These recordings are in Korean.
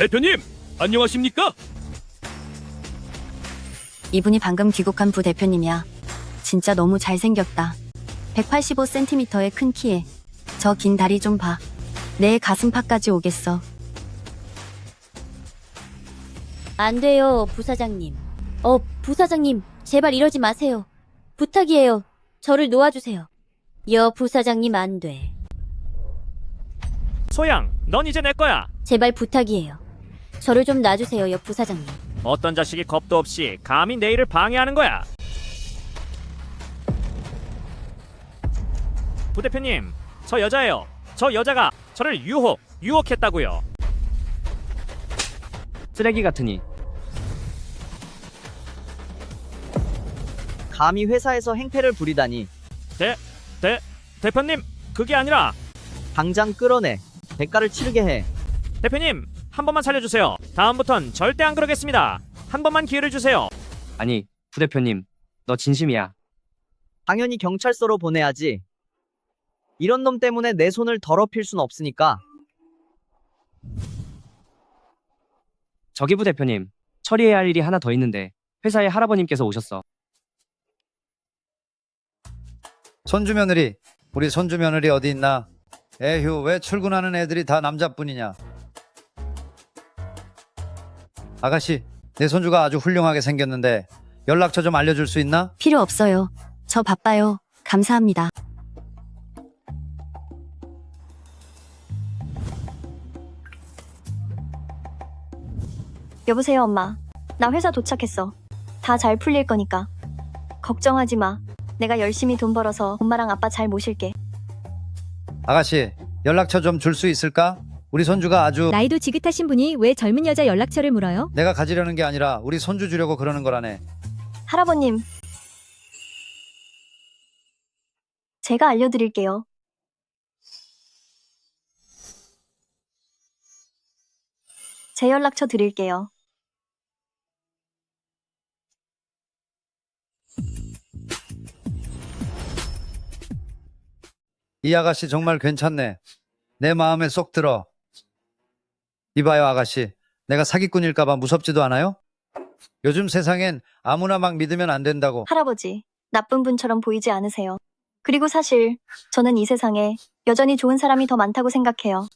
대표님, 안녕하십니까? 이분이 방금 귀국한 부대표님이야. 진짜 너무 잘생겼다. 185cm의 큰 키에 저 긴 다리 좀 봐. 내 가슴팍까지 오겠어. 안 돼요, 부사장님. 부사장님, 제발 이러지 마세요. 부탁이에요. 저를 놓아주세요. 부사장님 안 돼. 소양, 넌 이제 내 거야. 제발 부탁이에요. 저를 좀 놔주세요, 부사장님. 어떤 자식이 겁도 없이 감히 내 일을 방해하는 거야. 부대표님, 저 여자예요. 저 여자가 저를 유혹했다고요. 쓰레기 같으니. 감히 회사에서 행패를 부리다니. 대표님, 그게 아니라. 당장 끌어내. 대가를 치르게 해. 대표님, 한 번만 살려주세요. 다음부턴 절대 안 그러겠습니다. 한 번만 기회를 주세요. 아니, 부대표님, 너 진심이야. 당연히 경찰서로 보내야지. 이런 놈 때문에 내 손을 더럽힐 순 없으니까. 저기 부대표님, 처리해야 할 일이 하나 더 있는데 회사에 할아버님께서 오셨어. 손주 며느리, 우리 손주 며느리 어디 있나? 에휴, 왜 출근하는 애들이 다 남자뿐이냐? 아가씨, 내 손주가 아주 훌륭하게 생겼는데 연락처 좀 알려줄 수 있나? 필요 없어요. 저 바빠요. 감사합니다. 여보세요, 엄마. 나 회사 도착했어. 다 잘 풀릴 거니까. 걱정하지 마. 내가 열심히 돈 벌어서 엄마랑 아빠 잘 모실게. 아가씨, 연락처 좀 줄 수 있을까? 우리 손주가 아주... 나이도 지긋하신 분이 왜 젊은 여자 연락처를 물어요? 내가 가지려는 게 아니라 우리 손주 주려고 그러는 거라네. 할아버님. 제가 알려드릴게요. 제 연락처 드릴게요. 이 아가씨 정말 괜찮네. 내 마음에 쏙 들어. 이봐요, 아가씨. 내가 사기꾼일까봐 무섭지도 않아요? 요즘 세상엔 아무나 막 믿으면 안 된다고. 할아버지, 나쁜 분처럼 보이지 않으세요. 그리고 사실 저는 이 세상에 여전히 좋은 사람이 더 많다고 생각해요.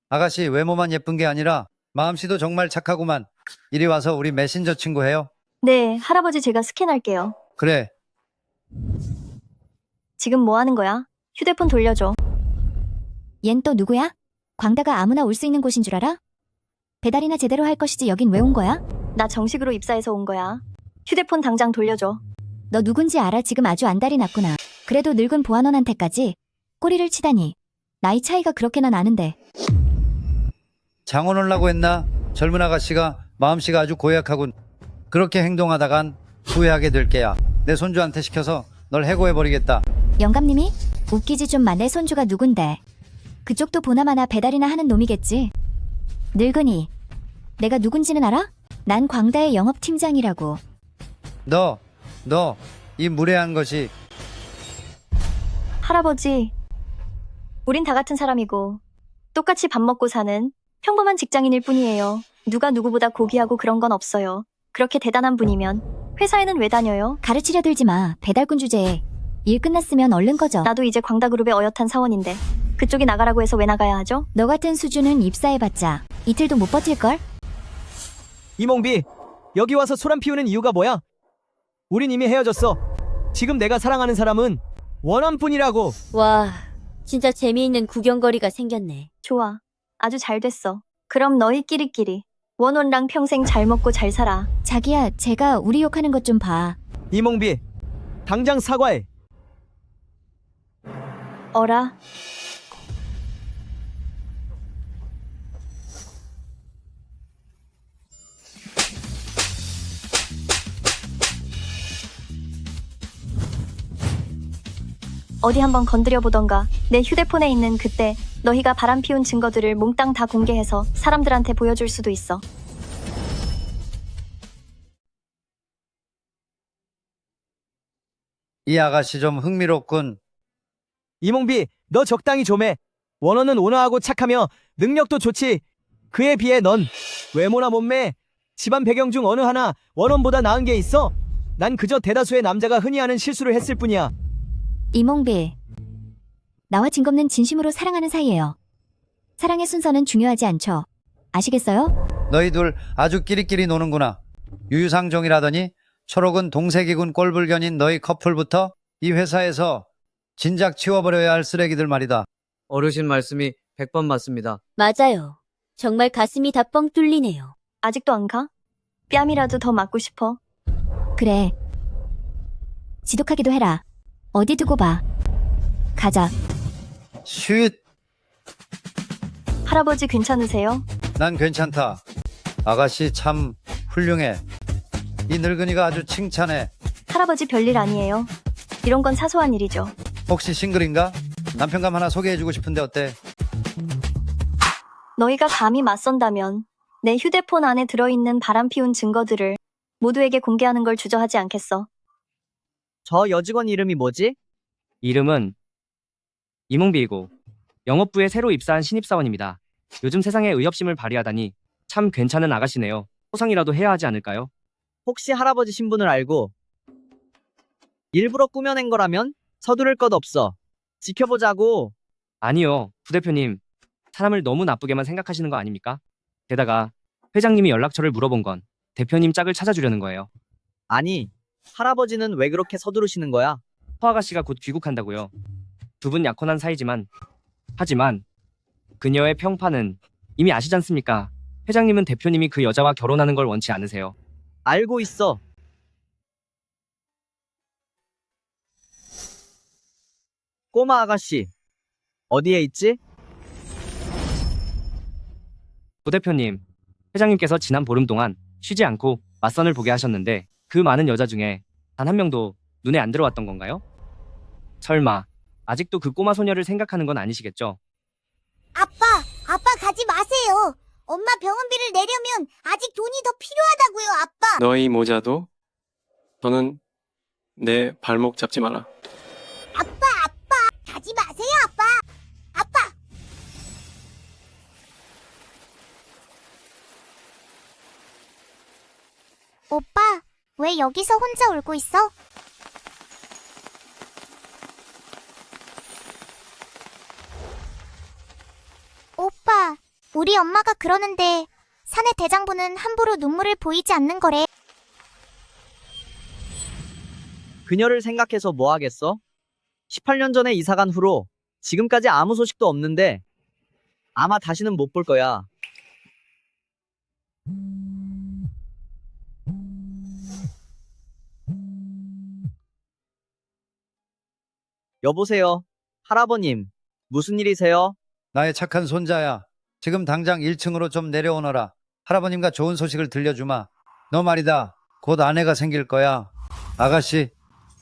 아가씨, 외모만 예쁜 게 아니라 마음씨도 정말 착하구만. 이리 와서 우리 메신저 친구 해요. 네, 할아버지 제가 스캔할게요. 그래. 지금 뭐 하는 거야? 휴대폰 돌려줘. 얜 또 누구야? 광다가 아무나 올 수 있는 곳인 줄 알아? 배달이나 제대로 할 것이지 여긴 왜 온 거야? 나 정식으로 입사해서 온 거야. 휴대폰 당장 돌려줘. 너 누군지 알아? 지금 아주 안달이 났구나. 그래도 늙은 보안원한테까지 꼬리를 치다니. 나이 차이가 그렇게나 나는데. 장원 올라고 했나? 젊은 아가씨가 마음씨가 아주 고약하군. 그렇게 행동하다간 후회하게 될 게야. 내 손주한테 시켜서 널 해고해버리겠다. 영감님이? 웃기지 좀 마. 내 손주가 누군데. 그쪽도 보나마나 배달이나 하는 놈이겠지. 늙은이. 내가 누군지는 알아? 난 광다의 영업팀장이라고. 너, 이 무례한 것이. 할아버지, 우린 다 같은 사람이고 똑같이 밥 먹고 사는 평범한 직장인일 뿐이에요. 누가 누구보다 고귀하고 그런 건 없어요. 그렇게 대단한 분이면 회사에는 왜 다녀요? 가르치려 들지 마. 배달꾼 주제에. 일 끝났으면 얼른 꺼져. 나도 이제 광다그룹의 어엿한 사원인데 그쪽이 나가라고 해서 왜 나가야 하죠? 너 같은 수준은 입사해봤자 이틀도 못 버틸걸? 이몽비, 여기 와서 소란 피우는 이유가 뭐야? 우린 이미 헤어졌어. 지금 내가 사랑하는 사람은 원원뿐이라고. 와, 진짜 재미있는 구경거리가 생겼네. 좋아. 아주 잘 됐어. 그럼 너희끼리끼리 원원랑 평생 잘 먹고 잘 살아. 자기야, 제가 우리 욕하는 것 좀 봐. 이몽비, 당장 사과해. 어라? 어디 한번 건드려보던가. 내 휴대폰에 있는 그때 너희가 바람 피운 증거들을 몽땅 다 공개해서 사람들한테 보여줄 수도 있어. 이 아가씨 좀 흥미롭군. 이몽비, 너 적당히 좀 해. 원원은 온화하고 착하며 능력도 좋지. 그에 비해 넌 외모나 몸매, 집안 배경 중 어느 하나 원원보다 나은 게 있어? 난 그저 대다수의 남자가 흔히 하는 실수를 했을 뿐이야. 이몽비. 나와 진검는 진심으로 사랑하는 사이예요. 사랑의 순서는 중요하지 않죠. 아시겠어요? 너희 둘 아주 끼리끼리 노는구나. 유유상종이라더니 초록은 동색이군 꼴불견인 너희 커플부터 이 회사에서 진작 치워버려야 할 쓰레기들 말이다. 어르신 말씀이 100번 맞습니다. 맞아요. 정말 가슴이 다 뻥 뚫리네요. 아직도 안 가? 뺨이라도 더 맞고 싶어. 그래. 지독하기도 해라. 어디 두고 봐. 가자. 쉿! 할아버지 괜찮으세요? 난 괜찮다. 아가씨 참 훌륭해. 이 늙은이가 아주 칭찬해. 할아버지 별일 아니에요. 이런 건 사소한 일이죠. 혹시 싱글인가? 남편감 하나 소개해주고 싶은데 어때? 너희가 감히 맞선다면 내 휴대폰 안에 들어있는 바람 피운 증거들을 모두에게 공개하는 걸 주저하지 않겠어. 저 여직원 이름이 뭐지? 이름은 이몽비이고 영업부에 새로 입사한 신입사원입니다. 요즘 세상에 의협심을 발휘하다니 참 괜찮은 아가씨네요. 포상이라도 해야 하지 않을까요? 혹시 할아버지 신분을 알고 일부러 꾸며낸 거라면 서두를 것 없어. 지켜보자고. 아니요, 부대표님. 사람을 너무 나쁘게만 생각하시는 거 아닙니까? 게다가 회장님이 연락처를 물어본 건 대표님 짝을 찾아주려는 거예요. 아니, 할아버지는 왜 그렇게 서두르시는 거야? 허 아가씨가 곧 귀국한다고요. 두 분 약혼한 사이지만 하지만 그녀의 평판은 이미 아시지 않습니까? 회장님은 대표님이 그 여자와 결혼하는 걸 원치 않으세요. 알고 있어. 꼬마 아가씨, 어디에 있지? 부대표님, 회장님께서 지난 보름 동안 쉬지 않고 맞선을 보게 하셨는데 그 많은 여자 중에 단 한 명도 눈에 안 들어왔던 건가요? 설마 아직도 그 꼬마 소녀를 생각하는 건 아니시겠죠? 아빠 가지 마세요. 엄마 병원비를 내려면 아직 돈이 더 필요하다고요, 아빠. 너희 모자도? 너는 내 발목 잡지 마라. 아빠, 가지 마세요, 아빠. 아빠. 오빠, 왜 여기서 혼자 울고 있어? 오빠, 우리 엄마가 그러는데 사내 대장부는 함부로 눈물을 보이지 않는 거래. 그녀를 생각해서 뭐 하겠어? 18년 전에 이사간 후로 지금까지 아무 소식도 없는데 아마 다시는 못 볼 거야. 여보세요. 할아버님, 무슨 일이세요? 나의 착한 손자야. 지금 당장 1층으로 좀 내려오너라. 할아버님과 좋은 소식을 들려주마. 너 말이다. 곧 아내가 생길 거야. 아가씨,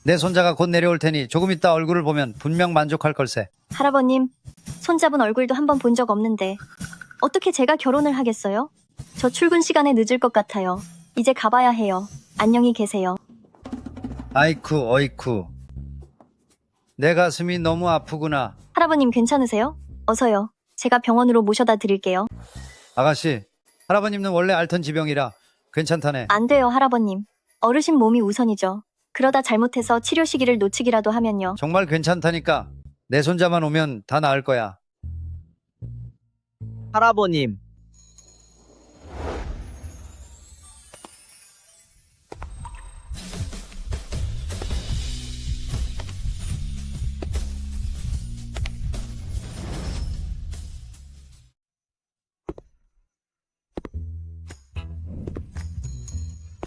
내 손자가 곧 내려올 테니 조금 있다 얼굴을 보면 분명 만족할 걸세. 할아버님, 손잡은 얼굴도 한 번 본 적 없는데 어떻게 제가 결혼을 하겠어요? 저 출근 시간에 늦을 것 같아요. 이제 가봐야 해요. 안녕히 계세요. 아이쿠 어이쿠. 내 가슴이 너무 아프구나. 할아버님 괜찮으세요? 어서요. 제가 병원으로 모셔다 드릴게요. 아가씨, 할아버님은 원래 앓던 지병이라 괜찮다네. 안 돼요, 할아버님. 어르신 몸이 우선이죠. 그러다 잘못해서 치료 시기를 놓치기라도 하면요. 정말 괜찮다니까. 내 손자만 오면 다 나을 거야. 할아버님.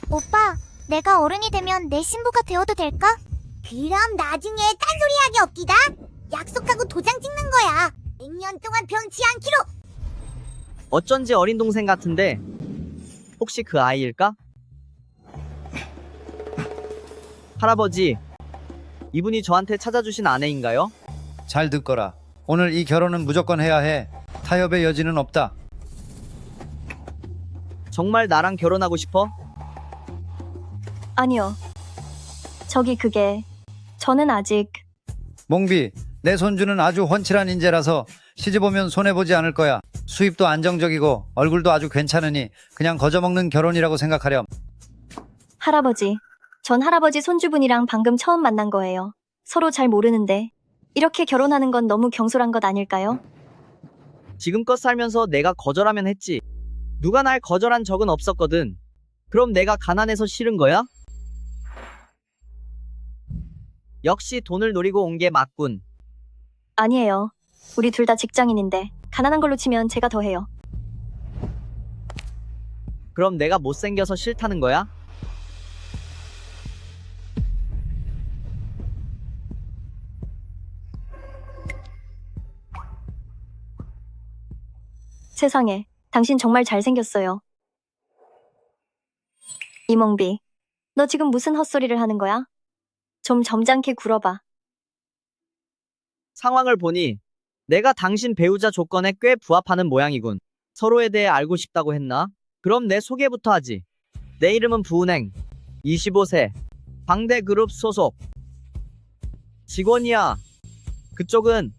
오빠, 내가 어른이 되면 내 신부가 되어도 될까? 그럼 나중에 딴소리하기 없기다. 약속하고 도장 찍는 거야. 100년 동안 변치 않기로. 어쩐지 어린 동생 같은데 혹시 그 아이일까? 할아버지, 이분이 저한테 찾아주신 아내인가요? 잘 듣거라. 오늘 이 결혼은 무조건 해야 해. 타협의 여지는 없다. 정말 나랑 결혼하고 싶어? 아니요. 저는 아직... 몽비, 내 손주는 아주 훤칠한 인재라서 시집 오면 손해보지 않을 거야. 수입도 안정적이고 얼굴도 아주 괜찮으니 그냥 거저먹는 결혼이라고 생각하렴. 할아버지, 전 할아버지 손주분이랑 방금 처음 만난 거예요. 서로 잘 모르는데 이렇게 결혼하는 건 너무 경솔한 것 아닐까요? 지금껏 살면서 내가 거절하면 했지. 누가 날 거절한 적은 없었거든. 그럼 내가 가난해서 싫은 거야? 역시 돈을 노리고 온 게 맞군. 아니에요. 우리 둘 다 직장인인데 가난한 걸로 치면 제가 더 해요. 그럼 내가 못생겨서 싫다는 거야? 세상에, 당신 정말 잘생겼어요. 이몽비, 너 지금 무슨 헛소리를 하는 거야? 좀 점잖게 굴어봐. 상황을 보니 내가 당신 배우자 조건에 꽤 부합하는 모양이군. 서로에 대해 알고 싶다고 했나? 그럼 내 소개부터 하지. 내 이름은 부은행. 25세. 광대그룹 소속. 직원이야. 그쪽은?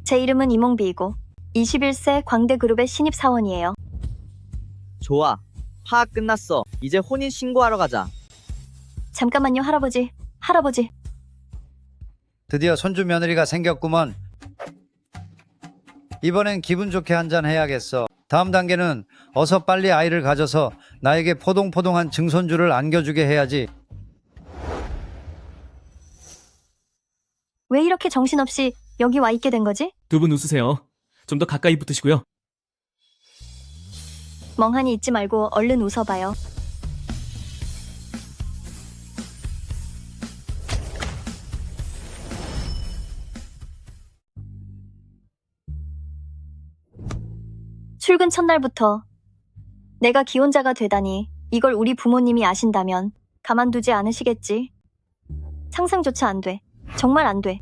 제 이름은 이몽비이고 21세 광대그룹의 신입사원이에요. 좋아. 파악 끝났어. 이제 혼인 신고하러 가자. 잠깐만요, 할아버지. 할아버지. 드디어 손주 며느리가 생겼구먼. 이번엔 기분 좋게 한잔 해야겠어. 다음 단계는 어서 빨리 아이를 가져서 나에게 포동포동한 증손주를 안겨주게 해야지. 왜 이렇게 정신없이 여기 와 있게 된 거지? 두 분 웃으세요. 좀 더 가까이 붙으시고요. 멍하니 있지 말고 얼른 웃어봐요. 출근 첫날부터 내가 기혼자가 되다니 이걸 우리 부모님이 아신다면 가만두지 않으시겠지. 상상조차 안 돼. 정말 안 돼.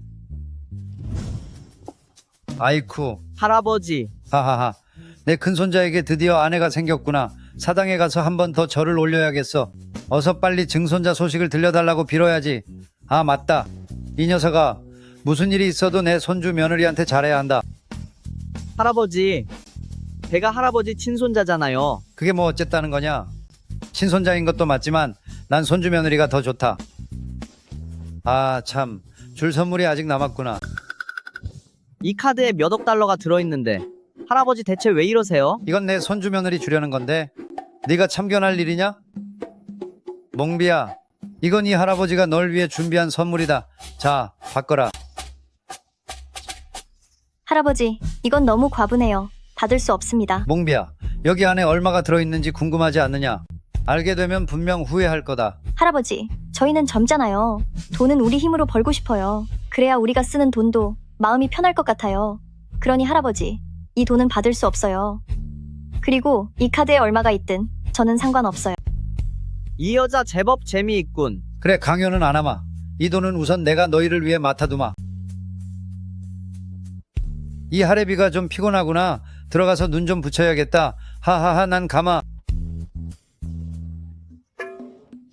아이쿠. 할아버지. 하하하. 내 큰손자에게 드디어 아내가 생겼구나. 사당에 가서 한 번 더 절을 올려야겠어. 어서 빨리 증손자 소식을 들려달라고 빌어야지. 아, 맞다. 이 녀석아. 무슨 일이 있어도 내 손주 며느리한테 잘해야 한다. 할아버지. 제가 할아버지 친손자잖아요. 그게 뭐 어쨌다는 거냐? 친손자인 것도 맞지만 난 손주 며느리가 더 좋다. 아, 참. 줄 선물이 아직 남았구나. 이 카드에 몇 억 달러가 들어있는데 할아버지 대체 왜 이러세요? 이건 내 손주 며느리 주려는 건데 네가 참견할 일이냐? 몽비야, 이건 이 할아버지가 널 위해 준비한 선물이다. 자, 받거라. 할아버지, 이건 너무 과분해요. 받을 수 없습니다. 몽비야, 여기 안에 얼마가 들어있는지 궁금하지 않느냐? 알게 되면 분명 후회할 거다. 할아버지, 저희는 젊잖아요. 돈은 우리 힘으로 벌고 싶어요. 그래야 우리가 쓰는 돈도 마음이 편할 것 같아요. 그러니 할아버지, 이 돈은 받을 수 없어요. 그리고 이 카드에 얼마가 있든 저는 상관없어요. 이 여자 제법 재미있군. 그래, 강요는 안 하마. 이 돈은 우선 내가 너희를 위해 맡아두마. 이 할애비가 좀 피곤하구나. 들어가서 눈 좀 붙여야겠다. 하하하, 난 가마.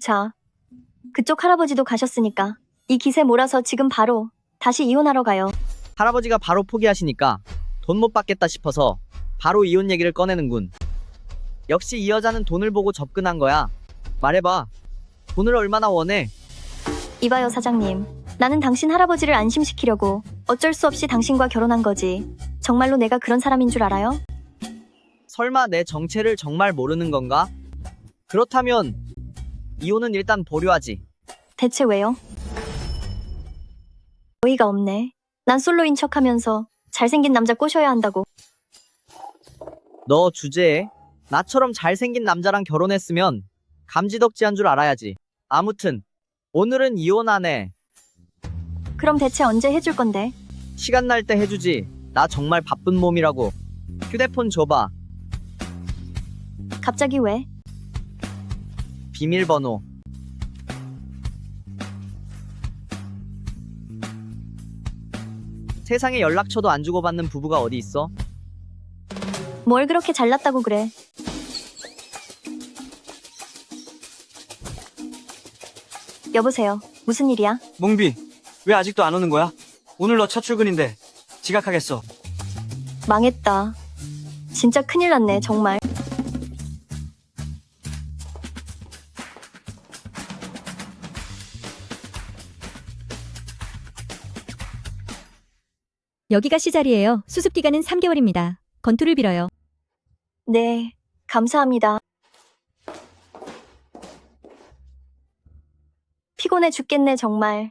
자, 그쪽 할아버지도 가셨으니까 이 기세 몰아서 지금 바로 다시 이혼하러 가요. 할아버지가 바로 포기하시니까 돈 못 받겠다 싶어서 바로 이혼 얘기를 꺼내는군. 역시 이 여자는 돈을 보고 접근한 거야. 말해봐. 돈을 얼마나 원해? 이봐요, 사장님. 나는 당신 할아버지를 안심시키려고 어쩔 수 없이 당신과 결혼한 거지. 정말로 내가 그런 사람인 줄 알아요? 설마 내 정체를 정말 모르는 건가? 그렇다면 이혼은 일단 보류하지. 대체 왜요? 어이가 없네. 난 솔로인 척하면서 잘생긴 남자 꼬셔야 한다고. 너 주제에 나처럼 잘생긴 남자랑 결혼했으면 감지덕지한 줄 알아야지. 아무튼 오늘은 이혼 안 해. 그럼 대체 언제 해줄 건데? 시간 날 때 해주지. 나 정말 바쁜 몸이라고. 휴대폰 줘봐. 갑자기 왜? 비밀번호. 세상에 연락처도 안 주고받는 부부가 어디 있어? 뭘 그렇게 잘났다고 그래? 여보세요. 무슨 일이야? 몽비, 왜 아직도 안 오는 거야? 오늘 너 첫 출근인데. 지각하겠어. 망했다. 진짜 큰일 났네, 정말. 여기가 시자리예요. 수습 기간은 3개월입니다. 건투를 빌어요. 네, 감사합니다. 피곤해 죽겠네, 정말.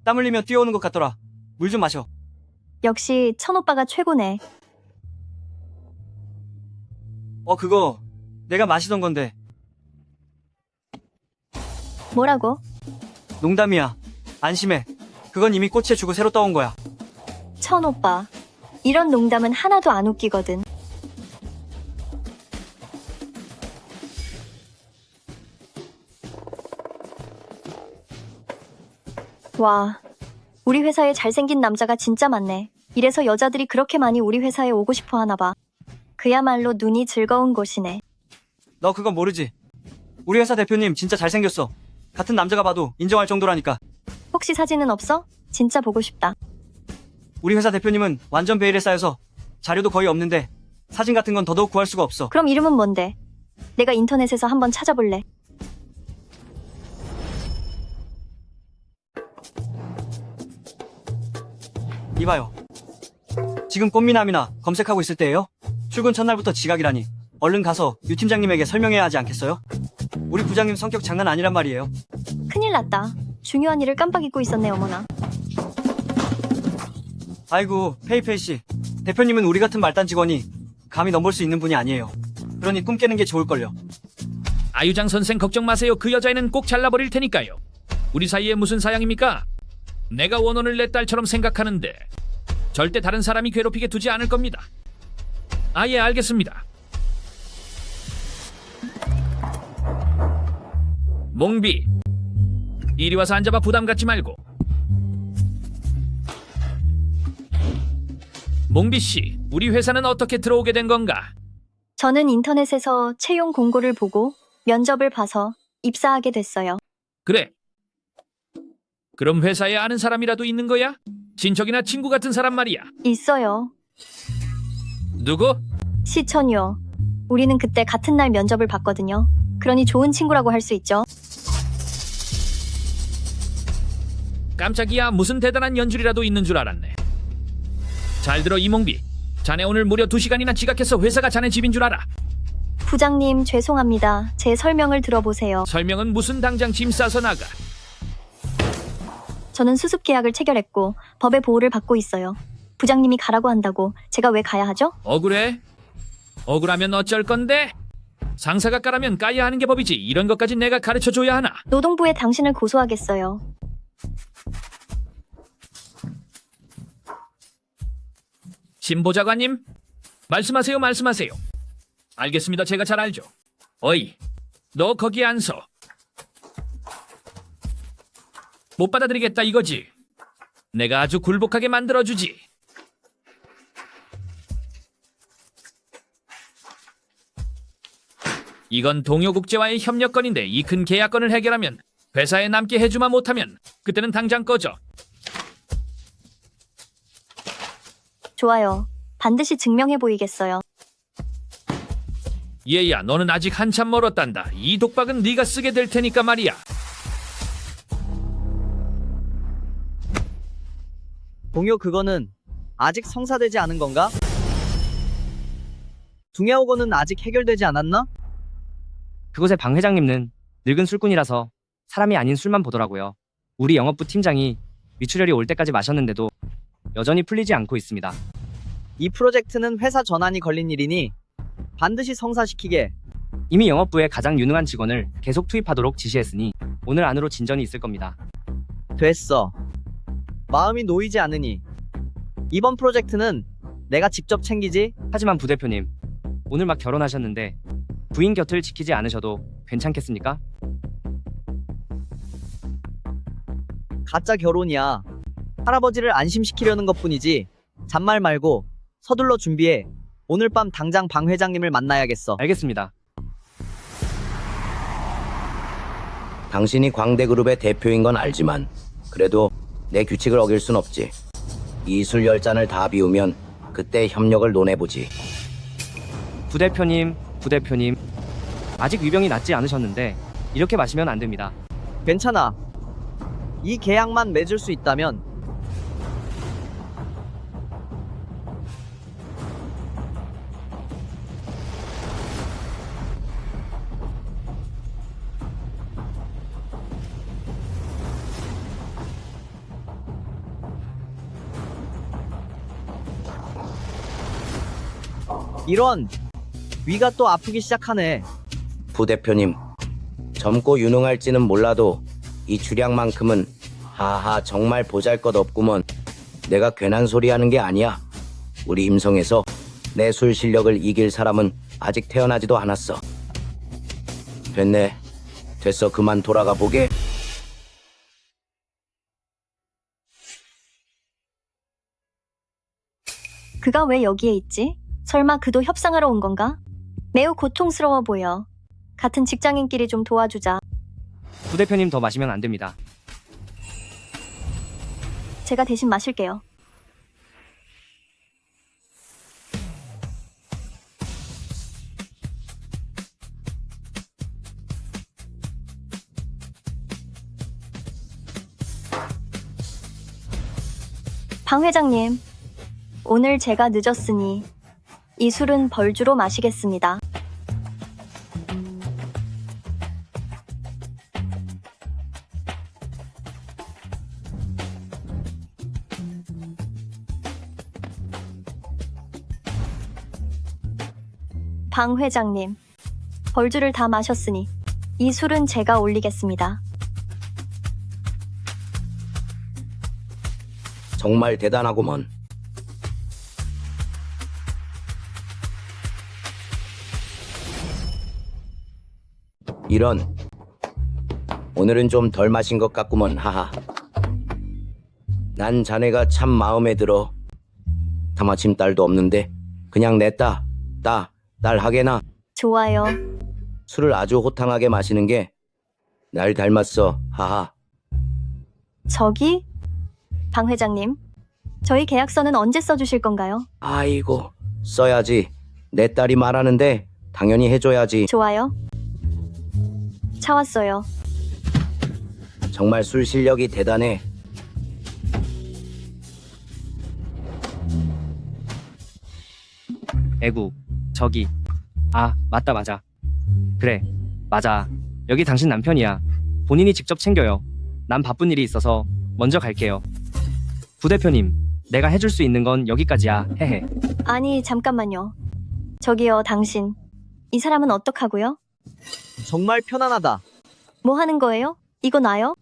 땀 흘리며 뛰어오는 것 같더라. 물 좀 마셔. 역시 천오빠가 최고네. 그거 내가 마시던 건데. 뭐라고? 농담이야. 안심해. 그건 이미 꽃에 주고 새로 떠온 거야. 천오빠. 이런 농담은 하나도 안 웃기거든. 와, 우리 회사에 잘생긴 남자가 진짜 많네. 이래서 여자들이 그렇게 많이 우리 회사에 오고 싶어 하나 봐. 그야말로 눈이 즐거운 곳이네. 너 그거 모르지? 우리 회사 대표님 진짜 잘생겼어. 같은 남자가 봐도 인정할 정도라니까. 혹시 사진은 없어? 진짜 보고 싶다. 우리 회사 대표님은 완전 베일에 쌓여서 자료도 거의 없는데 사진 같은 건 더더욱 구할 수가 없어. 그럼 이름은 뭔데? 내가 인터넷에서 한번 찾아볼래. 이봐요. 지금 꽃미남이나 검색하고 있을 때예요? 출근 첫날부터 지각이라니. 얼른 가서 유 팀장님에게 설명해야 하지 않겠어요? 우리 부장님 성격 장난 아니란 말이에요. 큰일 났다. 중요한 일을 깜빡 잊고 있었네, 어머나. 아이고, 페이페이 씨. 대표님은 우리 같은 말단 직원이 감히 넘볼 수 있는 분이 아니에요. 그러니 꿈 깨는 게 좋을걸요. 아유장 선생 걱정 마세요. 그 여자애는 꼭 잘라버릴 테니까요. 우리 사이에 무슨 사양입니까? 내가 원혼을 내 딸처럼 생각하는데 절대 다른 사람이 괴롭히게 두지 않을 겁니다. 아, 예, 알겠습니다. 몽비, 이리 와서 앉아봐. 부담 갖지 말고. 몽비 씨, 우리 회사는 어떻게 들어오게 된 건가? 저는 인터넷에서 채용 공고를 보고 면접을 봐서 입사하게 됐어요. 그래. 그럼 회사에 아는 사람이라도 있는 거야? 친척이나 친구 같은 사람 말이야. 있어요. 누구? 시천이요. 우리는 그때 같은 날 면접을 봤거든요. 그러니 좋은 친구라고 할 수 있죠. 깜짝이야. 무슨 대단한 연줄이라도 있는 줄 알았네. 잘 들어, 이몽비. 자네 오늘 무려 2시간이나 지각해서 회사가 자네 집인 줄 알아. 부장님, 죄송합니다. 제 설명을 들어보세요. 설명은 무슨, 당장 짐 싸서 나가. 저는 수습 계약을 체결했고 법의 보호를 받고 있어요. 부장님이 가라고 한다고 제가 왜 가야 하죠? 억울해? 억울하면 어쩔 건데? 상사가 까라면 까야 하는 게 법이지. 이런 것까지 내가 가르쳐줘야 하나? 노동부에 당신을 고소하겠어요. 신보좌관님, 말씀하세요. 말씀하세요. 알겠습니다. 제가 잘 알죠. 어이, 너 거기 안 서. 못 받아들이겠다 이거지. 내가 아주 굴복하게 만들어주지. 이건 동요국제와의 협력건인데 이 큰 계약건을 해결하면, 회사에 남게 해주마 못하면 그때는 당장 꺼져. 좋아요. 반드시 증명해 보이겠어요. 얘야, 너는 아직 한참 멀었단다. 이 독박은 네가 쓰게 될 테니까 말이야. 동요, 그거는 아직 성사되지 않은 건가? 둥야오거는 아직 해결되지 않았나? 그곳의 방 회장님은 늙은 술꾼이라서 사람이 아닌 술만 보더라고요. 우리 영업부 팀장이 위출혈이 올 때까지 마셨는데도 여전히 풀리지 않고 있습니다. 이 프로젝트는 회사 전환이 걸린 일이니 반드시 성사시키게. 이미 영업부에 가장 유능한 직원을 계속 투입하도록 지시했으니 오늘 안으로 진전이 있을 겁니다. 됐어. 마음이 놓이지 않으니 이번 프로젝트는 내가 직접 챙기지. 하지만 부대표님, 오늘 막 결혼하셨는데 부인 곁을 지키지 않으셔도 괜찮겠습니까? 가짜 결혼이야. 할아버지를 안심시키려는 것뿐이지. 잔말 말고 서둘러 준비해. 오늘 밤 당장 방 회장님을 만나야겠어. 알겠습니다. 당신이 광대그룹의 대표인 건 알지만 그래도 내 규칙을 어길 순 없지. 이 술 10잔을 다 비우면 그때 협력을 논해보지. 부대표님, 부대표님. 아직 위병이 낫지 않으셨는데 이렇게 마시면 안 됩니다. 괜찮아. 이 계약만 맺을 수 있다면 이런 위가 또 아프기 시작하네. 부대표님, 젊고 유능할지는 몰라도 이 주량만큼은 하하 정말 보잘것없구먼. 내가 괜한 소리 하는 게 아니야. 우리 임성에서 내 술 실력을 이길 사람은 아직 태어나지도 않았어. 됐네. 됐어. 그만 돌아가 보게. 그가 왜 여기에 있지? 설마 그도 협상하러 온 건가? 매우 고통스러워 보여. 같은 직장인끼리 좀 도와주자. 부대표님 더 마시면 안 됩니다. 제가 대신 마실게요. 방 회장님, 오늘 제가 늦었으니 이 술은 벌주로 마시겠습니다. 방 회장님, 벌주를 다 마셨으니 이 술은 제가 올리겠습니다. 정말 대단하구먼. 이런. 오늘은 좀 덜 마신 것 같구먼. 하하. 난 자네가 참 마음에 들어. 다마침 딸도 없는데 그냥 냈다. 딸 하게나. 좋아요. 술을 아주 호탕하게 마시는 게 날 닮았어. 하하. 저기? 방 회장님, 저희 계약서는 언제 써주실 건가요? 아이고, 써야지. 내 딸이 말하는데 당연히 해줘야지. 좋아요. 차 왔어요. 정말 술 실력이 대단해. 애구, 저기. 아, 맞다, 맞아. 그래, 맞아. 여기 당신 남편이야. 본인이 직접 챙겨요. 난 바쁜 일이 있어서 먼저 갈게요. 부대표님, 내가 해줄 수 있는 건 여기까지야. 헤헤. 아니, 잠깐만요. 저기요, 당신. 이 사람은 어떡하고요? 정말 편안하다. 뭐 하는 거예요? 이거 나요?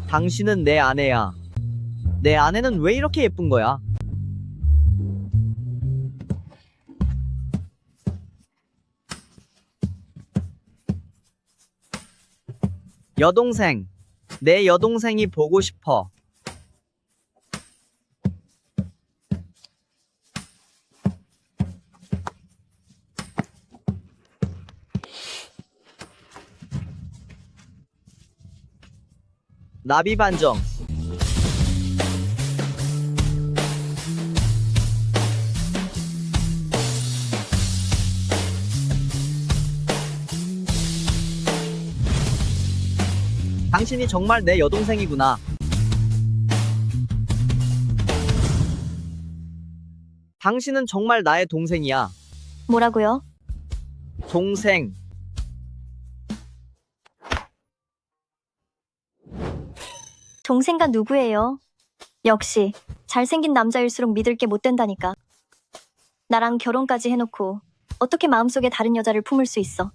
당신은 내 아내야. 내 아내는 왜 이렇게 예쁜 거야? 여동생. 내 여동생이 보고 싶어. 나비 반정. 당신이 정말 내 여동생이구나. 당신은 정말 나의 동생이야. 뭐라고요? 동생. 동생가 누구예요? 역시 잘생긴 남자일수록 믿을 게 못 된다니까. 나랑 결혼까지 해놓고 어떻게 마음속에 다른 여자를 품을 수 있어?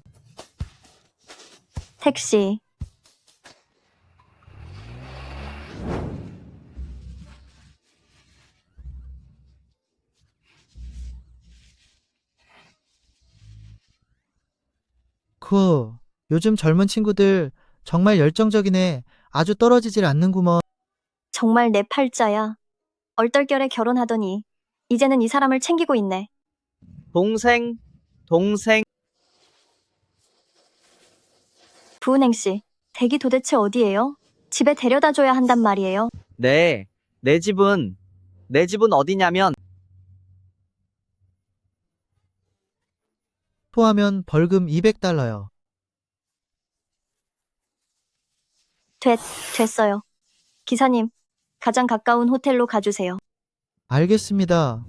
택시. 요즘 젊은 친구들 정말 열정적이네. 아주 떨어지질 않는구먼. 정말 내 팔자야. 얼떨결에 결혼하더니 이제는 이 사람을 챙기고 있네. 동생. 동생. 부은행 씨, 댁이 도대체 어디예요? 집에 데려다 줘야 한단 말이에요. 네, 내 집은 어디냐면 토하면 벌금 200달러요. 됐어요. 기사님, 가장 가까운 호텔로 가주세요. 알겠습니다.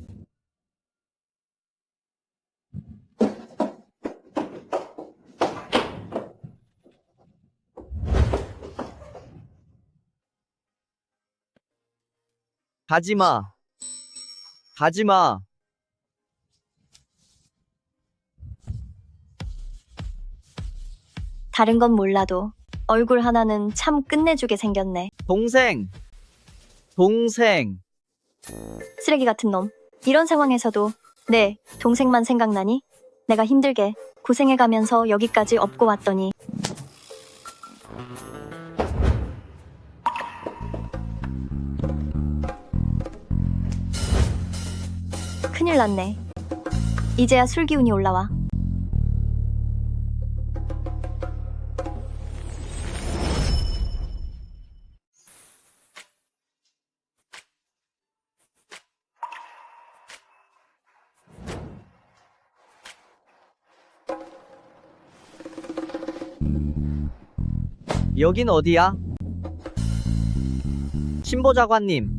가지마. 가지마. 다른 건 몰라도 얼굴 하나는 참 끝내주게 생겼네. 동생. 쓰레기 같은 놈. 이런 상황에서도 내 동생만 생각나니? 내가 힘들게 고생해가면서 여기까지 업고 왔더니 큰일 났네. 이제야 술 기운이 올라와. 여긴 어디야? 신보자관님.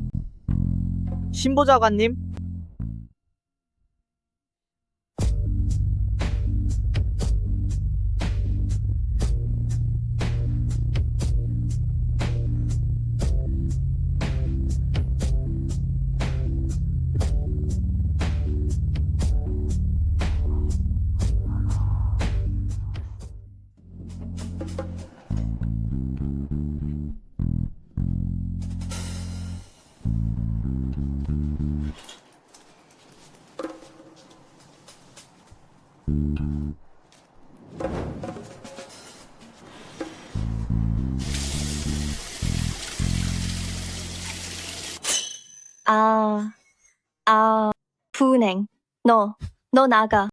부은행. 너 나가.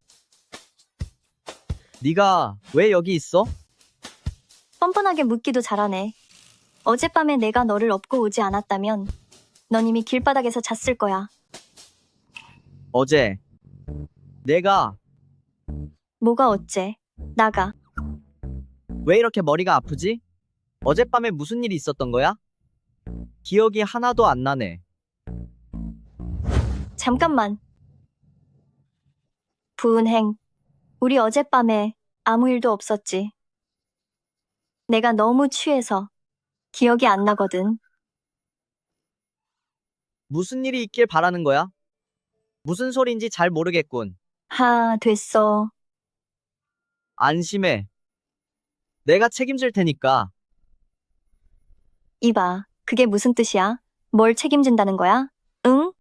네가 왜 여기 있어? 뻔뻔하게 묻기도 잘하네. 어젯밤에 내가 너를 업고 오지 않았다면 넌 이미 길바닥에서 잤을 거야. 어제 내가 뭐가 어째? 나가. 왜 이렇게 머리가 아프지? 어젯밤에 무슨 일이 있었던 거야? 기억이 하나도 안 나네. 잠깐만. 부은행. 우리 어젯밤에 아무 일도 없었지. 내가 너무 취해서 기억이 안 나거든. 무슨 일이 있길 바라는 거야? 무슨 소린지 잘 모르겠군. 됐어. 안심해. 내가 책임질 테니까. 이봐, 그게 무슨 뜻이야? 뭘 책임진다는 거야? 응?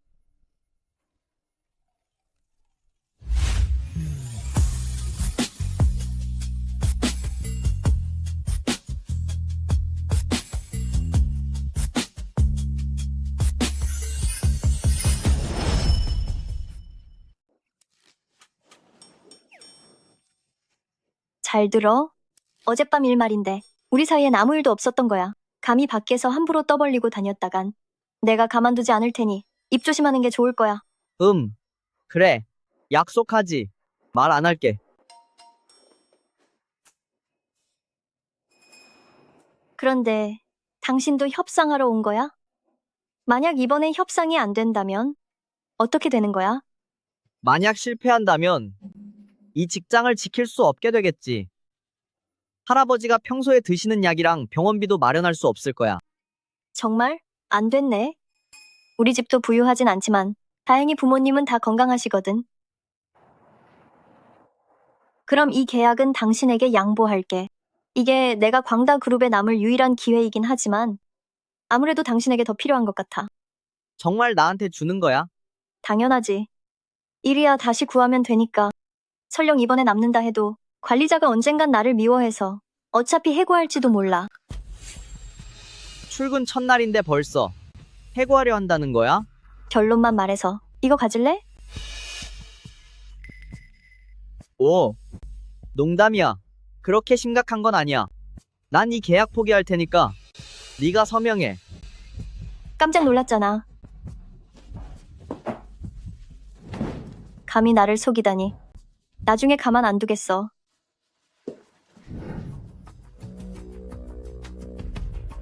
잘 들어. 어젯밤 일 말인데 우리 사이엔 아무 일도 없었던 거야. 감히 밖에서 함부로 떠벌리고 다녔다간 내가 가만두지 않을 테니 입 조심하는 게 좋을 거야. 그래. 약속하지. 말 안 할게. 그런데 당신도 협상하러 온 거야? 만약 이번에 협상이 안 된다면 어떻게 되는 거야? 만약 실패한다면 이 직장을 지킬 수 없게 되겠지. 할아버지가 평소에 드시는 약이랑 병원비도 마련할 수 없을 거야. 정말? 안 됐네. 우리 집도 부유하진 않지만 다행히 부모님은 다 건강하시거든. 그럼 이 계약은 당신에게 양보할게. 이게 내가 광다그룹에 남을 유일한 기회이긴 하지만 아무래도 당신에게 더 필요한 것 같아. 정말 나한테 주는 거야? 당연하지. 일이야 다시 구하면 되니까. 설령 이번에 남는다 해도 관리자가 언젠간 나를 미워해서 어차피 해고할지도 몰라. 출근 첫날인데 벌써 해고하려 한다는 거야? 결론만 말해서 이거 가질래? 오, 농담이야. 그렇게 심각한 건 아니야. 난 이 계약 포기할 테니까 네가 서명해. 깜짝 놀랐잖아. 감히 나를 속이다니. 나중에 가만 안 두겠어.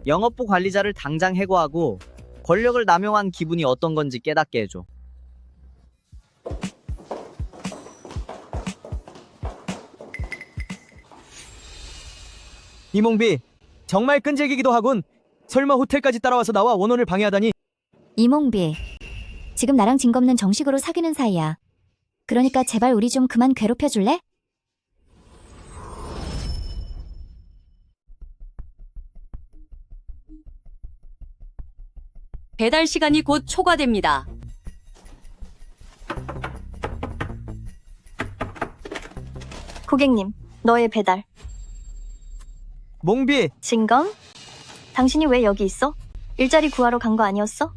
영업부 관리자를 당장 해고하고 권력을 남용한 기분이 어떤 건지 깨닫게 해줘. 이몽비, 정말 끈질기기도 하군. 설마 호텔까지 따라와서 나와 원혼을 방해하다니. 이몽비, 지금 나랑 진검는 정식으로 사귀는 사이야. 그러니까 제발 우리 좀 그만 괴롭혀줄래? 배달 시간이 곧 초과됩니다. 고객님, 너의 배달. 몽비, 진검? 당신이 왜 여기 있어? 일자리 구하러 간 거 아니었어?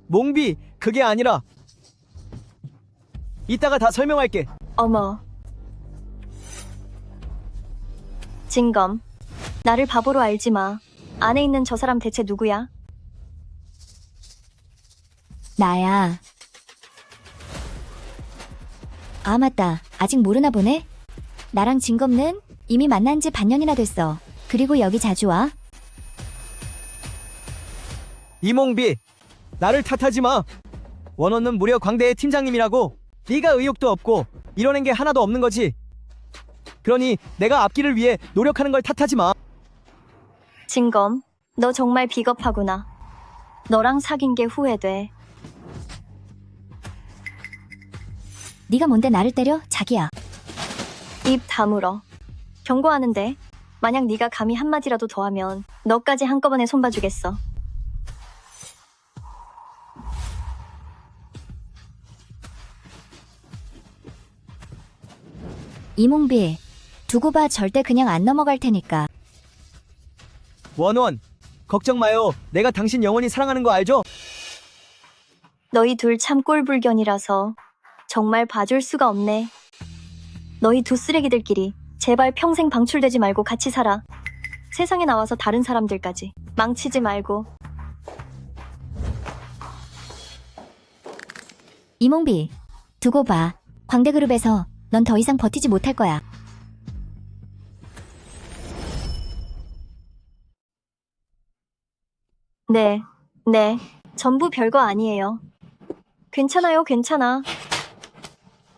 몽비, 그게 아니라. 이따가 다 설명할게. 어머. 진검, 나를 바보로 알지 마. 안에 있는 저 사람 대체 누구야? 나야. 아, 맞다. 아직 모르나 보네? 나랑 진검는 이미 만난 지 반년이나 됐어. 그리고 여기 자주 와. 이몽비, 나를 탓하지 마. 원원은 무려 광대의 팀장님이라고. 네가 의욕도 없고 이뤄낸 게 하나도 없는 거지. 그러니 내가 앞길을 위해 노력하는 걸 탓하지 마. 진검, 너 정말 비겁하구나. 너랑 사귄 게 후회돼. 네가 뭔데 나를 때려? 자기야. 입 다물어. 경고하는데 만약 네가 감히 한마디라도 더 하면 너까지 한꺼번에 손봐주겠어. 이몽비, 두고 봐. 절대 그냥 안 넘어갈 테니까. 원원, 걱정 마요. 내가 당신 영원히 사랑하는 거 알죠? 너희 둘 참 꼴불견이라서 정말 봐줄 수가 없네. 너희 두 쓰레기들끼리 제발 평생 방출되지 말고 같이 살아. 세상에 나와서 다른 사람들까지 망치지 말고. 이몽비, 두고 봐. 광대그룹에서 넌 더 이상 버티지 못할 거야. 네, 전부 별거 아니에요. 괜찮아요, 괜찮아.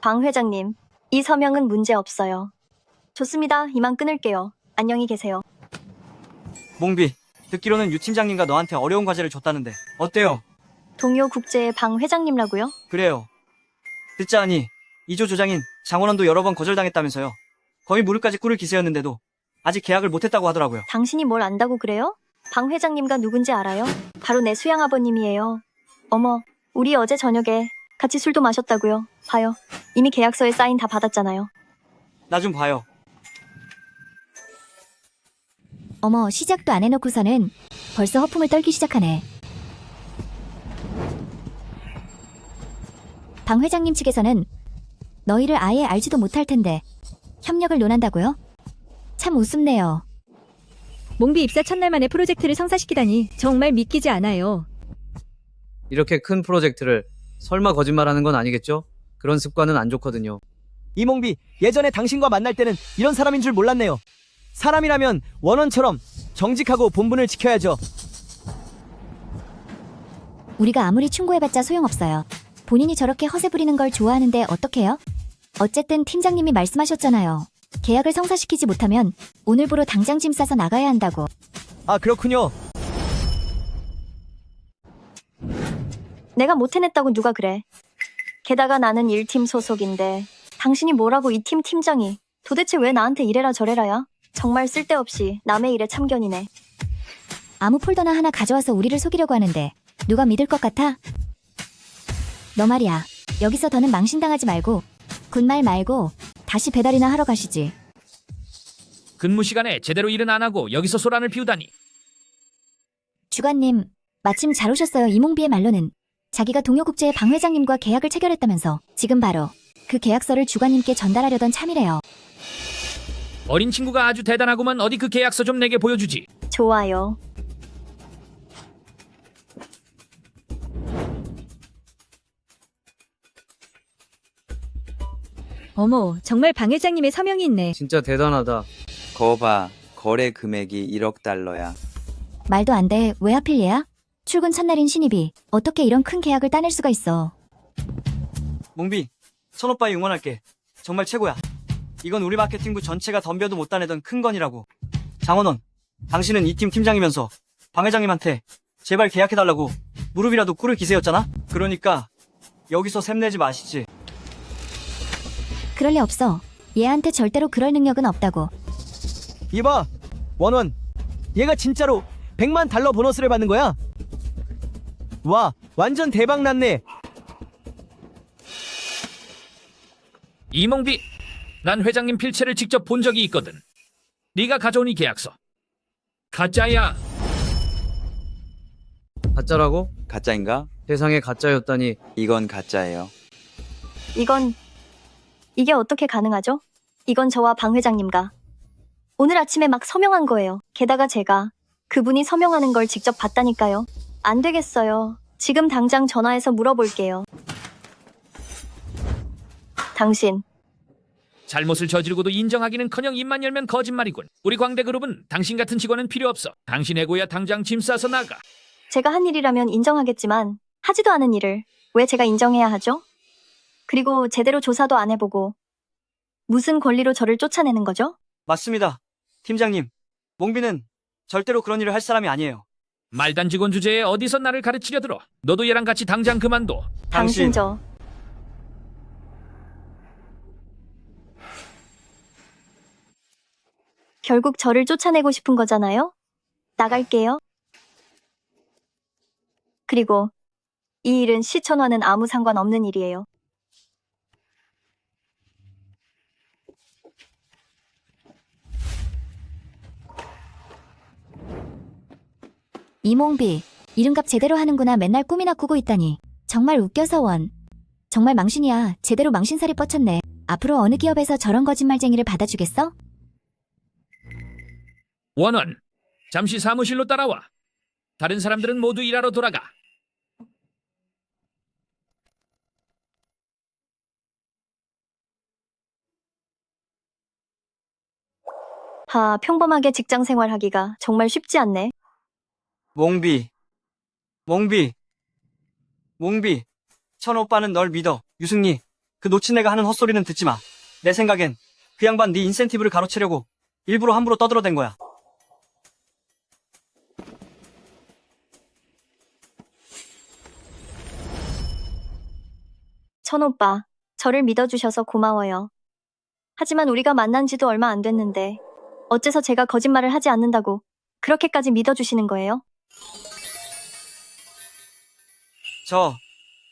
방 회장님, 이 서명은 문제 없어요. 좋습니다. 이만 끊을게요. 안녕히 계세요. 몽비, 듣기로는 유 팀장님과 너한테 어려운 과제를 줬다는데 어때요? 동요국제의 방 회장님라고요? 그래요. 듣자 하니 이조 조장인 장원원도 여러 번 거절당했다면서요. 거의 무릎까지 꿇을 기세였는데도 아직 계약을 못했다고 하더라고요. 당신이 뭘 안다고 그래요? 방 회장님과 누군지 알아요? 바로 내 수양 아버님이에요. 어머, 우리 어제 저녁에 같이 술도 마셨다고요. 봐요. 이미 계약서에 사인 다 받았잖아요. 나 좀 봐요. 어머, 시작도 안 해놓고서는 벌써 허풍을 떨기 시작하네. 방 회장님 측에서는 너희를 아예 알지도 못할 텐데 협력을 논한다고요? 참 우습네요. 몽비 입사 첫날 만에 프로젝트를 성사시키다니 정말 믿기지 않아요. 이렇게 큰 프로젝트를 설마 거짓말하는 건 아니겠죠? 그런 습관은 안 좋거든요. 이몽비, 예전에 당신과 만날 때는 이런 사람인 줄 몰랐네요. 사람이라면 원원처럼 정직하고 본분을 지켜야죠. 우리가 아무리 충고해봤자 소용없어요. 본인이 저렇게 허세 부리는 걸 좋아하는데 어떡해요? 어쨌든 팀장님이 말씀하셨잖아요. 계약을 성사시키지 못하면 오늘부로 당장 짐 싸서 나가야 한다고. 아, 그렇군요. 내가 못 해냈다고 누가 그래. 게다가 나는 1팀 소속인데 당신이 뭐라고 이 팀 팀장이 도대체 왜 나한테 이래라 저래라야? 정말 쓸데없이 남의 일에 참견이네. 아무 폴더나 하나 가져와서 우리를 속이려고 하는데 누가 믿을 것 같아? 너 말이야. 여기서 더는 망신당하지 말고 군말 말고 다시 배달이나 하러 가시지. 근무 시간에 제대로 일은 안 하고 여기서 소란을 피우다니. 주관님, 마침 잘 오셨어요. 이몽비의 말로는 자기가 동요국제의 방 회장님과 계약을 체결했다면서 지금 바로 그 계약서를 주관님께 전달하려던 참이래요. 어린 친구가 아주 대단하구만. 어디 그 계약서 좀 내게 보여주지. 좋아요. 어머, 정말 방 회장님의 서명이 있네. 진짜 대단하다. 거봐, 거래 금액이 1억 달러야. 말도 안 돼. 왜 하필 얘야? 출근 첫날인 신입이 어떻게 이런 큰 계약을 따낼 수가 있어. 몽비, 선오빠이 응원할게. 정말 최고야. 이건 우리 마케팅부 전체가 덤벼도 못 따내던 큰 건이라고. 장원원, 당신은 이 팀 팀장이면서 방 회장님한테 제발 계약해달라고 무릎이라도 꿇을 기세였잖아? 그러니까 여기서 샘내지 마시지. 그럴 리 없어. 얘한테 절대로 그럴 능력은 없다고. 이봐, 원원. 얘가 진짜로 100만 달러 보너스를 받는 거야? 와, 완전 대박 났네. 이몽비, 난 회장님 필체를 직접 본 적이 있거든. 네가 가져온 이 계약서 가짜야. 가짜라고? 가짜인가? 세상에 가짜였다니. 이건 가짜예요. 이게 어떻게 가능하죠? 이건 저와 방 회장님과 오늘 아침에 막 서명한 거예요. 게다가 제가 그분이 서명하는 걸 직접 봤다니까요. 안 되겠어요. 지금 당장 전화해서 물어볼게요. 당신 잘못을 저지르고도 인정하기는커녕 입만 열면 거짓말이군. 우리 광대그룹은 당신 같은 직원은 필요 없어. 당신 해고야. 당장 짐 싸서 나가. 제가 한 일이라면 인정하겠지만 하지도 않은 일을 왜 제가 인정해야 하죠? 그리고 제대로 조사도 안 해보고 무슨 권리로 저를 쫓아내는 거죠? 맞습니다. 팀장님, 몽비는 절대로 그런 일을 할 사람이 아니에요. 말단 직원 주제에 어디서 나를 가르치려 들어. 너도 얘랑 같이 당장 그만둬. 당신 결국 저를 쫓아내고 싶은 거잖아요? 나갈게요. 그리고 이 일은 시천와는 아무 상관없는 일이에요. 이몽비, 이름값 제대로 하는구나. 맨날 꿈이나 꾸고 있다니. 정말 웃겨서 원. 정말 망신이야. 제대로 망신살이 뻗쳤네. 앞으로 어느 기업에서 저런 거짓말쟁이를 받아주겠어? 원원, 잠시 사무실로 따라와. 다른 사람들은 모두 일하러 돌아가. 평범하게 직장 생활하기가 정말 쉽지 않네. 몽비, 천오빠는 널 믿어. 유승리, 그 놓친 애가 하는 헛소리는 듣지 마. 내 생각엔 그 양반 네 인센티브를 가로채려고 일부러 함부로 떠들어댄 거야. 천오빠, 저를 믿어주셔서 고마워요. 하지만 우리가 만난 지도 얼마 안 됐는데 어째서 제가 거짓말을 하지 않는다고 그렇게까지 믿어주시는 거예요?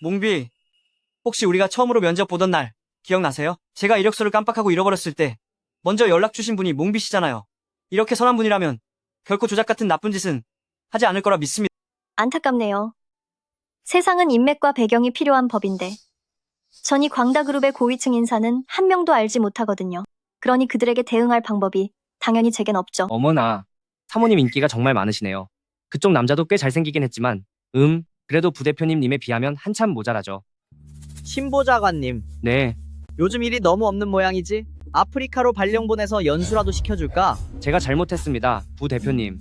몽비, 혹시 우리가 처음으로 면접 보던 날 기억나세요? 제가 이력서를 깜빡하고 잃어버렸을 때 먼저 연락 주신 분이 몽비 씨잖아요. 이렇게 선한 분이라면 결코 조작 같은 나쁜 짓은 하지 않을 거라 믿습니다. 안타깝네요. 세상은 인맥과 배경이 필요한 법인데 전 이 광다그룹의 고위층 인사는 한 명도 알지 못하거든요. 그러니 그들에게 대응할 방법이 당연히 제겐 없죠. 어머나, 사모님 인기가 정말 많으시네요. 그쪽 남자도 꽤 잘생기긴 했지만 그래도 부대표님님에 비하면 한참 모자라죠. 신보자관님, 네, 요즘 일이 너무 없는 모양이지? 아프리카로 발령 보내서 연수라도 시켜줄까? 제가 잘못했습니다, 부대표님.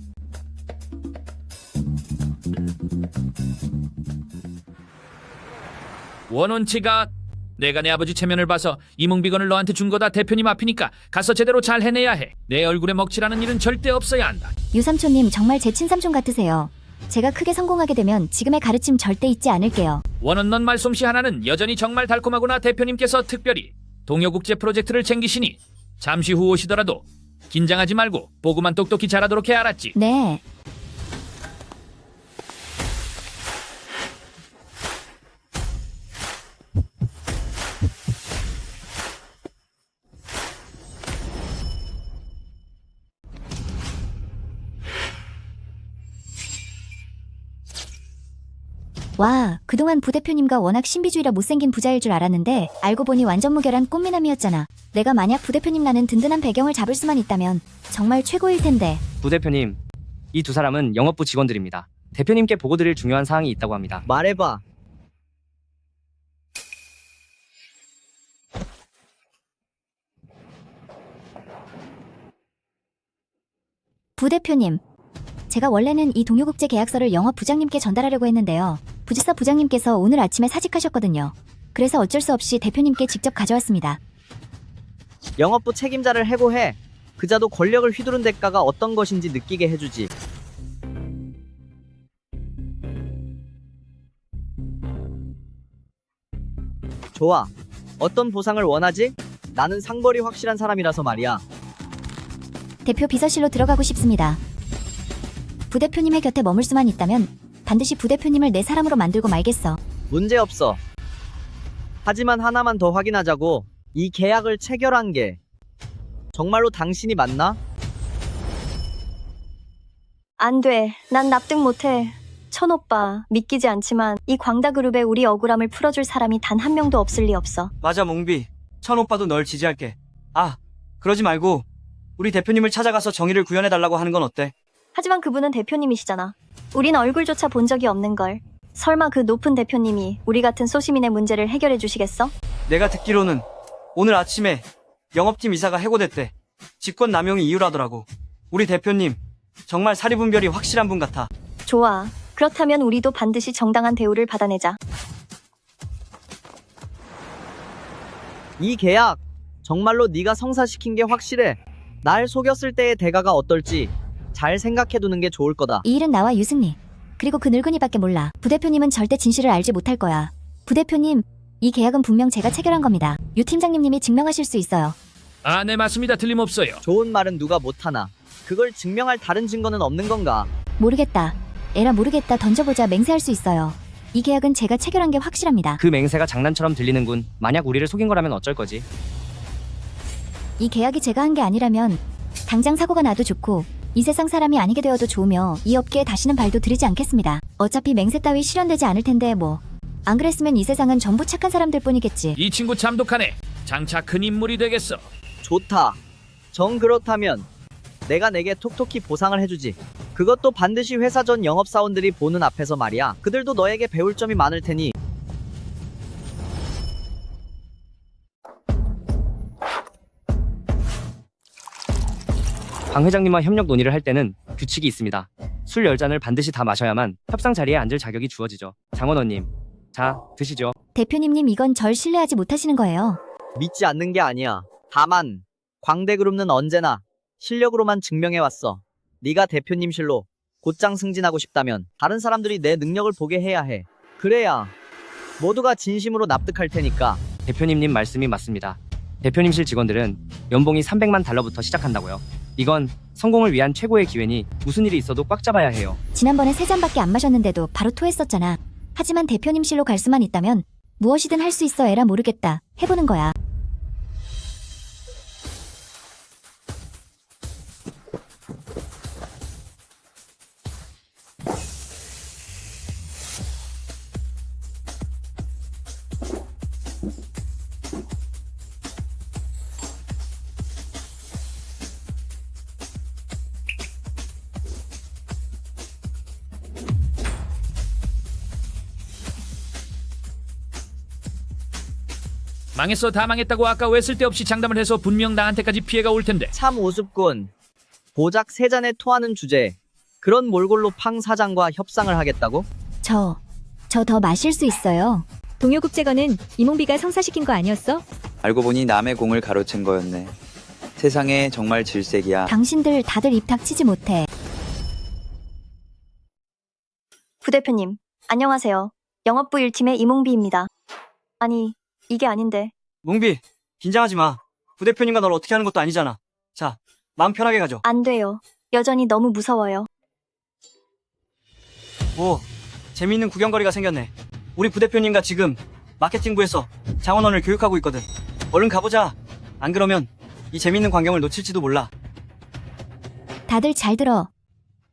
원원치가 내가 내 아버지 체면을 봐서 이몽비건을 너한테 준 거다. 대표님 앞이니까 가서 제대로 잘 해내야 해. 내 얼굴에 먹칠하는 일은 절대 없어야 한다. 유삼촌님 정말 제 친삼촌 같으세요. 제가 크게 성공하게 되면 지금의 가르침 절대 잊지 않을게요. 원원 넌 말솜씨 하나는 여전히 정말 달콤하구나. 대표님께서 특별히 동요국제 프로젝트를 챙기시니 잠시 후 오시더라도 긴장하지 말고 보고만 똑똑히 잘하도록 해. 알았지? 네. 와, 그동안 부대표님과 워낙 신비주의라 못생긴 부자일 줄 알았는데 알고 보니 완전 무결한 꽃미남이었잖아. 내가 만약 부대표님 나는 든든한 배경을 잡을 수만 있다면 정말 최고일 텐데. 부대표님, 이 두 사람은 영업부 직원들입니다. 대표님께 보고드릴 중요한 사항이 있다고 합니다. 말해봐. 부대표님, 제가 원래는 이 동요국제 계약서를 영업 부장님께 전달하려고 했는데요. 부지사 부장님께서 오늘 아침에 사직하셨거든요. 그래서 어쩔 수 없이 대표님께 직접 가져왔습니다. 영업부 책임자를 해고해. 그자도 권력을 휘두른 대가가 어떤 것인지 느끼게 해주지. 좋아. 어떤 보상을 원하지? 나는 상벌이 확실한 사람이라서 말이야. 대표 비서실로 들어가고 싶습니다. 부대표님의 곁에 머물 수만 있다면 반드시 부대표님을 내 사람으로 만들고 말겠어. 문제없어. 하지만 하나만 더 확인하자고. 이 계약을 체결한 게 정말로 당신이 맞나? 안 돼. 난 납득 못해. 천 오빠, 믿기지 않지만 이 광다그룹에 우리 억울함을 풀어줄 사람이 단 한 명도 없을 리 없어. 맞아, 몽비. 천 오빠도 널 지지할게. 아, 그러지 말고 우리 대표님을 찾아가서 정의를 구현해달라고 하는 건 어때? 하지만 그분은 대표님이시잖아. 우린 얼굴조차 본 적이 없는걸. 설마 그 높은 대표님이 우리 같은 소시민의 문제를 해결해 주시겠어? 내가 듣기로는 오늘 아침에 영업팀 이사가 해고됐대. 직권 남용이 이유라더라고. 우리 대표님 정말 사리분별이 확실한 분 같아. 좋아. 그렇다면 우리도 반드시 정당한 대우를 받아내자. 이 계약 정말로 네가 성사시킨 게 확실해. 날 속였을 때의 대가가 어떨지 잘 생각해두는 게 좋을 거다. 이 일은 나와 유승리, 그리고 그 늙은이밖에 몰라. 부대표님은 절대 진실을 알지 못할 거야. 부대표님, 이 계약은 분명 제가 체결한 겁니다. 유 팀장님님이 증명하실 수 있어요. 아, 네, 맞습니다. 틀림없어요. 좋은 말은 누가 못하나. 그걸 증명할 다른 증거는 없는 건가? 모르겠다. 에라 모르겠다. 던져보자. 맹세할 수 있어요. 이 계약은 제가 체결한 게 확실합니다. 그 맹세가 장난처럼 들리는군. 만약 우리를 속인 거라면 어쩔 거지? 이 계약이 제가 한 게 아니라면 당장 사고가 나도 좋고 이 세상 사람이 아니게 되어도 좋으며 이 업계에 다시는 발도 들이지 않겠습니다. 어차피 맹세 따위 실현되지 않을 텐데 뭐. 안 그랬으면 이 세상은 전부 착한 사람들 뿐이겠지. 이 친구 참 독하네. 장차 큰 인물이 되겠어. 좋다. 정 그렇다면 내가 내게 톡톡히 보상을 해주지. 그것도 반드시 회사 전 영업사원들이 보는 앞에서 말이야. 그들도 너에게 배울 점이 많을 테니. 강 회장님과 협력 논의를 할 때는 규칙이 있습니다. 술 10잔을 반드시 다 마셔야만 협상 자리에 앉을 자격이 주어지죠. 장원호님, 자, 드시죠. 대표님님, 이건 절 신뢰하지 못하시는 거예요. 믿지 않는 게 아니야. 다만 광대그룹은 언제나 실력으로만 증명해왔어. 네가 대표님실로 곧장 승진하고 싶다면 다른 사람들이 내 능력을 보게 해야 해. 그래야 모두가 진심으로 납득할 테니까. 대표님님 말씀이 맞습니다. 대표님실 직원들은 연봉이 300만 달러부터 시작한다고요. 이건 성공을 위한 최고의 기회니 무슨 일이 있어도 꽉 잡아야 해요. 지난번에 3잔밖에 안 마셨는데도 바로 토했었잖아. 하지만 대표님실로 갈 수만 있다면 무엇이든 할 수 있어. 에라 모르겠다. 해보는 거야. 망했어, 다 망했다고 아까 왜 쓸데없이 장담을 해서 분명 나한테까지 피해가 올 텐데. 참 우습군. 고작 3잔에 토하는 주제에 그런 몰골로 팡 사장과 협상을 하겠다고? 저 더 마실 수 있어요. 동요국제건은 이몽비가 성사시킨 거 아니었어? 알고 보니 남의 공을 가로챈 거였네. 세상에 정말 질색이야. 당신들 다들 입 닥치지 못해. 부대표님, 안녕하세요. 영업부 1팀의 이몽비입니다. 아니, 이게 아닌데. 몽비, 긴장하지 마. 부대표님과 널 어떻게 하는 것도 아니잖아. 자, 마음 편하게 가져. 안 돼요. 여전히 너무 무서워요. 오, 재미있는 구경거리가 생겼네. 우리 부대표님과 지금 마케팅부에서 장원원을 교육하고 있거든. 얼른 가보자. 안 그러면 이 재미있는 광경을 놓칠지도 몰라. 다들 잘 들어.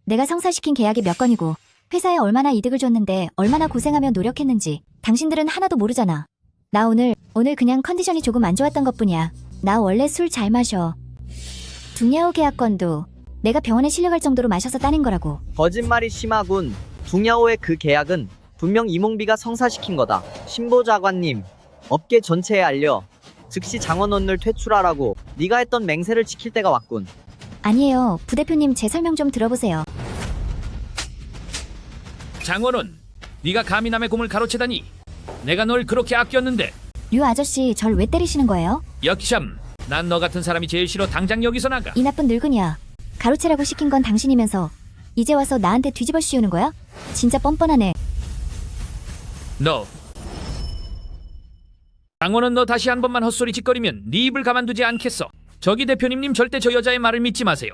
내가 성사시킨 계약이 몇 건이고 회사에 얼마나 이득을 줬는데 얼마나 고생하며 노력했는지 당신들은 하나도 모르잖아. 나 오늘 그냥 컨디션이 조금 안 좋았던 것뿐이야. 나 원래 술 잘 마셔. 둥야오 계약건도 내가 병원에 실려갈 정도로 마셔서 따낸 거라고. 거짓말이 심하군. 둥야오의 그 계약은 분명 이몽비가 성사시킨 거다. 신보자관님, 업계 전체에 알려 즉시 장원원을 퇴출하라고. 네가 했던 맹세를 지킬 때가 왔군. 아니에요. 부대표님 제 설명 좀 들어보세요. 장원원, 네가 감히 남의 공을 가로채다니. 내가 널 그렇게 아꼈는데. 류 아저씨 절 왜 때리시는 거예요? 역시참, 난 너 같은 사람이 제일 싫어. 당장 여기서 나가. 이 나쁜 늙은이야. 가로채라고 시킨 건 당신이면서 이제 와서 나한테 뒤집어 씌우는 거야? 진짜 뻔뻔하네. 너. 장원은 너 다시 한 번만 헛소리 짓거리면 네 입을 가만두지 않겠어. 저기 대표님 절대 저 여자의 말을 믿지 마세요.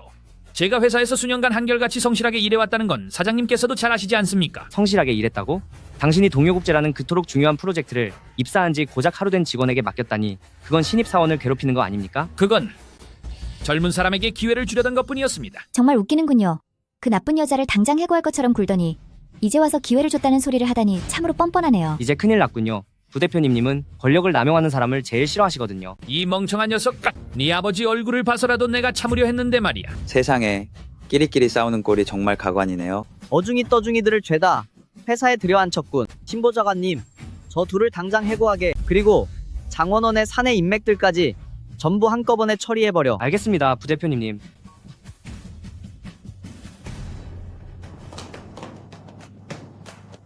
제가 회사에서 수년간 한결같이 성실하게 일해왔다는 건 사장님께서도 잘 아시지 않습니까? 성실하게 일했다고? 당신이 동료국제라는 그토록 중요한 프로젝트를 입사한 지 고작 하루 된 직원에게 맡겼다니 그건 신입사원을 괴롭히는 거 아닙니까? 그건 젊은 사람에게 기회를 주려던 것뿐이었습니다. 정말 웃기는군요. 그 나쁜 여자를 당장 해고할 것처럼 굴더니 이제 와서 기회를 줬다는 소리를 하다니 참으로 뻔뻔하네요. 이제 큰일 났군요. 부대표님님은 권력을 남용하는 사람을 제일 싫어하시거든요. 이 멍청한 녀석, 네 아버지 얼굴을 봐서라도 내가 참으려 했는데 말이야. 세상에 끼리끼리 싸우는 꼴이 정말 가관이네요. 어중이 떠중이들을 죄다 회사에 들여앉혔군. 신보자관님, 저 둘을 당장 해고하게. 그리고 장원원의 사내 인맥들까지 전부 한꺼번에 처리해버려. 알겠습니다, 부대표님님.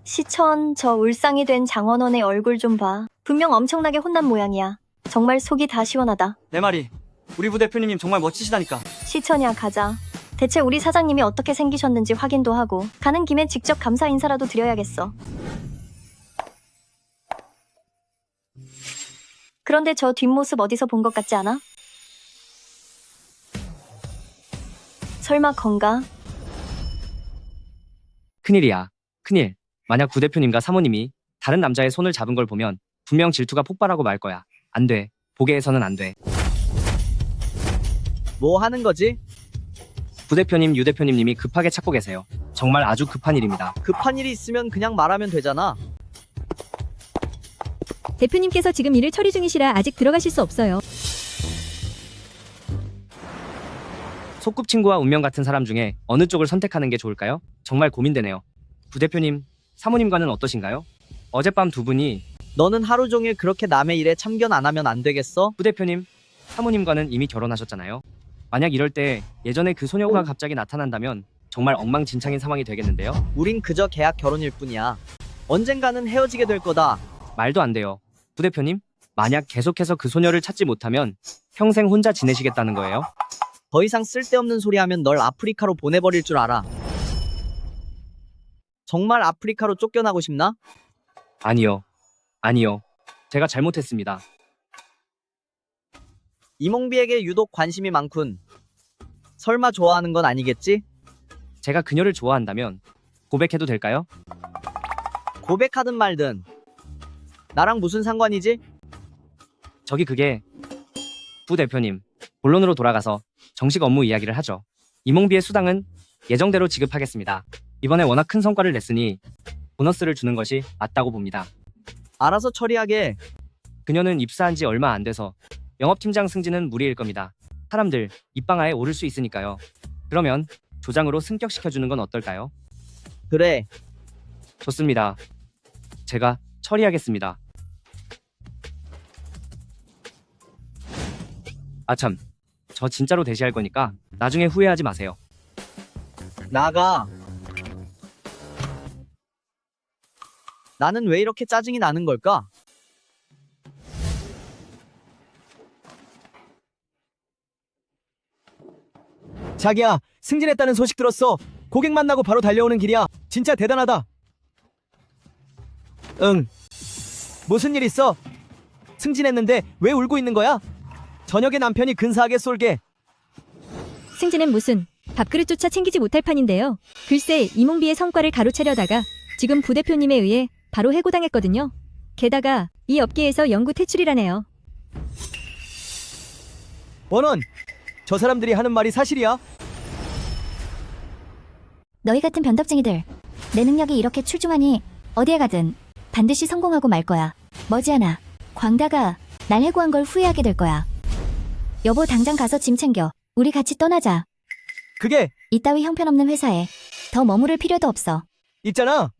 시천, 저 울상이 된 장원원의 얼굴 좀 봐. 분명 엄청나게 혼난 모양이야. 정말 속이 다 시원하다. 내 말이 우리 부대표님님 정말 멋지시다니까. 시천이야, 가자. 대체 우리 사장님이 어떻게 생기셨는지 확인도 하고 가는 김에 직접 감사 인사라도 드려야겠어. 그런데 저 뒷모습 어디서 본 것 같지 않아? 설마 건가? 큰일이야. 큰일. 만약 부대표님과 사모님이 다른 남자의 손을 잡은 걸 보면 분명 질투가 폭발하고 말 거야. 안 돼. 보게 해서는 안 돼. 뭐 하는 거지? 부대표님, 유 대표님님이 급하게 찾고 계세요. 정말 아주 급한 일입니다. 급한 일이 있으면 그냥 말하면 되잖아. 대표님께서 지금 일을 처리 중이시라 아직 들어가실 수 없어요. 소꿉친구와 운명 같은 사람 중에 어느 쪽을 선택하는 게 좋을까요? 정말 고민되네요. 부대표님, 사모님과는 어떠신가요? 어젯밤 두 분이 너는 하루 종일 그렇게 남의 일에 참견 안 하면 안 되겠어? 부대표님, 사모님과는 이미 결혼하셨잖아요. 만약 이럴 때 예전에 그 소녀가 갑자기 나타난다면 정말 엉망진창인 상황이 되겠는데요. 우린 그저 계약 결혼일 뿐이야. 언젠가는 헤어지게 될 거다. 말도 안 돼요. 부대표님, 만약 계속해서 그 소녀를 찾지 못하면 평생 혼자 지내시겠다는 거예요? 더 이상 쓸데없는 소리 하면 널 아프리카로 보내버릴 줄 알아. 정말 아프리카로 쫓겨나고 싶나? 아니요. 제가 잘못했습니다. 이몽비에게 유독 관심이 많군. 설마 좋아하는 건 아니겠지? 제가 그녀를 좋아한다면 고백해도 될까요? 고백하든 말든 나랑 무슨 상관이지? 저기 그게 부대표님, 본론으로 돌아가서 정식 업무 이야기를 하죠. 이몽비의 수당은 예정대로 지급하겠습니다. 이번에 워낙 큰 성과를 냈으니 보너스를 주는 것이 맞다고 봅니다. 알아서 처리하게. 그녀는 입사한 지 얼마 안 돼서 영업팀장 승진은 무리일 겁니다. 사람들 입방아에 오를 수 있으니까요. 그러면 조장으로 승격시켜주는 건 어떨까요? 그래. 좋습니다. 제가 처리하겠습니다. 아참, 저 진짜로 대시할 거니까 나중에 후회하지 마세요. 나가. 나는 왜 이렇게 짜증이 나는 걸까? 자기야, 승진했다는 소식 들었어. 고객 만나고 바로 달려오는 길이야. 진짜 대단하다. 응. 무슨 일 있어? 승진했는데 왜 울고 있는 거야? 저녁에 남편이 근사하게 쏠게. 승진은 무슨 밥그릇조차 챙기지 못할 판인데요. 글쎄 이몽비의 성과를 가로채려다가 지금 부대표님에 의해 바로 해고당했거든요. 게다가 이 업계에서 영구 퇴출이라네요. 원원, 저 사람들이 하는 말이 사실이야? 너희 같은 변덕쟁이들 내 능력이 이렇게 출중하니 어디에 가든 반드시 성공하고 말 거야. 머지않아 광다가 날 해고한 걸 후회하게 될 거야. 여보, 당장 가서 짐 챙겨. 우리 같이 떠나자. 그게 이따위 형편없는 회사에 더 머무를 필요도 없어. 있잖아.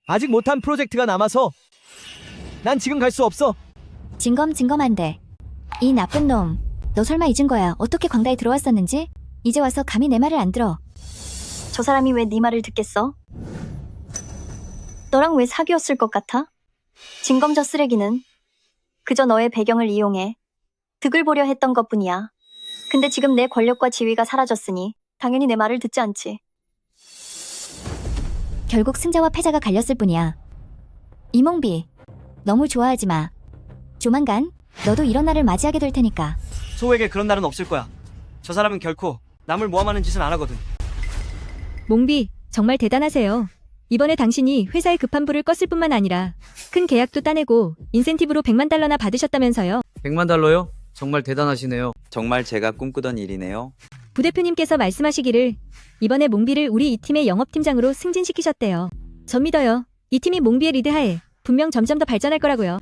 아직 못한 프로젝트가 남아서 난 지금 갈 수 없어. 진검 안 돼. 이 나쁜 놈. 너 설마 잊은 거야? 어떻게 광다에 들어왔었는지? 이제 와서 감히 내 말을 안 들어. 저 사람이 왜 네 말을 듣겠어? 너랑 왜 사귀었을 것 같아? 진검 저 쓰레기는 그저 너의 배경을 이용해 득을 보려 했던 것뿐이야. 근데 지금 내 권력과 지위가 사라졌으니 당연히 내 말을 듣지 않지. 결국 승자와 패자가 갈렸을 뿐이야. 이몽비, 너무 좋아하지 마. 조만간 너도 이런 날을 맞이하게 될 테니까. 소우에게 그런 날은 없을 거야. 저 사람은 결코 남을 모함하는 짓은 안 하거든. 몽비, 정말 대단하세요. 이번에 당신이 회사의 급한 불을 껐을 뿐만 아니라 큰 계약도 따내고 인센티브로 100만 달러나 받으셨다면서요. 100만 달러요? 정말 대단하시네요. 정말 제가 꿈꾸던 일이네요. 부대표님께서 말씀하시기를 이번에 몽비를 우리 이 팀의 영업팀장으로 승진시키셨대요. 전 믿어요. 이 팀이 몽비의 리드하에 분명 점점 더 발전할 거라고요.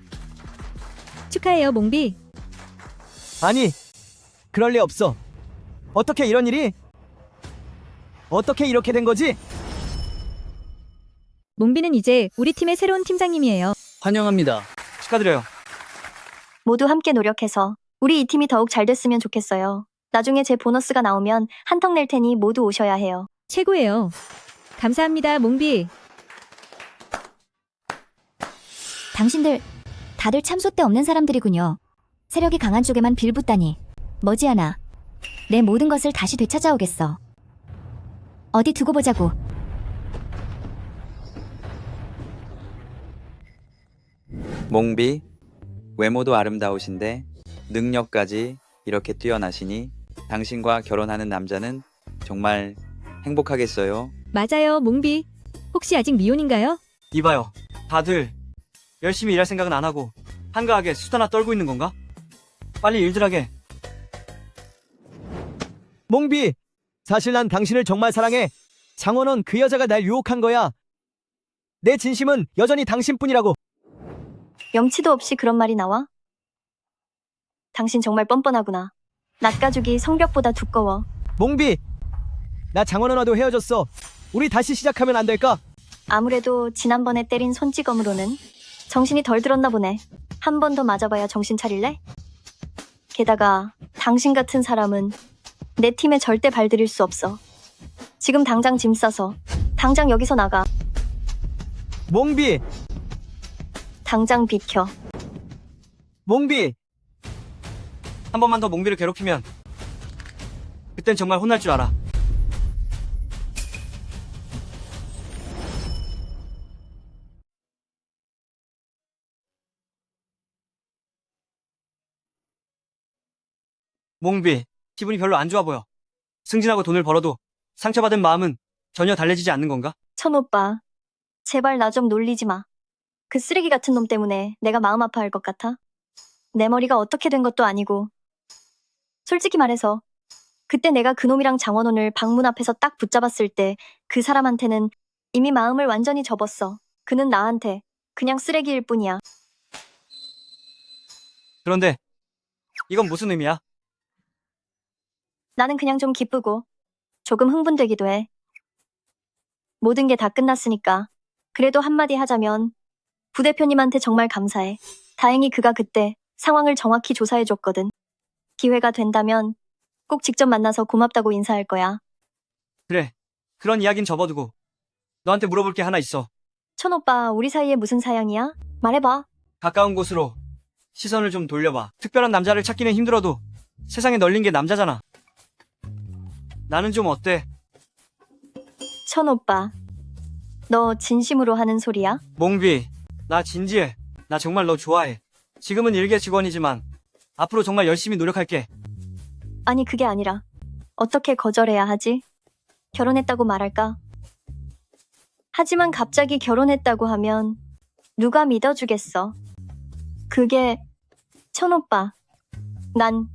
축하해요, 몽비. 아니, 그럴 리 없어. 어떻게 이런 일이? 어떻게 이렇게 된 거지? 몽비는 이제 우리 팀의 새로운 팀장님이에요. 환영합니다. 축하드려요. 모두 함께 노력해서 우리 이 팀이 더욱 잘 됐으면 좋겠어요. 나중에 제 보너스가 나오면 한턱 낼 테니 모두 오셔야 해요. 최고예요. 감사합니다, 몽비. 당신들 다들 참 줏대 없는 사람들이군요. 세력이 강한 쪽에만 빌붙다니. 머지않아 내 모든 것을 다시 되찾아오겠어. 어디 두고 보자고. 몽비, 외모도 아름다우신데 능력까지 이렇게 뛰어나시니 당신과 결혼하는 남자는 정말 행복하겠어요. 맞아요, 몽비. 혹시 아직 미혼인가요? 이봐요. 다들 열심히 일할 생각은 안 하고 한가하게 수다나 떨고 있는 건가? 빨리 일들 하게. 몽비, 사실 난 당신을 정말 사랑해. 장원원 그 여자가 날 유혹한 거야. 내 진심은 여전히 당신뿐이라고. 염치도 없이 그런 말이 나와? 당신 정말 뻔뻔하구나. 낯가죽이 성벽보다 두꺼워. 몽비, 나 장원원와도 헤어졌어. 우리 다시 시작하면 안 될까? 아무래도 지난번에 때린 손찌검으로는 정신이 덜 들었나 보네. 한 번 더 맞아봐야 정신 차릴래? 게다가 당신 같은 사람은 내 팀에 절대 발들일 수 없어. 지금 당장 짐 싸서 당장 여기서 나가. 몽비, 당장 비켜. 몽비. 한 번만 더 몽비를 괴롭히면 그땐 정말 혼날 줄 알아. 몽비, 기분이 별로 안 좋아 보여. 승진하고 돈을 벌어도 상처받은 마음은 전혀 달래지지 않는 건가? 천오빠, 제발 나 좀 놀리지 마. 그 쓰레기 같은 놈 때문에 내가 마음 아파할 것 같아? 내 머리가 어떻게 된 것도 아니고. 솔직히 말해서 그때 내가 그놈이랑 장원원을 방문 앞에서 딱 붙잡았을 때 그 사람한테는 이미 마음을 완전히 접었어. 그는 나한테 그냥 쓰레기일 뿐이야. 그런데 이건 무슨 의미야? 나는 그냥 좀 기쁘고 조금 흥분되기도 해. 모든 게 다 끝났으니까. 그래도 한마디 하자면 부대표님한테 정말 감사해. 다행히 그가 그때 상황을 정확히 조사해줬거든. 기회가 된다면 꼭 직접 만나서 고맙다고 인사할 거야. 그래, 그런 이야긴 접어두고 너한테 물어볼 게 하나 있어. 천오빠, 우리 사이에 무슨 사양이야? 말해봐. 가까운 곳으로 시선을 좀 돌려봐. 특별한 남자를 찾기는 힘들어도 세상에 널린 게 남자잖아. 나는 좀 어때? 천오빠, 너 진심으로 하는 소리야? 몽비, 나 진지해. 나 정말 너 좋아해. 지금은 일개 직원이지만 앞으로 정말 열심히 노력할게. 아니, 그게 아니라 어떻게 거절해야 하지? 결혼했다고 말할까? 하지만 갑자기 결혼했다고 하면 누가 믿어주겠어? 그게 천오빠, 난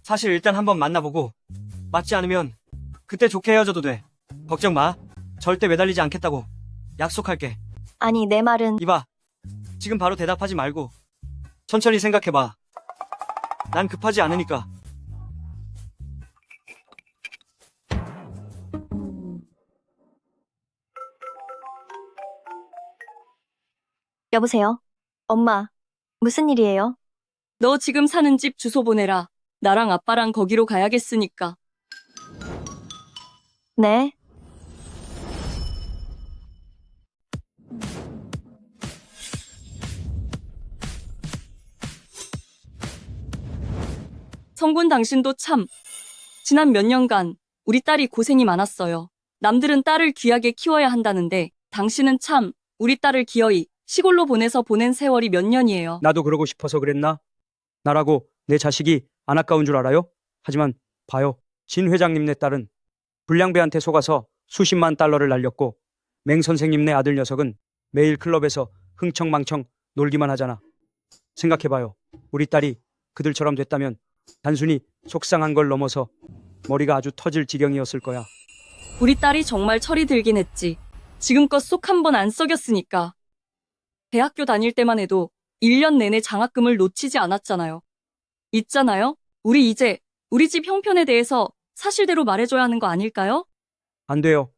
사실 일단 한번 만나보고 맞지 않으면 그때 좋게 헤어져도 돼. 걱정 마. 절대 매달리지 않겠다고. 약속할게. 아니, 내 말은 이봐, 지금 바로 대답하지 말고 천천히 생각해봐. 난 급하지 않으니까. 여보세요? 엄마, 무슨 일이에요? 너 지금 사는 집 주소 보내라. 나랑 아빠랑 거기로 가야겠으니까. 네. 성군 당신도 참. 지난 몇 년간 우리 딸이 고생이 많았어요. 남들은 딸을 귀하게 키워야 한다는데 당신은 참 우리 딸을 기어이 시골로 보내서 보낸 세월이 몇 년이에요. 나도 그러고 싶어서 그랬나? 나라고 내 자식이 안 아까운 줄 알아요? 하지만 봐요. 진 회장님네 딸은 불량배한테 속아서 수십만 달러를 날렸고 맹 선생님네 아들 녀석은 매일 클럽에서 흥청망청 놀기만 하잖아. 생각해봐요. 우리 딸이 그들처럼 됐다면 단순히 속상한 걸 넘어서 머리가 아주 터질 지경이었을 거야. 우리 딸이 정말 철이 들긴 했지. 지금껏 속 한 번 안 썩였으니까. 대학교 다닐 때만 해도 1년 내내 장학금을 놓치지 않았잖아요. 있잖아요. 우리 이제 우리 집 형편에 대해서 사실대로 말해줘야 하는 거 아닐까요? 안 돼요.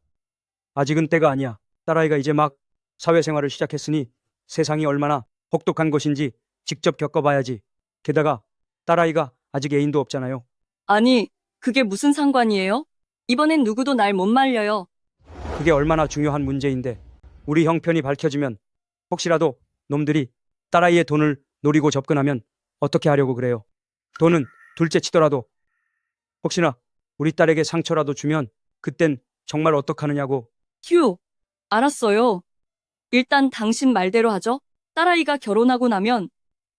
아직은 때가 아니야. 딸아이가 이제 막 사회생활을 시작했으니 세상이 얼마나 혹독한 것인지 직접 겪어봐야지. 게다가 딸아이가 아직 애인도 없잖아요. 아니, 그게 무슨 상관이에요? 이번엔 누구도 날 못 말려요. 그게 얼마나 중요한 문제인데 우리 형편이 밝혀지면 혹시라도 놈들이 딸아이의 돈을 노리고 접근하면 어떻게 하려고 그래요? 돈은 둘째 치더라도 혹시나 우리 딸에게 상처라도 주면 그땐 정말 어떡하느냐고. 휴, 알았어요. 일단 당신 말대로 하죠. 딸아이가 결혼하고 나면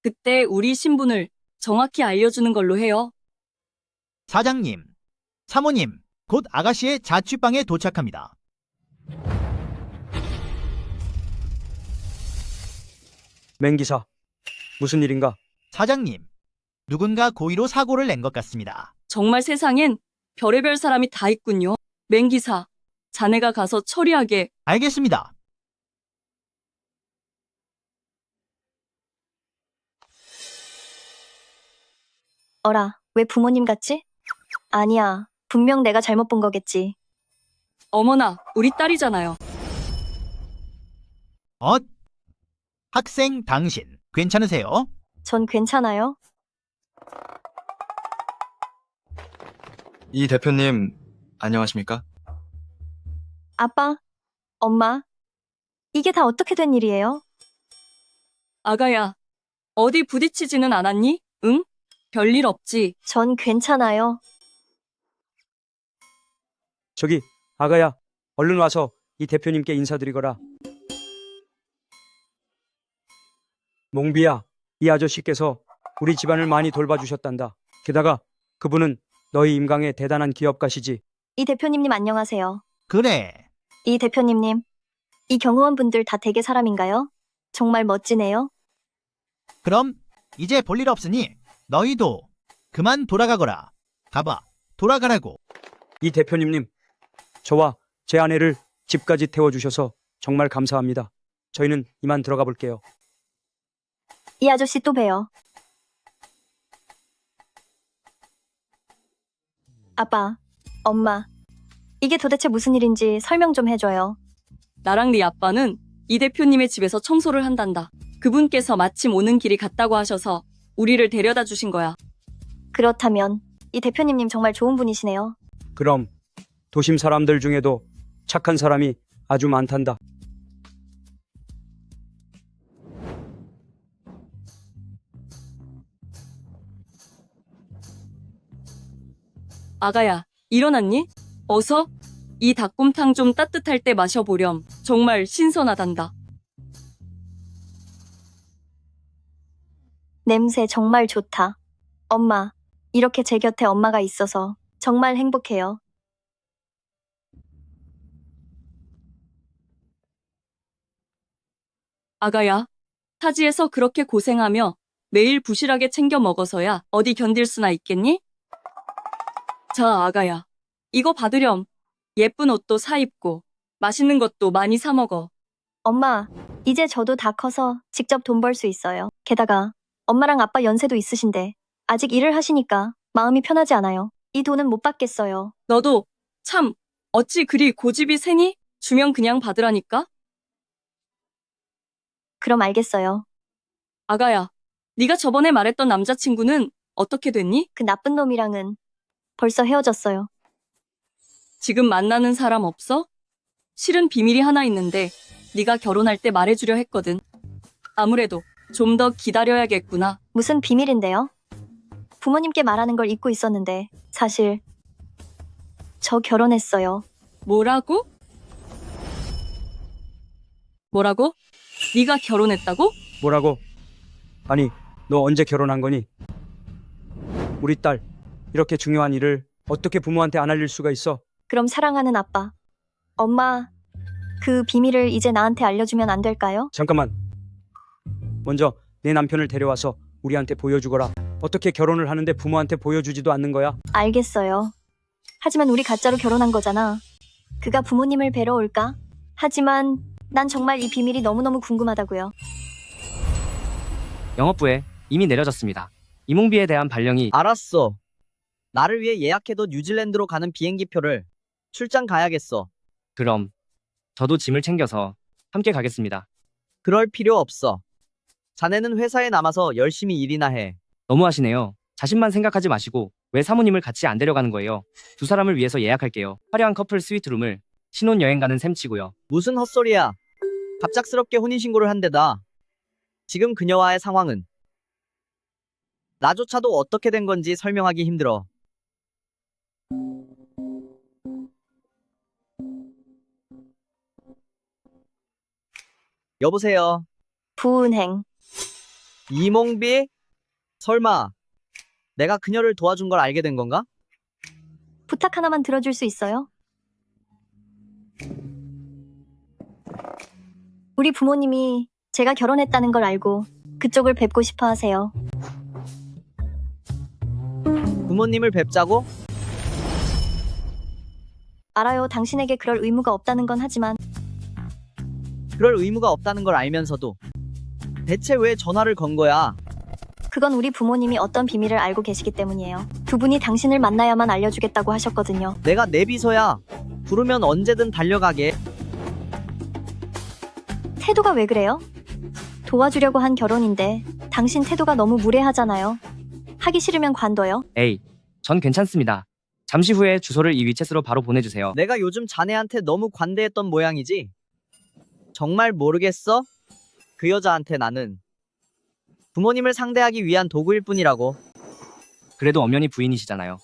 그때 우리 신분을 정확히 알려주는 걸로 해요. 사장님, 사모님, 곧 아가씨의 자취방에 도착합니다. 맹기사, 무슨 일인가? 사장님, 누군가 고의로 사고를 낸 것 같습니다. 정말 세상엔 별의별 사람이 다 있군요. 맹기사, 자네가 가서 처리하게. 알겠습니다. 어라, 왜 부모님 같지? 아니야, 분명 내가 잘못 본 거겠지. 어머나, 우리 딸이잖아요. 학생 당신, 괜찮으세요? 전 괜찮아요. 이 대표님, 안녕하십니까? 아빠, 엄마, 이게 다 어떻게 된 일이에요? 아가야, 어디 부딪히지는 않았니? 응? 별일 없지. 전 괜찮아요. 저기 아가야, 얼른 와서 이 대표님께 인사드리거라. 몽비야, 이 아저씨께서 우리 집안을 많이 돌봐주셨단다. 게다가 그분은 너희 임강의 대단한 기업가시지. 이 대표님님 안녕하세요. 그래. 이 대표님님, 이 경호원분들 다 대개 사람인가요? 정말 멋지네요. 그럼 이제 볼 일 없으니 너희도 그만 돌아가거라. 가봐, 돌아가라고. 이 대표님님, 저와 제 아내를 집까지 태워주셔서 정말 감사합니다. 저희는 이만 들어가 볼게요. 이 아저씨 또 봬요. 아빠, 엄마, 이게 도대체 무슨 일인지 설명 좀 해줘요. 나랑 네 아빠는 이 대표님의 집에서 청소를 한단다. 그분께서 마침 오는 길이 같다고 하셔서 우리를 데려다 주신 거야. 그렇다면 이 대표님님 정말 좋은 분이시네요. 그럼 도심 사람들 중에도 착한 사람이 아주 많단다. 아가야, 일어났니? 어서? 이 닭곰탕 좀 따뜻할 때 마셔보렴. 정말 신선하단다. 냄새 정말 좋다. 엄마, 이렇게 제 곁에 엄마가 있어서 정말 행복해요. 아가야, 타지에서 그렇게 고생하며 매일 부실하게 챙겨 먹어서야 어디 견딜 수나 있겠니? 자, 아가야, 이거 받으렴. 예쁜 옷도 사 입고 맛있는 것도 많이 사 먹어. 엄마, 이제 저도 다 커서 직접 돈 벌 수 있어요. 게다가 엄마랑 아빠 연세도 있으신데 아직 일을 하시니까 마음이 편하지 않아요. 이 돈은 못 받겠어요. 너도 참 어찌 그리 고집이 세니? 주면 그냥 받으라니까? 그럼 알겠어요. 아가야, 네가 저번에 말했던 남자친구는 어떻게 됐니? 그 나쁜 놈이랑은 벌써 헤어졌어요. 지금 만나는 사람 없어? 실은 비밀이 하나 있는데 네가 결혼할 때 말해주려 했거든. 아무래도 좀 더 기다려야겠구나. 무슨 비밀인데요? 부모님께 말하는 걸 잊고 있었는데 사실 저 결혼했어요. 뭐라고? 뭐라고? 네가 결혼했다고? 뭐라고? 아니, 너 언제 결혼한 거니? 우리 딸, 이렇게 중요한 일을 어떻게 부모한테 안 알릴 수가 있어? 그럼 사랑하는 아빠, 엄마, 그 비밀을 이제 나한테 알려주면 안 될까요? 잠깐만. 먼저 내 남편을 데려와서 우리한테 보여주거라. 어떻게 결혼을 하는데 부모한테 보여주지도 않는 거야? 알겠어요. 하지만 우리 가짜로 결혼한 거잖아. 그가 부모님을 뵈러 올까? 하지만 난 정말 이 비밀이 너무너무 궁금하다고요. 영업부에 이미 내려졌습니다. 이몽비에 대한 발령이. 알았어. 나를 위해 예약해둔 뉴질랜드로 가는 비행기표를 출장 가야겠어. 그럼 저도 짐을 챙겨서 함께 가겠습니다. 그럴 필요 없어. 자네는 회사에 남아서 열심히 일이나 해. 너무하시네요. 자신만 생각하지 마시고 왜 사모님을 같이 안 데려가는 거예요? 두 사람을 위해서 예약할게요. 화려한 커플 스위트룸을 신혼여행 가는 셈치고요. 무슨 헛소리야. 갑작스럽게 혼인신고를 한 데다. 지금 그녀와의 상황은 나조차도 어떻게 된 건지 설명하기 힘들어. 여보세요. 부은행. 이몽비? 설마 내가 그녀를 도와준 걸 알게 된 건가? 부탁 하나만 들어줄 수 있어요? 우리 부모님이 제가 결혼했다는 걸 알고 그쪽을 뵙고 싶어 하세요. 부모님을 뵙자고? 알아요. 당신에게 그럴 의무가 없다는 건 하지만 그럴 의무가 없다는 걸 알면서도 대체 왜 전화를 건 거야? 그건 우리 부모님이 어떤 비밀을 알고 계시기 때문이에요. 두 분이 당신을 만나야만 알려주겠다고 하셨거든요. 내가 내 비서야. 부르면 언제든 달려가게. 태도가 왜 그래요? 도와주려고 한 결혼인데 당신 태도가 너무 무례하잖아요. 하기 싫으면 관둬요. 에이, 전 괜찮습니다. 잠시 후에 주소를 이 위챗으로 바로 보내주세요. 내가 요즘 자네한테 너무 관대했던 모양이지? 정말 모르겠어? 그 여자한테 나는 부모님을 상대하기 위한 도구일 뿐이라고. 그래도 엄연히 부인이시잖아요.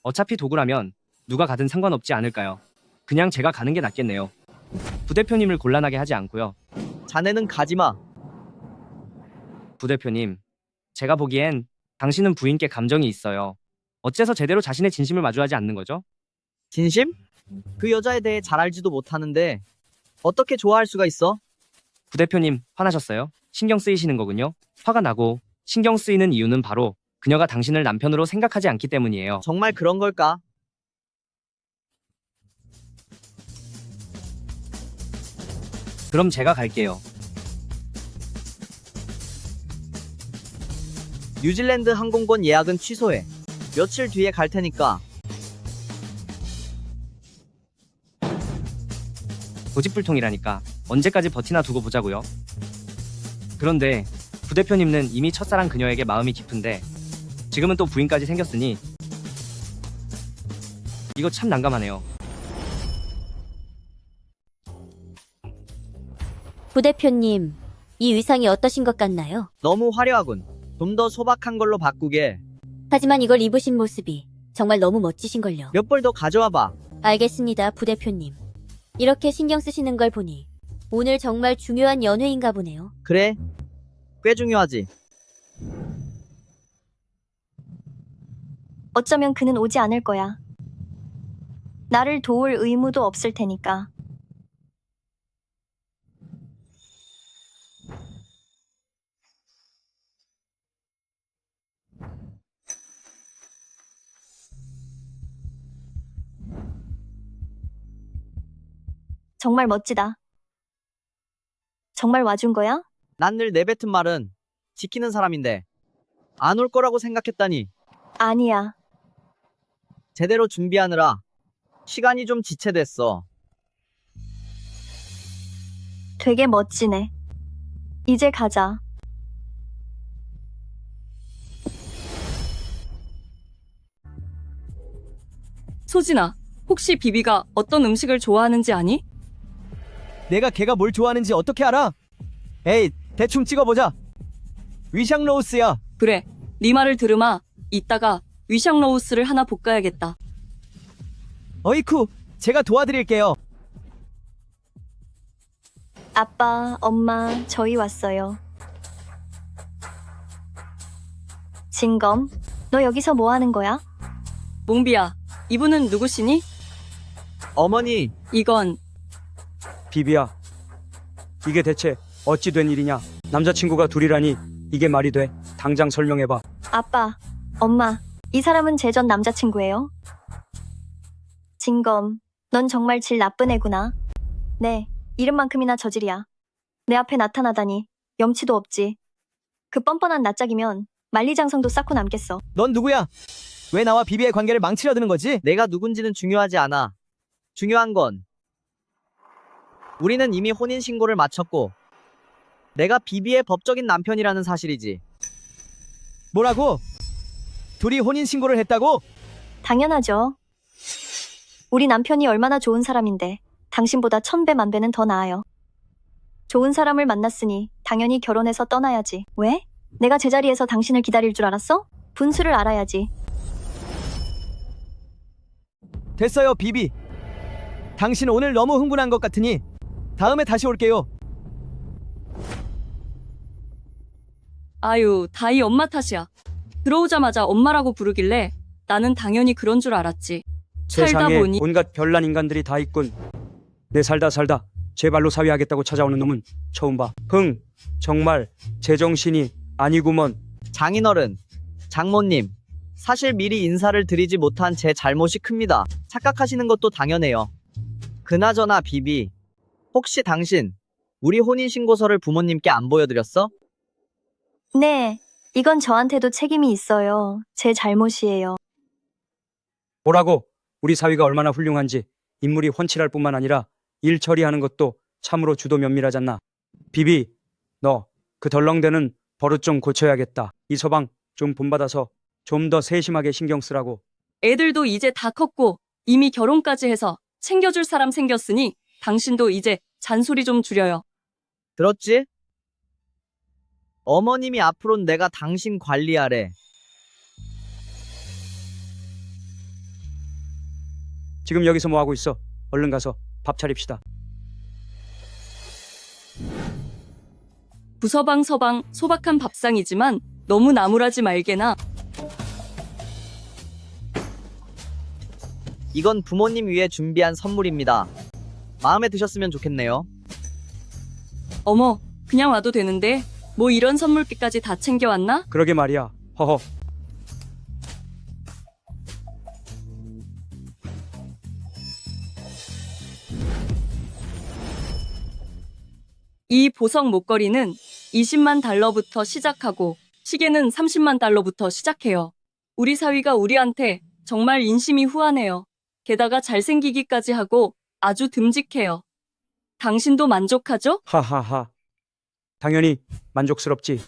어차피 도구라면 누가 가든 상관없지 않을까요? 그냥 제가 가는 게 낫겠네요. 부대표님을 곤란하게 하지 않고요. 자네는 가지마. 부대표님, 제가 보기엔 당신은 부인께 감정이 있어요. 어째서 제대로 자신의 진심을 마주하지 않는 거죠? 진심? 그 여자에 대해 잘 알지도 못하는데 어떻게 좋아할 수가 있어? 부대표님, 화나셨어요? 신경 쓰이시는 거군요. 화가 나고 신경 쓰이는 이유는 바로 그녀가 당신을 남편으로 생각하지 않기 때문이에요. 정말 그런 걸까? 그럼 제가 갈게요. 뉴질랜드 항공권 예약은 취소해. 며칠 뒤에 갈 테니까. 고집불통이라니까 언제까지 버티나 두고 보자고요. 그런데 부대표님은 이미 첫사랑 그녀에게 마음이 깊은데 지금은 또 부인까지 생겼으니 이거 참 난감하네요. 부대표님, 이 의상이 어떠신 것 같나요? 너무 화려하군. 좀 더 소박한 걸로 바꾸게. 하지만 이걸 입으신 모습이 정말 너무 멋지신걸요. 몇 벌 더 가져와 봐. 알겠습니다, 부대표님. 이렇게 신경 쓰시는 걸 보니 오늘 정말 중요한 연회인가 보네요. 그래? 꽤 중요하지. 어쩌면 그는 오지 않을 거야. 나를 도울 의무도 없을 테니까. 정말 멋지다. 정말 와준 거야? 난 늘 내뱉은 말은 지키는 사람인데 안 올 거라고 생각했다니. 아니야. 제대로 준비하느라 시간이 좀 지체됐어. 되게 멋지네. 이제 가자. 소진아, 혹시 비비가 어떤 음식을 좋아하는지 아니? 내가 걔가 뭘 좋아하는지 어떻게 알아? 에이, 대충 찍어보자. 위샹로우스야. 그래, 네 말을 들으마. 이따가 위샹로우스를 하나 볶아야겠다. 어이쿠, 제가 도와드릴게요. 아빠, 엄마, 저희 왔어요. 진검, 너 여기서 뭐 하는 거야? 몽비야, 이분은 누구시니? 어머니. 이건 비비야, 이게 대체 어찌 된 일이냐? 남자친구가 둘이라니 이게 말이 돼? 당장 설명해봐. 아빠, 엄마, 이 사람은 제 전 남자친구예요. 진검, 넌 정말 질 나쁜 애구나. 네, 이름만큼이나 저질이야. 내 앞에 나타나다니, 염치도 없지. 그 뻔뻔한 낯짝이면 만리장성도 쌓고 남겠어. 넌 누구야? 왜 나와 비비의 관계를 망치려드는 거지? 내가 누군지는 중요하지 않아. 중요한 건 우리는 이미 혼인신고를 마쳤고 내가 비비의 법적인 남편이라는 사실이지. 뭐라고? 둘이 혼인신고를 했다고? 당연하죠. 우리 남편이 얼마나 좋은 사람인데 당신보다 1000배 만배는 더 나아요. 좋은 사람을 만났으니 당연히 결혼해서 떠나야지. 왜? 내가 제자리에서 당신을 기다릴 줄 알았어? 분수를 알아야지. 됐어요, 비비. 당신 오늘 너무 흥분한 것 같으니 다음에 다시 올게요. 아유, 다이 엄마 탓이야. 들어오자마자 엄마라고 부르길래 나는 당연히 그런 줄 알았지. 살다 세상에 보니 온갖 별난 인간들이 다 있군. 내 살다 제 발로 사위하겠다고 찾아오는 놈은 처음 봐. 정말 제정신이 아니구먼. 장인어른, 장모님, 사실 미리 인사를 드리지 못한 제 잘못이 큽니다. 착각하시는 것도 당연해요. 그나저나 비비, 혹시 당신 우리 혼인신고서를 부모님께 안 보여드렸어? 네, 이건 저한테도 책임이 있어요. 제 잘못이에요. 보라고 우리 사위가 얼마나 훌륭한지. 인물이 훤칠할 뿐만 아니라 일 처리하는 것도 참으로 주도 면밀하잖나. 비비, 너 그 덜렁대는 버릇 좀 고쳐야겠다. 이 서방 좀 본받아서 좀 더 세심하게 신경 쓰라고. 애들도 이제 다 컸고 이미 결혼까지 해서 챙겨줄 사람 생겼으니 당신도 이제 잔소리 좀 줄여요. 들었지? 어머님이 앞으로는 내가 당신 관리하래. 지금 여기서 뭐 하고 있어? 얼른 가서 밥 차립시다. 부서방 서방 소박한 밥상이지만 너무 나무라지 말게나. 이건 부모님 위해 준비한 선물입니다. 마음에 드셨으면 좋겠네요. 어머, 그냥 와도 되는데 뭐 이런 선물기까지 다 챙겨왔나? 그러게 말이야. 허허. 이 보석 목걸이는 20만 달러부터 시작하고 시계는 30만 달러부터 시작해요. 우리 사위가 우리한테 정말 인심이 후하네요. 게다가 잘생기기까지 하고 아주 듬직해요. 당신도 만족하죠? 하하하. 당연히 만족스럽지.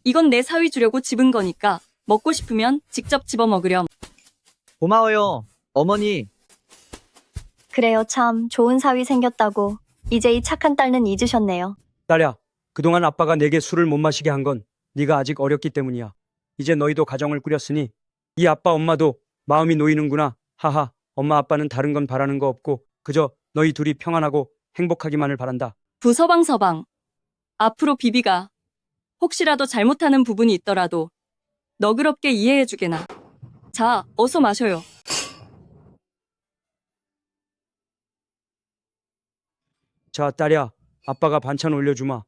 이건 내 사위 주려고 집은 거니까 먹고 싶으면 직접 집어 먹으렴. 고마워요, 어머니. 그래요, 참 좋은 사위 생겼다고. 이제 이 착한 딸는 잊으셨네요. 딸야, 그동안 아빠가 내게 술을 못 마시게 한 건 네가 아직 어렸기 때문이야. 이제 너희도 가정을 꾸렸으니 이 아빠 엄마도 마음이 놓이는구나. 하하. 엄마 아빠는 다른 건 바라는 거 없고 그저 너희 둘이 평안하고 행복하기만을 바란다. 부서방 서방. 앞으로 비비가 혹시라도 잘못하는 부분이 있더라도 너그럽게 이해해주게나. 자, 어서 마셔요. 자, 딸야, 아빠가 반찬 올려주마.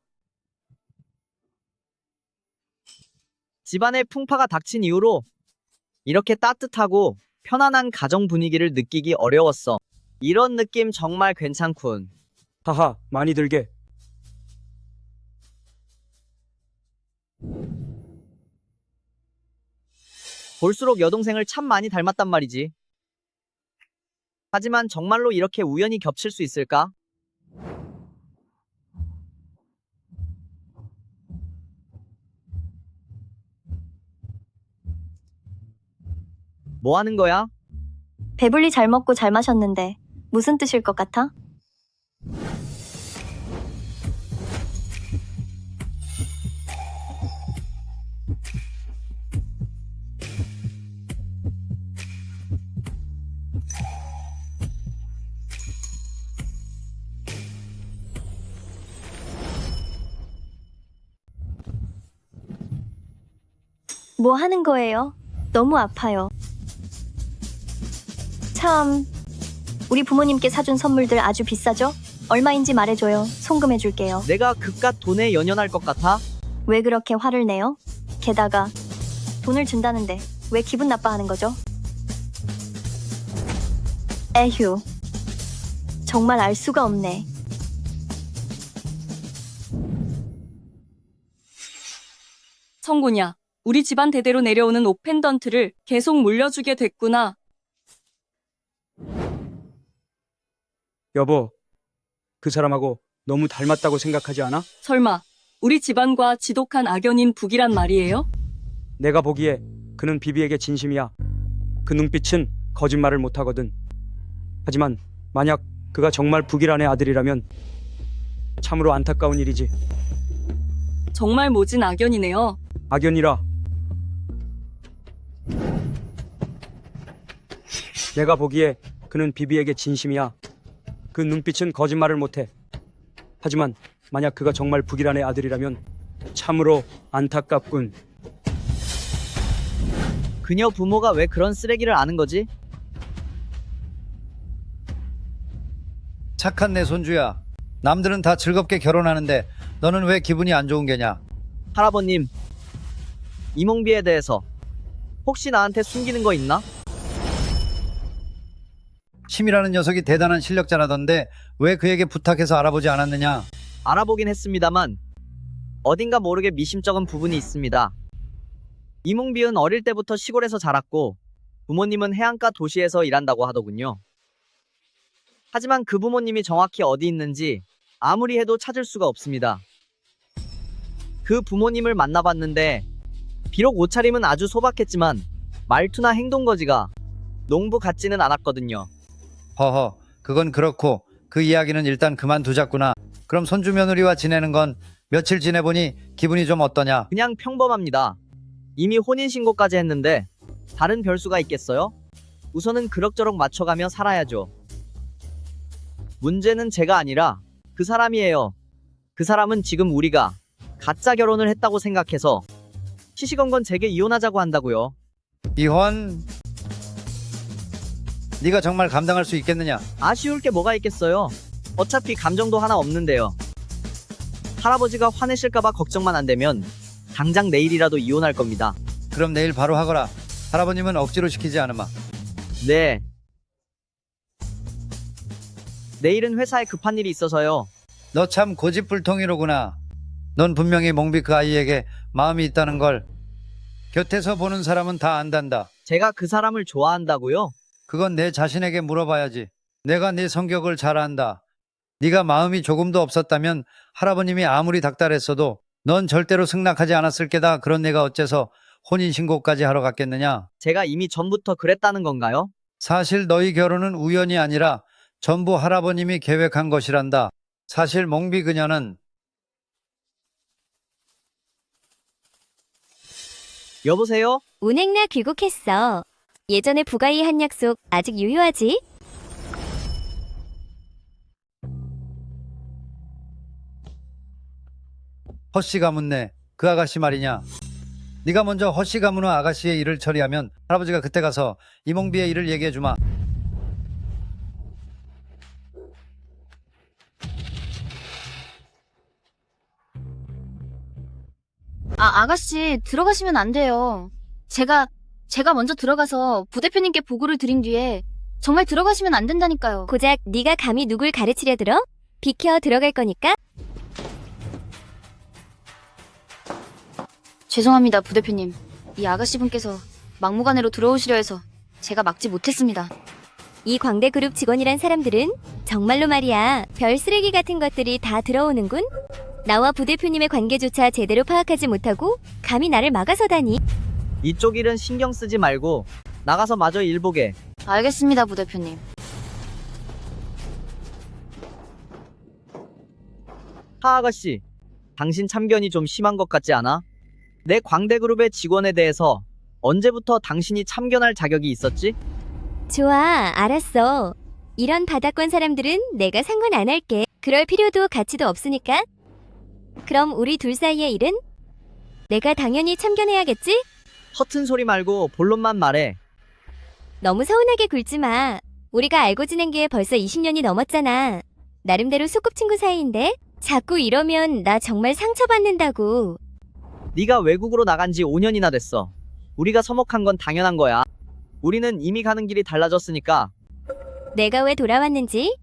집안에 풍파가 닥친 이후로 이렇게 따뜻하고 편안한 가정 분위기를 느끼기 어려웠어. 이런 느낌 정말 괜찮군. 하하, 많이 들게. 볼수록 여동생을 참 많이 닮았단 말이지. 하지만 정말로 이렇게 우연히 겹칠 수 있을까? 뭐 하는 거야? 배불리 잘 먹고 잘 마셨는데 무슨 뜻일 것 같아? 뭐 하는 거예요? 너무 아파요. 참, 우리 부모님께 사준 선물들 아주 비싸죠? 얼마인지 말해줘요. 송금해줄게요. 내가 그깟 돈에 연연할 것 같아? 왜 그렇게 화를 내요? 게다가 돈을 준다는데 왜 기분 나빠하는 거죠? 에휴, 정말 알 수가 없네. 청구냐, 우리 집안 대대로 내려오는 옷 펜던트를 계속 물려주게 됐구나. 여보, 그 사람하고 너무 닮았다고 생각하지 않아? 설마 우리 집안과 지독한 악연인 북이란 말이에요? 내가 보기에 그는 비비에게 진심이야. 그 눈빛은 거짓말을 못하거든. 하지만 만약 그가 정말 북이란의 아들이라면 참으로 안타까운 일이지. 정말 모진 악연이네요. 악연이라. 내가 보기에 그는 비비에게 진심이야. 그 눈빛은 거짓말을 못해. 하지만 만약 그가 정말 북이란의 아들이라면 참으로 안타깝군. 그녀 부모가 왜 그런 쓰레기를 아는 거지? 착한 내 손주야. 남들은 다 즐겁게 결혼하는데 너는 왜 기분이 안 좋은 게냐? 할아버님, 이몽비에 대해서 혹시 나한테 숨기는 거 있나? 심이라는 녀석이 대단한 실력자라던데 왜 그에게 부탁해서 알아보지 않았느냐? 알아보긴 했습니다만 어딘가 모르게 미심쩍은 부분이 있습니다. 이몽비은 어릴 때부터 시골에서 자랐고 부모님은 해안가 도시에서 일한다고 하더군요. 하지만 그 부모님이 정확히 어디 있는지 아무리 해도 찾을 수가 없습니다. 그 부모님을 만나봤는데 비록 옷차림은 아주 소박했지만 말투나 행동거지가 농부 같지는 않았거든요. 허허, 그건 그렇고 그 이야기는 일단 그만두자꾸나. 그럼 손주 며느리와 지내는 건 며칠 지내보니 기분이 좀 어떠냐? 그냥 평범합니다. 이미 혼인신고까지 했는데 다른 별수가 있겠어요? 우선은 그럭저럭 맞춰가며 살아야죠. 문제는 제가 아니라 그 사람이에요. 그 사람은 지금 우리가 가짜 결혼을 했다고 생각해서 시시건건 제게 이혼하자고 한다고요. 이혼? 네가 정말 감당할 수 있겠느냐? 아쉬울 게 뭐가 있겠어요. 어차피 감정도 하나 없는데요. 할아버지가 화내실까봐 걱정만 안 되면 당장 내일이라도 이혼할 겁니다. 그럼 내일 바로 하거라. 할아버님은 억지로 시키지 않으마. 네. 내일은 회사에 급한 일이 있어서요. 너 참 고집불통이로구나. 넌 분명히 몽비 그 아이에게 마음이 있다는 걸 곁에서 보는 사람은 다 안단다. 제가 그 사람을 좋아한다고요? 그건 내 자신에게 물어봐야지. 내가 네 성격을 잘 안다. 네가 마음이 조금도 없었다면 할아버님이 아무리 닥달했어도 넌 절대로 승낙하지 않았을 게다. 그런 내가 어째서 혼인신고까지 하러 갔겠느냐? 제가 이미 전부터 그랬다는 건가요? 사실 너희 결혼은 우연이 아니라 전부 할아버님이 계획한 것이란다. 사실 몽비 그녀는 여보세요? 운행나 귀국했어. 예전에 부가이 한 약속 아직 유효하지? 허씨 가문네. 그 아가씨 말이냐? 네가 먼저 허씨 가문의 아가씨의 일을 처리하면 할아버지가 그때 가서 이몽비의 일을 얘기해주마. 아가씨, 들어가시면 안 돼요. 제가 먼저 들어가서 부대표님께 보고를 드린 뒤에 정말 들어가시면 안 된다니까요. 고작 네가 감히 누굴 가르치려 들어? 비켜 들어갈 거니까. 죄송합니다, 부대표님. 이 아가씨분께서 막무가내로 들어오시려 해서 제가 막지 못했습니다. 이 광대그룹 직원이란 사람들은 정말로 말이야 별 쓰레기 같은 것들이 다 들어오는군. 나와 부대표님의 관계조차 제대로 파악하지 못하고 감히 나를 막아서다니. 이쪽 일은 신경 쓰지 말고 나가서 마저 일 보게. 알겠습니다, 부대표님. 하 아가씨, 당신 참견이 좀 심한 것 같지 않아? 내 광대그룹의 직원에 대해서 언제부터 당신이 참견할 자격이 있었지? 좋아, 알았어. 이런 바닥권 사람들은 내가 상관 안 할게. 그럴 필요도 가치도 없으니까. 그럼 우리 둘 사이의 일은? 내가 당연히 참견해야겠지? 허튼 소리 말고 본론만 말해. 너무 서운하게 굴지 마. 우리가 알고 지낸 게 벌써 20년이 넘었잖아. 나름대로 소꿉친구 사이인데 자꾸 이러면 나 정말 상처받는다고. 네가 외국으로 나간 지 5년이나 됐어. 우리가 서먹한 건 당연한 거야. 우리는 이미 가는 길이 달라졌으니까. 내가 왜 돌아왔는지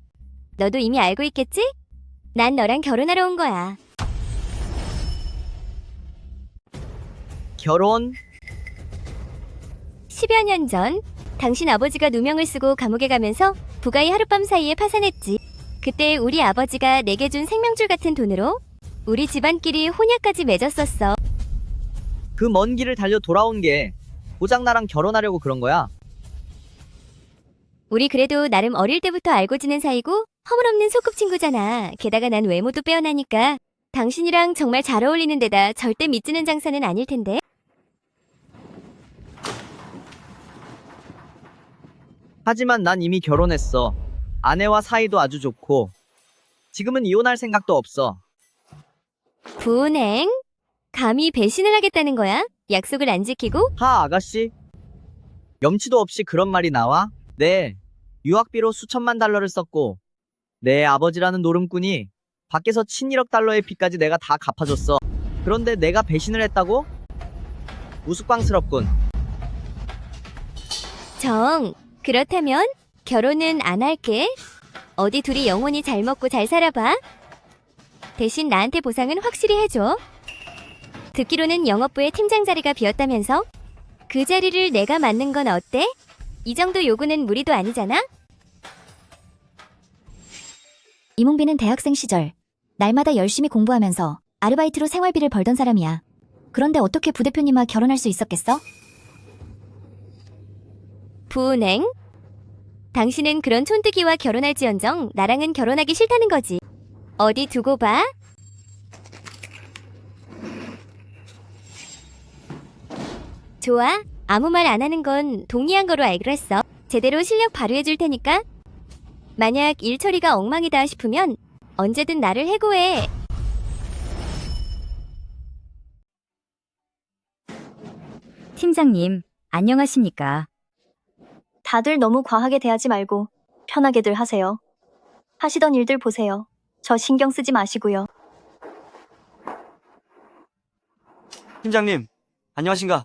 너도 이미 알고 있겠지? 난 너랑 결혼하러 온 거야. 결혼? 10여 년 전 당신 아버지가 누명을 쓰고 감옥에 가면서 부가의 하룻밤 사이에 파산했지. 그때 우리 아버지가 내게 준 생명줄 같은 돈으로 우리 집안끼리 혼약까지 맺었었어. 그 먼 길을 달려 돌아온 게 고작 나랑 결혼하려고 그런 거야. 우리 그래도 나름 어릴 때부터 알고 지낸 사이고 허물없는 소꿉친구잖아. 게다가 난 외모도 빼어나니까 당신이랑 정말 잘 어울리는 데다 절대 믿지는 장사는 아닐 텐데. 하지만 난 이미 결혼했어. 아내와 사이도 아주 좋고 지금은 이혼할 생각도 없어. 부은행? 감히 배신을 하겠다는 거야? 약속을 안 지키고? 하 아가씨, 염치도 없이 그런 말이 나와? 네, 유학비로 수천만 달러를 썼고 내 아버지라는 노름꾼이 밖에서 1,100억 달러의 빚까지 내가 다 갚아줬어. 그런데 내가 배신을 했다고? 우스꽝스럽군. 정, 그렇다면 결혼은 안 할게. 어디 둘이 영원히 잘 먹고 잘 살아봐. 대신 나한테 보상은 확실히 해줘. 듣기로는 영업부의 팀장 자리가 비었다면서? 그 자리를 내가 맡는 건 어때? 이 정도 요구는 무리도 아니잖아? 이몽비는 대학생 시절 날마다 열심히 공부하면서 아르바이트로 생활비를 벌던 사람이야. 그런데 어떻게 부대표님과 결혼할 수 있었겠어? 부은행? 당신은 그런 촌뜨기와 결혼할지언정 나랑은 결혼하기 싫다는 거지. 어디 두고 봐. 좋아. 아무 말 안 하는 건 동의한 거로 알기로 했어. 제대로 실력 발휘해줄 테니까. 만약 일 처리가 엉망이다 싶으면 언제든 나를 해고해. 팀장님, 안녕하십니까? 다들 너무 과하게 대하지 말고 편하게들 하세요. 하시던 일들 보세요. 저 신경 쓰지 마시고요. 팀장님, 안녕하신가?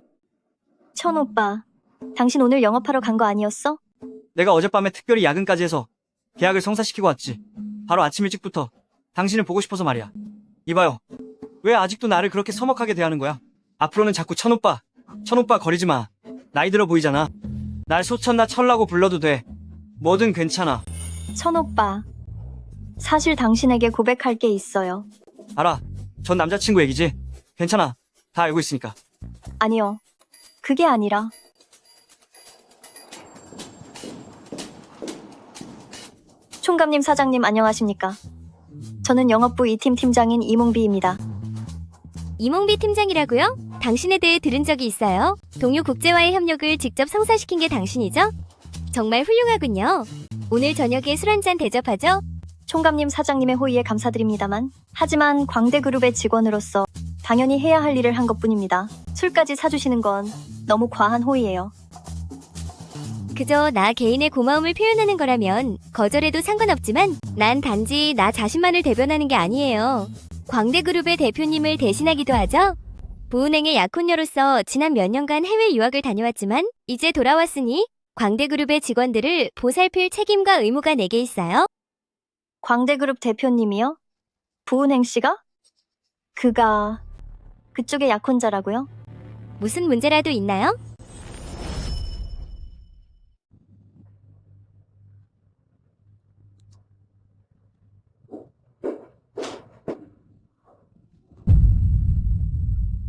천 오빠, 당신 오늘 영업하러 간 거 아니었어? 내가 어젯밤에 특별히 야근까지 해서 계약을 성사시키고 왔지. 바로 아침 일찍부터 당신을 보고 싶어서 말이야. 이봐요. 왜 아직도 나를 그렇게 서먹하게 대하는 거야? 앞으로는 자꾸 천오빠 거리지 마. 나이 들어 보이잖아. 날 소천나 철라고 불러도 돼. 뭐든 괜찮아. 천 오빠, 사실 당신에게 고백할 게 있어요. 알아. 전 남자친구 얘기지. 괜찮아. 다 알고 있으니까. 아니요, 그게 아니라 총감님, 사장님 안녕하십니까? 저는 영업부 2팀 팀장인 이몽비입니다. 이몽비 팀장이라고요? 당신에 대해 들은 적이 있어요. 동료 국제와의 협력을 직접 성사시킨 게 당신이죠? 정말 훌륭하군요. 오늘 저녁에 술 한잔 대접하죠? 총감님, 사장님의 호의에 감사드립니다만, 하지만 광대그룹의 직원으로서 당연히 해야 할 일을 한 것뿐입니다. 술까지 사주시는 건 너무 과한 호의예요. 그저 나 개인의 고마움을 표현하는 거라면 거절해도 상관없지만 난 단지 나 자신만을 대변하는 게 아니에요. 광대그룹의 대표님을 대신하기도 하죠. 부은행의 약혼녀로서 지난 몇 년간 해외 유학을 다녀왔지만 이제 돌아왔으니 광대그룹의 직원들을 보살필 책임과 의무가 내게 있어요. 광대그룹 대표님이요? 부은행 씨가? 그가 그쪽의 약혼자라고요? 무슨 문제라도 있나요?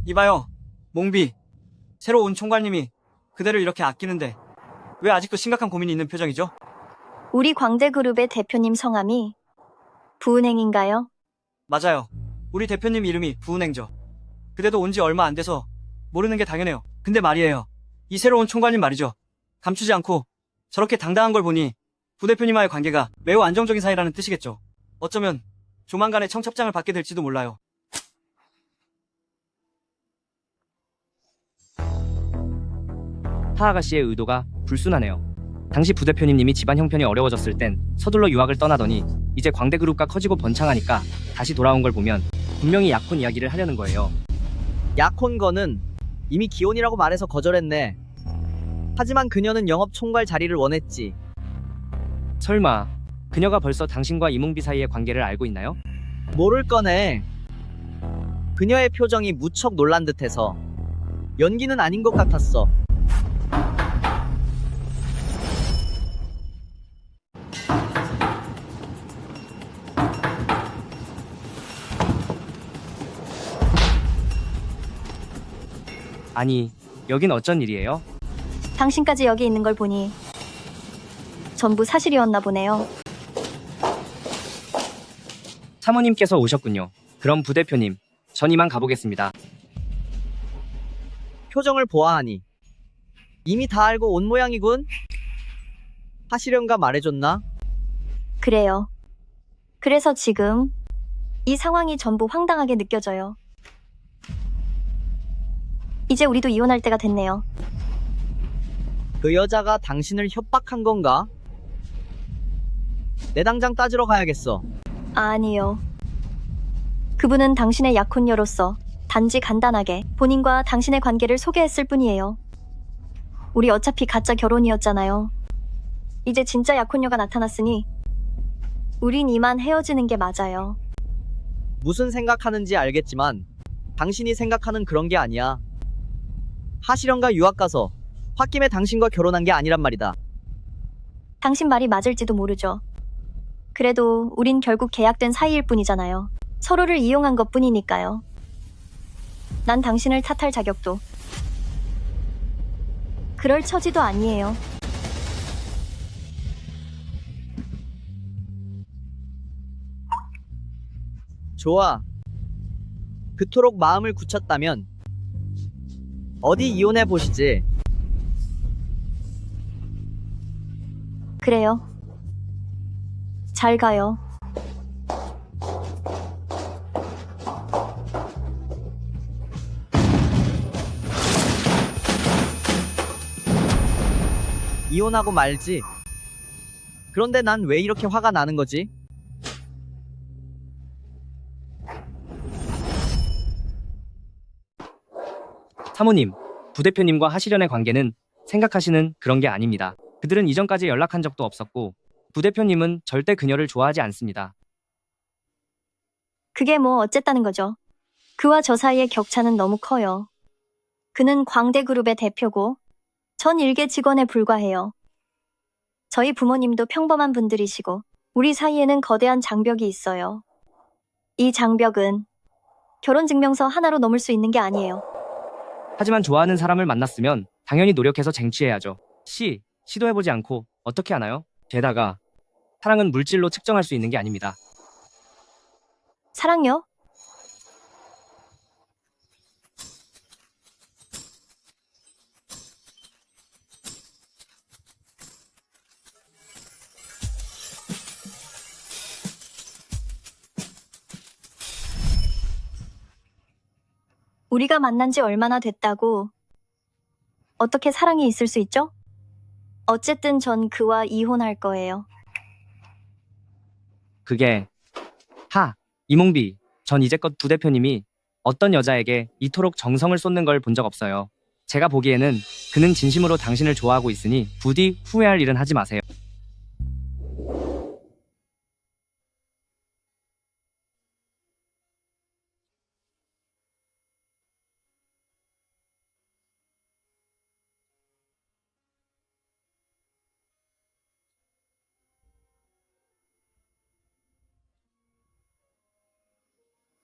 이봐요, 몽비. 새로 온 총괄님이 그대를 이렇게 아끼는데 왜 아직도 심각한 고민이 있는 표정이죠? 우리 광대그룹의 대표님 성함이 부은행인가요? 맞아요. 우리 대표님 이름이 부은행죠. 그대도 온 지 얼마 안 돼서 모르는 게 당연해요. 근데 말이에요. 이 새로운 총괄님 말이죠. 감추지 않고 저렇게 당당한 걸 보니 부대표님과의 관계가 매우 안정적인 사이라는 뜻이겠죠. 어쩌면 조만간에 청첩장을 받게 될지도 몰라요. 하 아가씨의 의도가 불순하네요. 당시 부대표님이 집안 형편이 어려워졌을 땐 서둘러 유학을 떠나더니 이제 광대그룹과 커지고 번창하니까 다시 돌아온 걸 보면 분명히 약혼 이야기를 하려는 거예요. 약혼건은 이미 기혼이라고 말해서 거절했네. 하지만 그녀는 영업 총괄 자리를 원했지. 설마 그녀가 벌써 당신과 이몽비 사이의 관계를 알고 있나요? 모를 거네. 그녀의 표정이 무척 놀란 듯해서 연기는 아닌 것 같았어. 아니, 여긴 어쩐 일이에요? 당신까지 여기 있는 걸 보니 전부 사실이었나 보네요. 사모님께서 오셨군요. 그럼 부대표님, 전 이만 가보겠습니다. 표정을 보아하니 이미 다 알고 온 모양이군. 하시련가 말해줬나? 그래요. 그래서 지금 이 상황이 전부 황당하게 느껴져요. 이제 우리도 이혼할 때가 됐네요. 그 여자가 당신을 협박한 건가? 내 당장 따지러 가야겠어. 아니요. 그분은 당신의 약혼녀로서 단지 간단하게 본인과 당신의 관계를 소개했을 뿐이에요. 우리 어차피 가짜 결혼이었잖아요. 이제 진짜 약혼녀가 나타났으니 우린 이만 헤어지는 게 맞아요. 무슨 생각하는지 알겠지만 당신이 생각하는 그런 게 아니야. 하시련가 유학 가서 홧김에 당신과 결혼한 게 아니란 말이다. 당신 말이 맞을지도 모르죠. 그래도 우린 결국 계약된 사이일 뿐이잖아요. 서로를 이용한 것 뿐이니까요. 난 당신을 탓할 자격도 그럴 처지도 아니에요. 좋아. 그토록 마음을 굳혔다면 어디 이혼해 보시지. 그래요. 잘 가요. 이혼하고 말지. 그런데 난 왜 이렇게 화가 나는 거지? 사모님, 부대표님과 하시련의 관계는 생각하시는 그런 게 아닙니다. 그들은 이전까지 연락한 적도 없었고 부대표님은 절대 그녀를 좋아하지 않습니다. 그게 뭐 어쨌다는 거죠. 그와 저 사이의 격차는 너무 커요. 그는 광대그룹의 대표고 전 일개 직원에 불과해요. 저희 부모님도 평범한 분들이시고 우리 사이에는 거대한 장벽이 있어요. 이 장벽은 결혼증명서 하나로 넘을 수 있는 게 아니에요. 하지만 좋아하는 사람을 만났으면 당연히 노력해서 쟁취해야죠. 시도해보지 않고 어떻게 하나요? 게다가 사랑은 물질로 측정할 수 있는 게 아닙니다. 사랑요? 우리가 만난 지 얼마나 됐다고 어떻게 사랑이 있을 수 있죠? 어쨌든 전 그와 이혼할 거예요. 그게 이몽비, 전 이제껏 부대표님이 어떤 여자에게 이토록 정성을 쏟는 걸 본 적 없어요. 제가 보기에는 그는 진심으로 당신을 좋아하고 있으니 부디 후회할 일은 하지 마세요.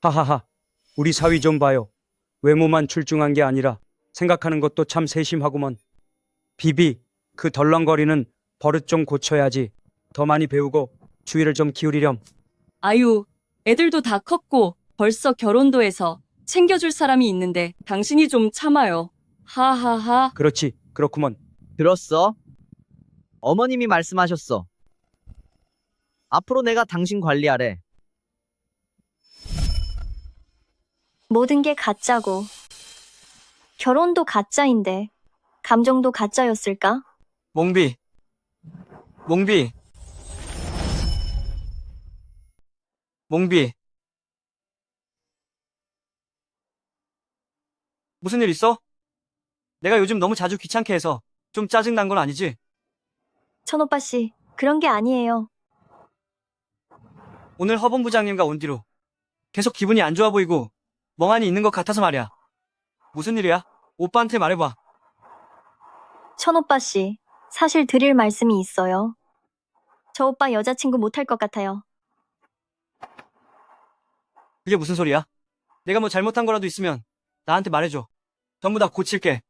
하하하. 우리 사위 좀 봐요. 외모만 출중한 게 아니라 생각하는 것도 참 세심하구먼. 비비, 그 덜렁거리는 버릇 좀 고쳐야지. 더 많이 배우고 주의를 좀 기울이렴. 아유, 애들도 다 컸고 벌써 결혼도 해서 챙겨줄 사람이 있는데 당신이 좀 참아요. 하하하. 그렇지, 그렇구먼. 들었어? 어머님이 말씀하셨어. 앞으로 내가 당신 관리하래. 모든 게 가짜고 결혼도 가짜인데 감정도 가짜였을까? 몽비. 몽비. 몽비. 무슨 일 있어? 내가 요즘 너무 자주 귀찮게 해서 좀 짜증난 건 아니지? 천오빠 씨, 그런 게 아니에요. 오늘 허본부장님과 온 뒤로 계속 기분이 안 좋아 보이고 멍하니 있는 것 같아서 말이야. 무슨 일이야? 오빠한테 말해봐. 천오빠 씨, 사실 드릴 말씀이 있어요. 저 오빠 여자친구 못할 것 같아요. 그게 무슨 소리야? 내가 뭐 잘못한 거라도 있으면 나한테 말해줘. 전부 다 고칠게.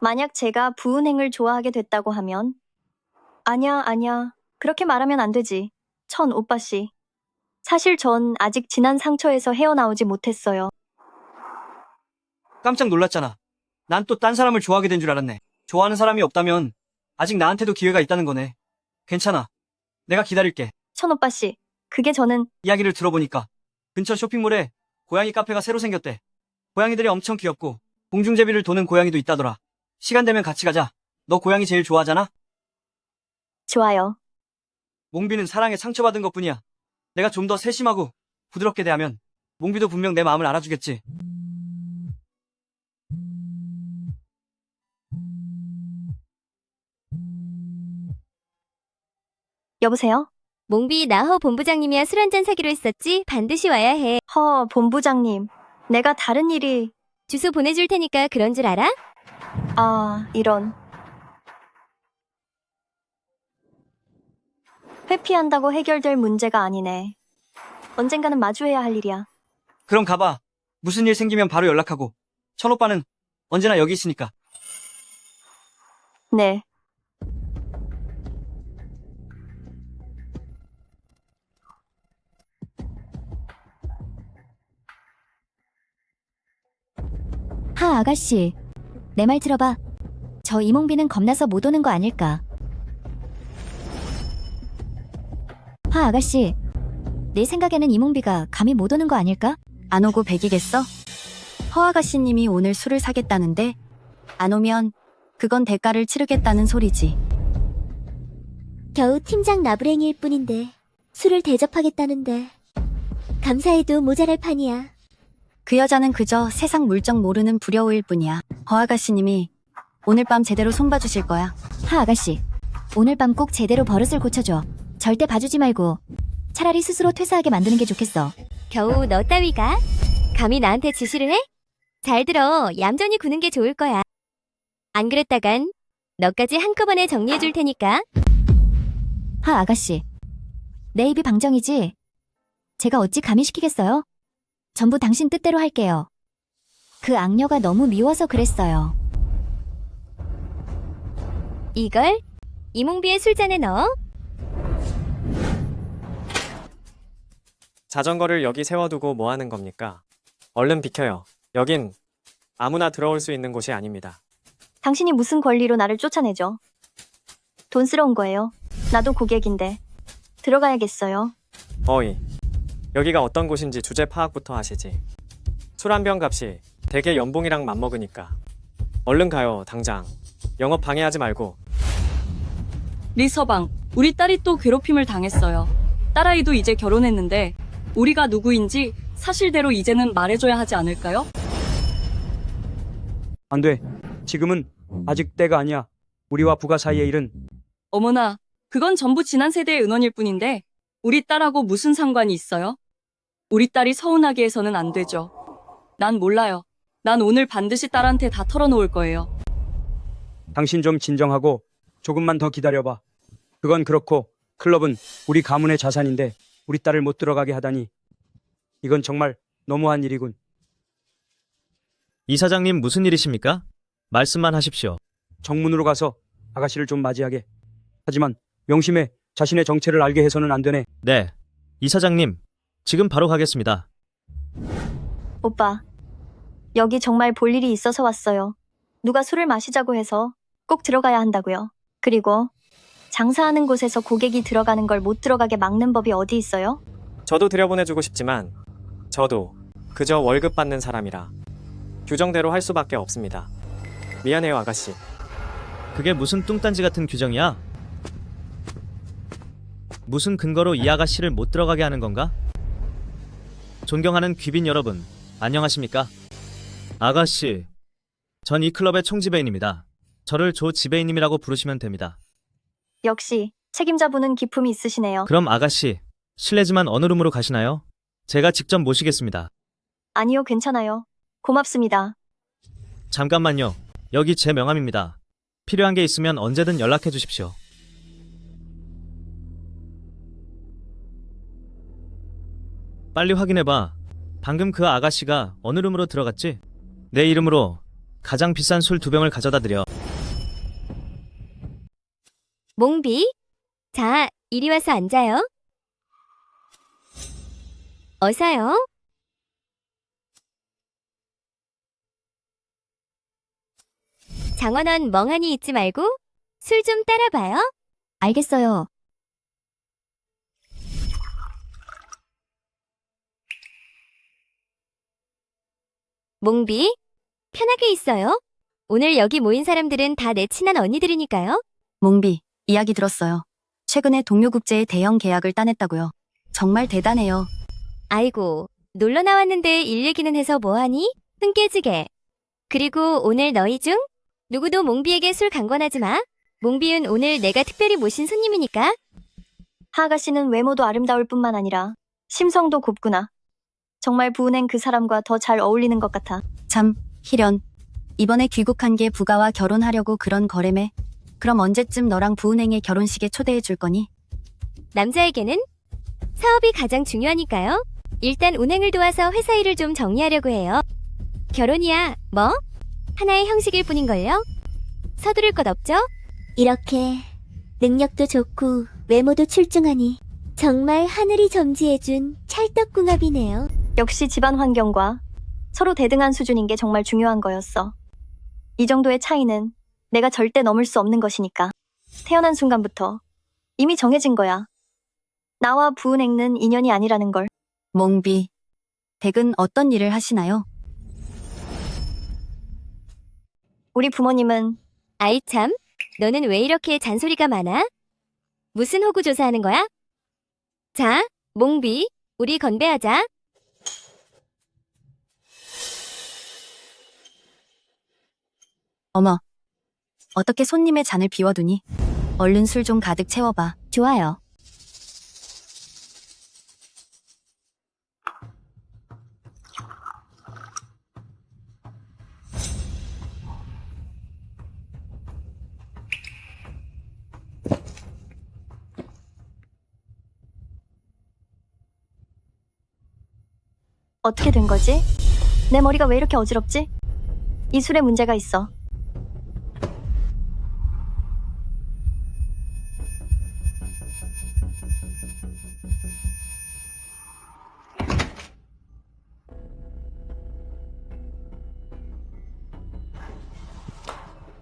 만약 제가 부은행을 좋아하게 됐다고 하면 아니야. 그렇게 말하면 안 되지. 천 오빠 씨. 사실 전 아직 지난 상처에서 헤어나오지 못했어요. 깜짝 놀랐잖아. 난 또 딴 사람을 좋아하게 된 줄 알았네. 좋아하는 사람이 없다면 아직 나한테도 기회가 있다는 거네. 괜찮아. 내가 기다릴게. 천 오빠 씨, 그게 저는 이야기를 들어보니까 근처 쇼핑몰에 고양이 카페가 새로 생겼대. 고양이들이 엄청 귀엽고 공중제비를 도는 고양이도 있다더라. 시간 되면 같이 가자. 너 고양이 제일 좋아하잖아? 좋아요. 몽비는 사랑에 상처받은 것뿐이야. 내가 좀 더 세심하고 부드럽게 대하면 몽비도 분명 내 마음을 알아주겠지. 여보세요? 몽비, 나허 본부장님이야 술 한잔 사기로 했었지? 반드시 와야 해. 허, 본부장님. 내가 다른 일이... 주소 보내줄 테니까 그런 줄 알아? 아, 이런. 회피한다고 해결될 문제가 아니네. 언젠가는 마주해야 할 일이야. 그럼 가봐. 무슨 일 생기면 바로 연락하고. 천오빠는 언제나 여기 있으니까. 네. 하 아가씨, 내 말 들어봐. 저 이몽비는 겁나서 못 오는 거 아닐까? 하 아가씨, 내 생각에는 이몽비가 감히 못 오는 거 아닐까? 안 오고 백이겠어? 허 아가씨님이 오늘 술을 사겠다는데 안 오면 그건 대가를 치르겠다는 소리지. 겨우 팀장 나부랭이일 뿐인데 술을 대접하겠다는데 감사해도 모자랄 판이야. 그 여자는 그저 세상 물정 모르는 불효일 뿐이야. 허 아가씨님이 오늘 밤 제대로 손봐주실 거야. 하 아가씨, 오늘 밤 꼭 제대로 버릇을 고쳐줘. 절대 봐주지 말고 차라리 스스로 퇴사하게 만드는 게 좋겠어. 겨우 너 따위가? 감히 나한테 지시를 해? 잘 들어. 얌전히 구는 게 좋을 거야. 안 그랬다간 너까지 한꺼번에 정리해 줄 테니까. 하 아가씨, 내 입이 방정이지? 제가 어찌 감히 시키겠어요? 전부 당신 뜻대로 할게요. 그 악녀가 너무 미워서 그랬어요. 이걸 이몽비의 술잔에 넣어? 자전거를 여기 세워두고 뭐 하는 겁니까? 얼른 비켜요. 여긴 아무나 들어올 수 있는 곳이 아닙니다. 당신이 무슨 권리로 나를 쫓아내죠? 돈스러운 거예요. 나도 고객인데. 들어가야겠어요. 어이, 여기가 어떤 곳인지 주제 파악부터 하시지. 술 한 병 값이 대개 연봉이랑 맞먹으니까. 얼른 가요, 당장. 영업 방해하지 말고. 리서방, 우리 딸이 또 괴롭힘을 당했어요. 딸아이도 이제 결혼했는데 우리가 누구인지 사실대로 이제는 말해줘야 하지 않을까요? 안 돼. 지금은 아직 때가 아니야. 우리와 부가 사이의 일은 어머나, 그건 전부 지난 세대의 은원일 뿐인데 우리 딸하고 무슨 상관이 있어요? 우리 딸이 서운하게 해서는 안 되죠. 난 몰라요. 난 오늘 반드시 딸한테 다 털어놓을 거예요. 당신 좀 진정하고 조금만 더 기다려봐. 그건 그렇고 클럽은 우리 가문의 자산인데 우리 딸을 못 들어가게 하다니. 이건 정말 너무한 일이군. 이사장님 무슨 일이십니까? 말씀만 하십시오. 정문으로 가서 아가씨를 좀 맞이하게. 하지만 명심해, 자신의 정체를 알게 해서는 안 되네. 네. 이사장님, 지금 바로 가겠습니다. 오빠, 여기 정말 볼 일이 있어서 왔어요. 누가 술을 마시자고 해서 꼭 들어가야 한다고요. 그리고 장사하는 곳에서 고객이 들어가는 걸 못 들어가게 막는 법이 어디 있어요? 저도 들여보내주고 싶지만 저도 그저 월급 받는 사람이라 규정대로 할 수밖에 없습니다. 미안해요, 아가씨. 그게 무슨 뚱딴지 같은 규정이야? 무슨 근거로 이 아가씨를 못 들어가게 하는 건가? 존경하는 귀빈 여러분, 안녕하십니까? 아가씨, 전 이 클럽의 총지배인입니다. 저를 조 지배인님이라고 부르시면 됩니다. 역시 책임자분은 기품이 있으시네요. 그럼 아가씨, 실례지만 어느 룸으로 가시나요? 제가 직접 모시겠습니다. 아니요, 괜찮아요. 고맙습니다. 잠깐만요. 여기 제 명함입니다. 필요한 게 있으면 언제든 연락해 주십시오. 빨리 확인해봐. 방금 그 아가씨가 어느 룸으로 들어갔지? 내 이름으로 가장 비싼 술 2병을 가져다 드려. 몽비, 자, 이리 와서 앉아요. 어서요. 장원원 멍하니 있지 말고 술 좀 따라봐요. 알겠어요. 몽비, 편하게 있어요. 오늘 여기 모인 사람들은 다 내 친한 언니들이니까요. 몽비, 이야기 들었어요. 최근에 동료 국제의 대형 계약을 따냈다고요. 정말 대단해요. 아이고, 놀러 나왔는데 일 얘기는 해서 뭐하니? 흥 깨지게. 그리고 오늘 너희 중 누구도 몽비에게 술 강권하지 마. 몽비은 오늘 내가 특별히 모신 손님이니까. 하 아가씨는 외모도 아름다울 뿐만 아니라 심성도 곱구나. 정말 부은행 그 사람과 더 잘 어울리는 것 같아. 참, 희련. 이번에 귀국한 게 부가와 결혼하려고 그런 거래매. 그럼 언제쯤 너랑 부은행의 결혼식에 초대해 줄 거니? 남자에게는 사업이 가장 중요하니까요. 일단 운행을 도와서 회사 일을 좀 정리하려고 해요. 결혼이야, 뭐? 하나의 형식일 뿐인걸요? 서두를 것 없죠? 이렇게 능력도 좋고 외모도 출중하니 정말 하늘이 점지해준 찰떡궁합이네요. 역시 집안 환경과 서로 대등한 수준인 게 정말 중요한 거였어. 이 정도의 차이는 내가 절대 넘을 수 없는 것이니까. 태어난 순간부터 이미 정해진 거야. 나와 부은행은 인연이 아니라는 걸. 몽비, 댁은 어떤 일을 하시나요? 우리 부모님은 아이 참, 너는 왜 이렇게 잔소리가 많아? 무슨 호구 조사하는 거야? 자, 몽비, 우리 건배하자. 어머, 어떻게 손님의 잔을 비워두니? 얼른 술 좀 가득 채워봐. 좋아요. 어떻게 된 거지? 내 머리가 왜 이렇게 어지럽지? 이 술에 문제가 있어.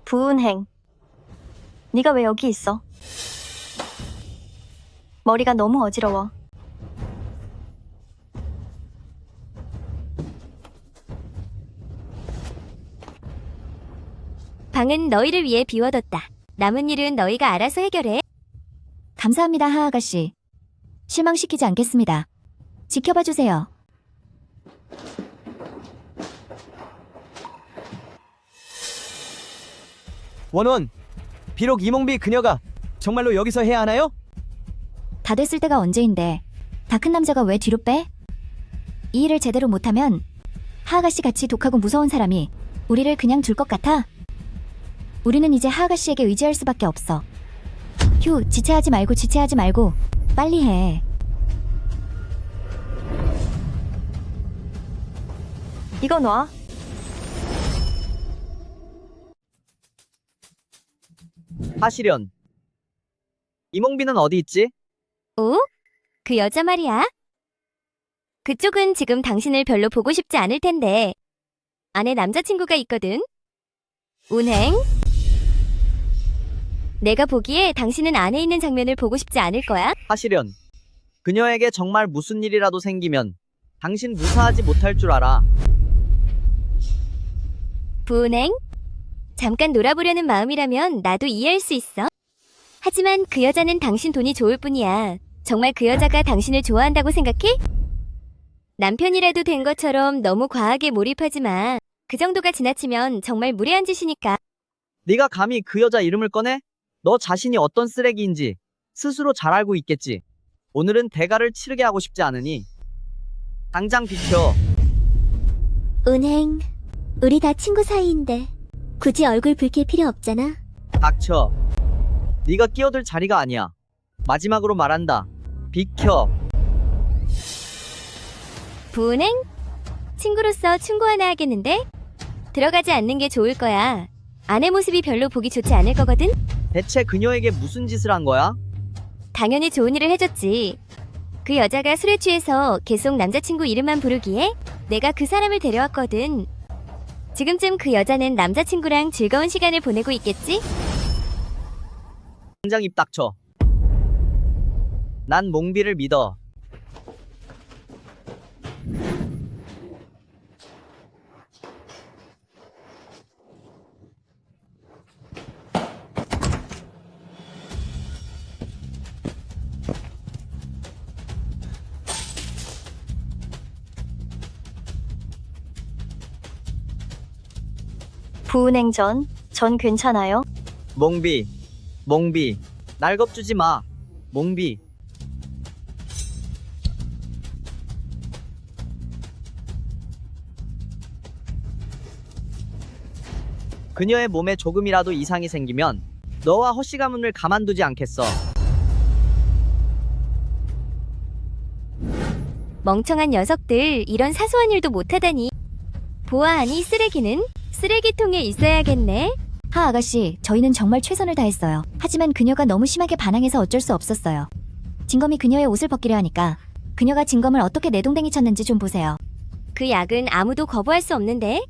부은행, 네가 왜 여기 있어? 머리가 너무 어지러워. 방은 너희를 위해 비워뒀다. 남은 일은 너희가 알아서 해결해. 감사합니다, 하 아가씨. 실망시키지 않겠습니다. 지켜봐 주세요. 원원, 비록 이몽비 그녀가 정말로 여기서 해야 하나요? 다 됐을 때가 언제인데 다 큰 남자가 왜 뒤로 빼? 이 일을 제대로 못하면 하아가씨 같이 독하고 무서운 사람이 우리를 그냥 둘 것 같아? 우리는 이제 하아가씨에게 의지할 수밖에 없어. 휴, 지체하지 말고 빨리 해. 이거 놔. 하시련. 이몽비는 어디 있지? 오? 그 여자 말이야? 그쪽은 지금 당신을 별로 보고 싶지 않을 텐데 안에 남자친구가 있거든. 운행. 내가 보기에 당신은 안에 있는 장면을 보고 싶지 않을 거야. 하시련. 그녀에게 정말 무슨 일이라도 생기면 당신 무사하지 못할 줄 알아. 부은행. 잠깐 놀아보려는 마음이라면 나도 이해할 수 있어. 하지만 그 여자는 당신 돈이 좋을 뿐이야. 정말 그 여자가 당신을 좋아한다고 생각해? 남편이라도 된 것처럼 너무 과하게 몰입하지 마. 그 정도가 지나치면 정말 무례한 짓이니까. 네가 감히 그 여자 이름을 꺼내? 너 자신이 어떤 쓰레기인지 스스로 잘 알고 있겠지. 오늘은 대가를 치르게 하고 싶지 않으니 당장 비켜. 은행, 우리 다 친구 사이인데 굳이 얼굴 붉힐 필요 없잖아. 닥쳐. 네가 끼어들 자리가 아니야. 마지막으로 말한다. 비켜. 부은행? 친구로서 충고 하나 하겠는데? 들어가지 않는 게 좋을 거야. 아내 모습이 별로 보기 좋지 않을 거거든? 대체 그녀에게 무슨 짓을 한 거야? 당연히 좋은 일을 해줬지. 그 여자가 술에 취해서 계속 남자친구 이름만 부르기에 내가 그 사람을 데려왔거든. 지금쯤 그 여자는 남자친구랑 즐거운 시간을 보내고 있겠지? 당장 입 닥쳐. 난 몽비를 믿어. 부은행 전 괜찮아요? 몽비, 날 겁주지 마. 몽비. 그녀의 몸에 조금이라도 이상이 생기면 너와 허씨 가문을 가만두지 않겠어. 멍청한 녀석들, 이런 사소한 일도 못하다니. 보아하니 쓰레기는 쓰레기통에 있어야겠네. 하 아가씨, 저희는 정말 최선을 다했어요. 하지만 그녀가 너무 심하게 반항해서 어쩔 수 없었어요. 진검이 그녀의 옷을 벗기려 하니까 그녀가 진검을 어떻게 내동댕이 쳤는지 좀 보세요. 그 약은 아무도 거부할 수 없는데?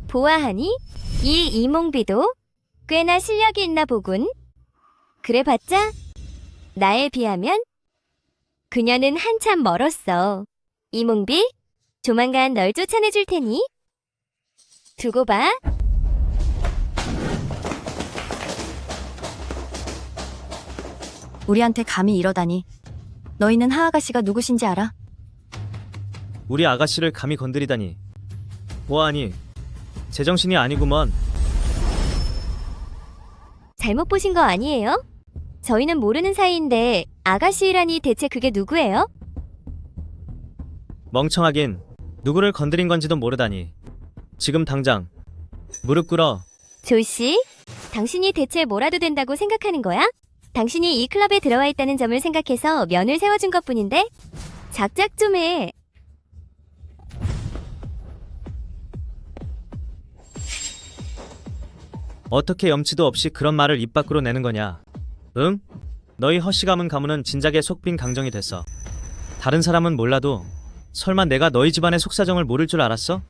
보아하니? 이 이몽비도 꽤나 실력이 있나 보군. 그래봤자 나에 비하면 그녀는 한참 멀었어. 이몽비, 조만간 널 쫓아내줄 테니 두고 봐. 우리한테 감히 이러다니. 너희는 하 아가씨가 누구신지 알아? 우리 아가씨를 감히 건드리다니. 보아하니 제정신이 아니구먼. 잘못 보신 거 아니에요? 저희는 모르는 사이인데 아가씨라니 대체 그게 누구예요? 멍청하긴 누구를 건드린 건지도 모르다니. 지금 당장 무릎 꿇어. 조씨, 당신이 대체 뭐라도 된다고 생각하는 거야? 당신이 이 클럽에 들어와 있다는 점을 생각해서 면을 세워준 것뿐인데 작작 좀 해. 어떻게 염치도 없이 그런 말을 입 밖으로 내는 거냐? 응? 너희 허씨 가문은 진작에 속빈 강정이 됐어. 다른 사람은 몰라도 설마 내가 너희 집안의 속사정을 모를 줄 알았어?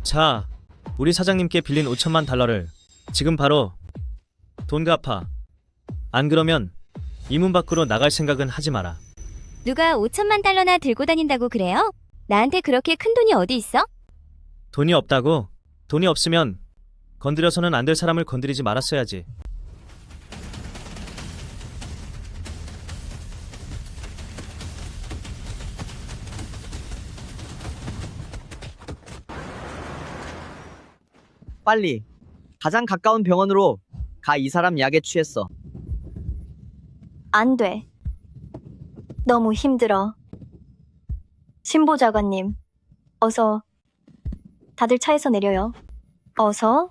자, 우리 사장님께 빌린 5천만 달러를 지금 바로 돈 갚아. 안 그러면 이 문 밖으로 나갈 생각은 하지 마라. 누가 5천만 달러나 들고 다닌다고 그래요? 나한테 그렇게 큰 돈이 어디 있어? 돈이 없다고? 돈이 없으면 건드려서는 안 될 사람을 건드리지 말았어야지. 빨리 가장 가까운 병원으로 이 사람 약에 취했어. 안 돼. 너무 힘들어. 신보좌관님, 어서. 다들 차에서 내려요. 어서.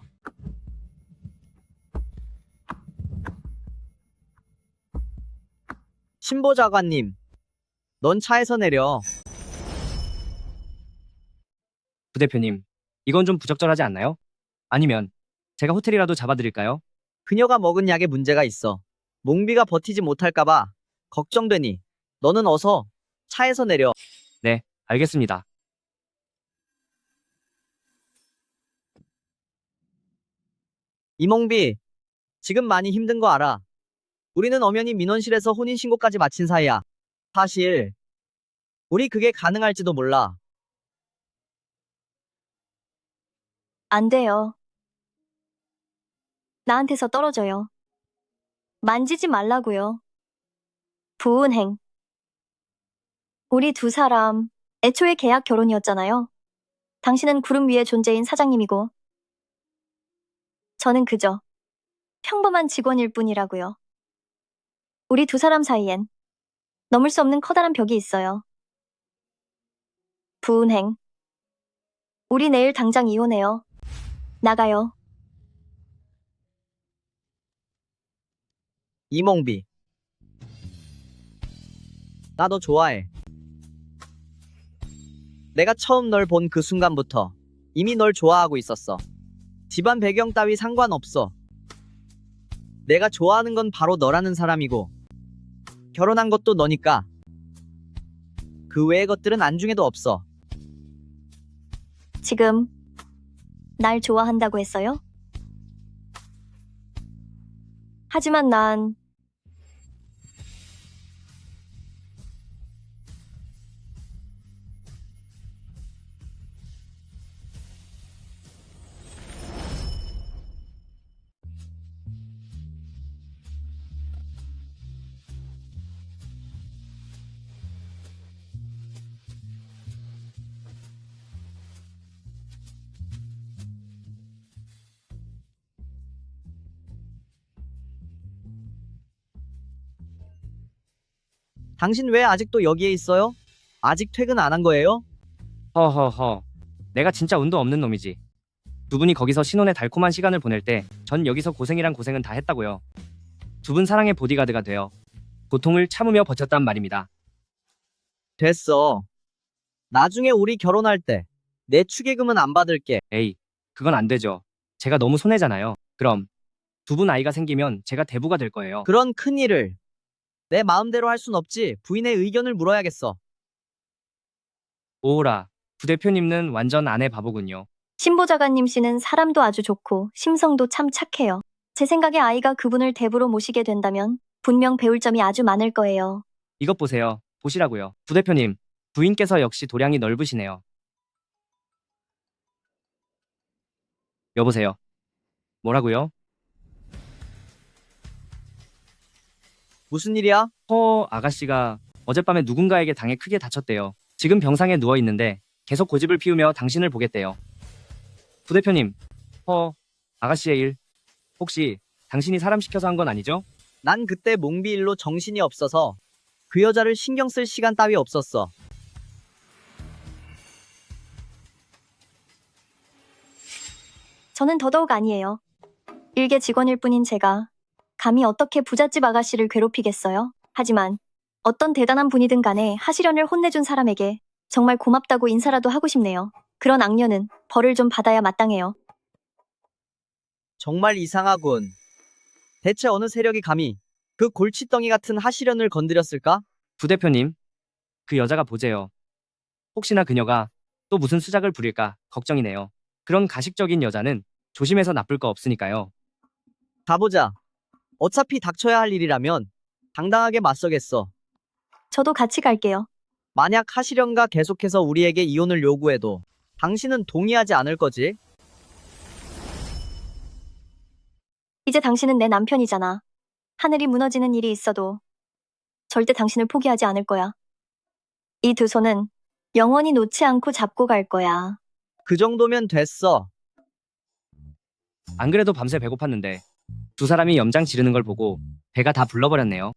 신보좌관님, 넌 차에서 내려. 부대표님, 이건 좀 부적절하지 않나요? 아니면 제가 호텔이라도 잡아드릴까요? 그녀가 먹은 약에 문제가 있어. 몽비가 버티지 못할까봐 걱정되니 너는 어서 차에서 내려. 네, 알겠습니다. 이몽비, 지금 많이 힘든 거 알아. 우리는 엄연히 민원실에서 혼인신고까지 마친 사이야. 사실 우리 그게 가능할지도 몰라. 안 돼요. 나한테서 떨어져요. 만지지 말라고요. 부은행. 우리 두 사람 애초에 계약 결혼이었잖아요. 당신은 구름 위의 존재인 사장님이고 저는 그저 평범한 직원일 뿐이라고요. 우리 두 사람 사이엔 넘을 수 없는 커다란 벽이 있어요. 부은행. 우리 내일 당장 이혼해요. 나가요. 이몽비, 나 너 좋아해. 내가 처음 널 본 그 순간부터 이미 널 좋아하고 있었어. 집안 배경 따위 상관없어. 내가 좋아하는 건 바로 너라는 사람이고 결혼한 것도 너니까 그 외의 것들은 안중에도 없어. 지금 날 좋아한다고 했어요? 하지만 난 당신 왜 아직도 여기에 있어요? 아직 퇴근 안 한 거예요? 허허허. 내가 진짜 운도 없는 놈이지. 두 분이 거기서 신혼의 달콤한 시간을 보낼 때 전 여기서 고생이란 고생은 다 했다고요. 두 분 사랑의 보디가드가 되어 고통을 참으며 버텼단 말입니다. 됐어. 나중에 우리 결혼할 때 내 축의금은 안 받을게. 에이, 그건 안 되죠. 제가 너무 손해잖아요. 그럼 두 분 아이가 생기면 제가 대부가 될 거예요. 그런 큰일을 내 마음대로 할 순 없지. 부인의 의견을 물어야겠어. 오호라, 부대표님은 완전 아내 바보군요. 신보좌관님 씨는 사람도 아주 좋고 심성도 참 착해요. 제 생각에 아이가 그분을 대부로 모시게 된다면 분명 배울 점이 아주 많을 거예요. 이것 보세요. 보시라고요. 부대표님, 부인께서 역시 도량이 넓으시네요. 여보세요. 뭐라고요? 무슨 일이야? 아가씨가 어젯밤에 누군가에게 당해 크게 다쳤대요. 지금 병상에 누워 있는데 계속 고집을 피우며 당신을 보겠대요. 부대표님, 아가씨의 일 혹시 당신이 사람 시켜서 한 건 아니죠? 난 그때 몽비 일로 정신이 없어서 그 여자를 신경 쓸 시간 따위 없었어. 저는 더더욱 아니에요. 일개 직원일 뿐인 제가 감히 어떻게 부잣집 아가씨를 괴롭히겠어요? 하지만 어떤 대단한 분이든 간에 하시련을 혼내준 사람에게 정말 고맙다고 인사라도 하고 싶네요. 그런 악녀는 벌을 좀 받아야 마땅해요. 정말 이상하군. 대체 어느 세력이 감히 그 골칫덩이 같은 하시련을 건드렸을까? 부대표님, 그 여자가 보재요. 혹시나 그녀가 또 무슨 수작을 부릴까 걱정이네요. 그런 가식적인 여자는 조심해서 나쁠 거 없으니까요. 가보자. 어차피 닥쳐야 할 일이라면 당당하게 맞서겠어. 저도 같이 갈게요. 만약 하시련가 계속해서 우리에게 이혼을 요구해도 당신은 동의하지 않을 거지? 이제 당신은 내 남편이잖아. 하늘이 무너지는 일이 있어도 절대 당신을 포기하지 않을 거야. 이 두 손은 영원히 놓지 않고 잡고 갈 거야. 그 정도면 됐어. 안 그래도 밤새 배고팠는데 두 사람이 염장 지르는 걸 보고 배가 다 불러버렸네요.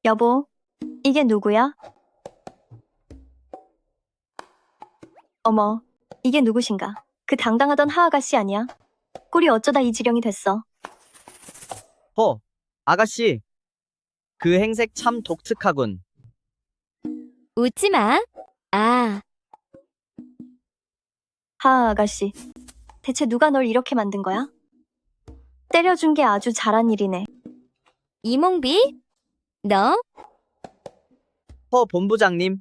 여보, 이게 누구야? 어머, 이게 누구신가? 그 당당하던 하아가씨 아니야? 꼴이 어쩌다 이 지경이 됐어. 아가씨. 그 행색 참 독특하군. 웃지 마. 아, 하아 아가씨, 대체 누가 널 이렇게 만든 거야? 때려준 게 아주 잘한 일이네. 이몽비? 너? 본부장님.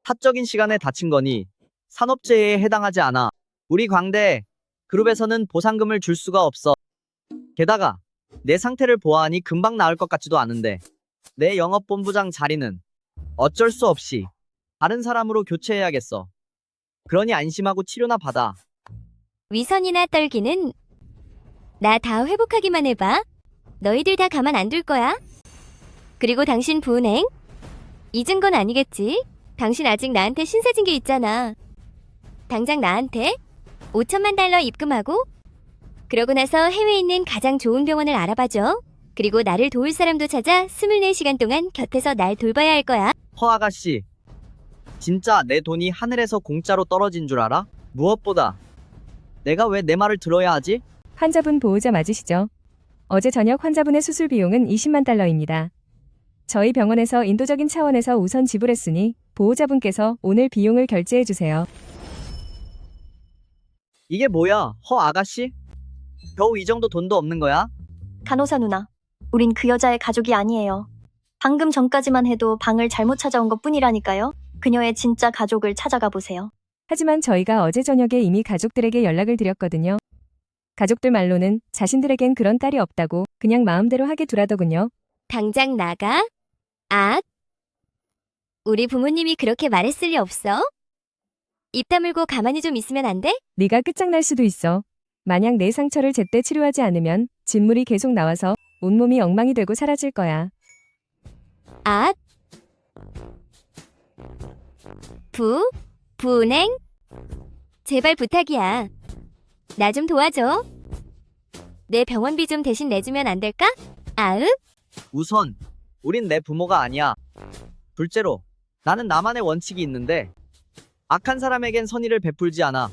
사적인 시간에 다친 거니 산업재해에 해당하지 않아. 우리 광대 그룹에서는 보상금을 줄 수가 없어. 게다가 내 상태를 보아하니 금방 나을 것 같지도 않은데 내 영업본부장 자리는 어쩔 수 없이 다른 사람으로 교체해야겠어. 그러니 안심하고 치료나 받아. 위선이나 떨기는 나 다 회복하기만 해봐. 너희들 다 가만 안 둘 거야. 그리고 당신 부은행? 잊은 건 아니겠지? 당신 아직 나한테 신세진 게 있잖아. 당장 나한테 5천만 달러 입금하고 그러고 나서 해외에 있는 가장 좋은 병원을 알아봐줘. 그리고 나를 도울 사람도 찾아 24시간 동안 곁에서 날 돌봐야 할 거야. 아가씨. 진짜 내 돈이 하늘에서 공짜로 떨어진 줄 알아? 무엇보다 내가 왜 내 말을 들어야 하지? 환자분 보호자 맞으시죠? 어제 저녁 환자분의 수술 비용은 20만 달러입니다. 저희 병원에서 인도적인 차원에서 우선 지불했으니 보호자분께서 오늘 비용을 결제해 주세요. 이게 뭐야, 아가씨? 겨우 이 정도 돈도 없는 거야? 간호사 누나, 우린 그 여자의 가족이 아니에요. 방금 전까지만 해도 방을 잘못 찾아온 것 뿐이라니까요. 그녀의 진짜 가족을 찾아가 보세요. 하지만 저희가 어제 저녁에 이미 가족들에게 연락을 드렸거든요. 가족들 말로는 자신들에겐 그런 딸이 없다고 그냥 마음대로 하게 두라더군요. 당장 나가? 아, 우리 부모님이 그렇게 말했을 리 없어? 입 다물고 가만히 좀 있으면 안 돼? 네가 끝장날 수도 있어. 만약 내 상처를 제때 치료하지 않으면 진물이 계속 나와서 온몸이 엉망이 되고 사라질 거야. 아, 부은행? 제발 부탁이야. 나 좀 도와줘. 내 병원비 좀 대신 내주면 안 될까? 아읍? 우선 우린 내 부모가 아니야. 둘째로 나는 나만의 원칙이 있는데 악한 사람에겐 선의를 베풀지 않아.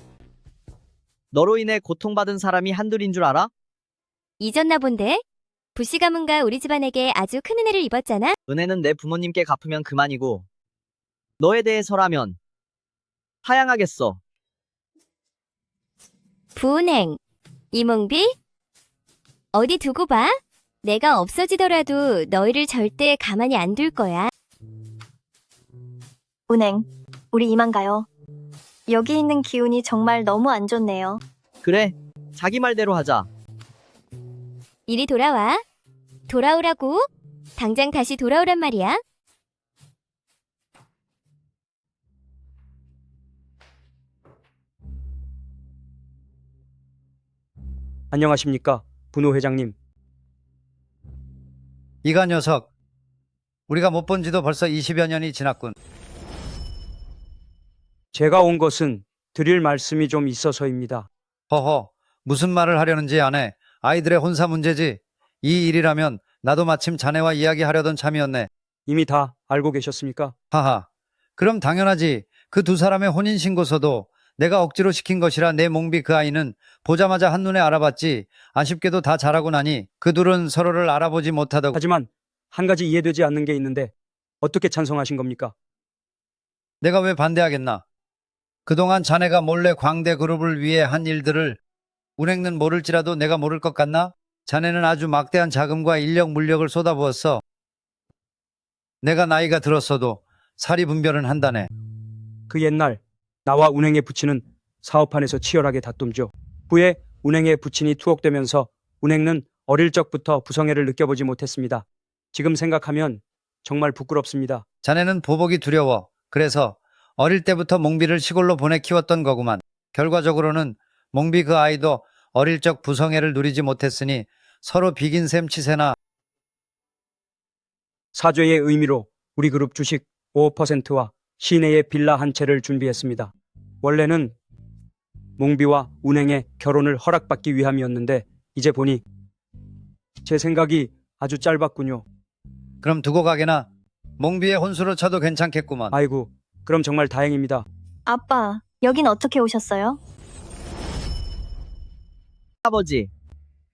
너로 인해 고통받은 사람이 한둘인 줄 알아? 잊었나 본데? 부씨 가문가 우리 집안에게 아주 큰 은혜를 입었잖아? 은혜는 내 부모님께 갚으면 그만이고 너에 대해서라면 사양하겠어. 부은행, 이몽비? 어디 두고 봐? 내가 없어지더라도 너희를 절대 가만히 안 둘 거야. 은행, 우리 이만 가요. 여기 있는 기운이 정말 너무 안 좋네요. 그래, 자기 말대로 하자. 이리 돌아와. 돌아오라고. 당장 다시 돌아오란 말이야. 안녕하십니까, 분호 회장님. 이가 녀석, 우리가 못 본 지도 벌써 20여 년이 지났군. 제가 온 것은 드릴 말씀이 좀 있어서입니다. 허허, 무슨 말을 하려는지 아네. 아이들의 혼사 문제지. 이 일이라면 나도 마침 자네와 이야기하려던 참이었네. 이미 다 알고 계셨습니까? 하하, 그럼 당연하지. 그 두 사람의 혼인신고서도 내가 억지로 시킨 것이라 내 몽비 그 아이는 보자마자 한눈에 알아봤지. 아쉽게도 다 자라고 나니 그 둘은 서로를 알아보지 못하더고. 하지만 한 가지 이해되지 않는 게 있는데 어떻게 찬성하신 겁니까? 내가 왜 반대하겠나? 그동안 자네가 몰래 광대 그룹을 위해 한 일들을 운행는 모를지라도 내가 모를 것 같나? 자네는 아주 막대한 자금과 인력 물력을 쏟아부었어. 내가 나이가 들었어도 사리 분별은 한다네. 그 옛날 나와 운행의 부친은 사업판에서 치열하게 다툼죠. 후에 운행의 부친이 투옥되면서 운행은 어릴 적부터 부성애를 느껴보지 못했습니다. 지금 생각하면 정말 부끄럽습니다. 자네는 보복이 두려워. 그래서 어릴 때부터 몽비를 시골로 보내 키웠던 거구만. 결과적으로는 몽비 그 아이도 어릴 적 부성애를 누리지 못했으니 서로 비긴 셈 치세나. 사죄의 의미로 우리 그룹 주식 5%와 시내에 빌라 한 채를 준비했습니다. 원래는 몽비와 운행의 결혼을 허락받기 위함이었는데 이제 보니 제 생각이 아주 짧았군요. 그럼 두고 가게나 몽비의 혼수로 쳐도 괜찮겠구만. 아이고, 그럼 정말 다행입니다. 아빠, 여긴 어떻게 오셨어요? 아버지,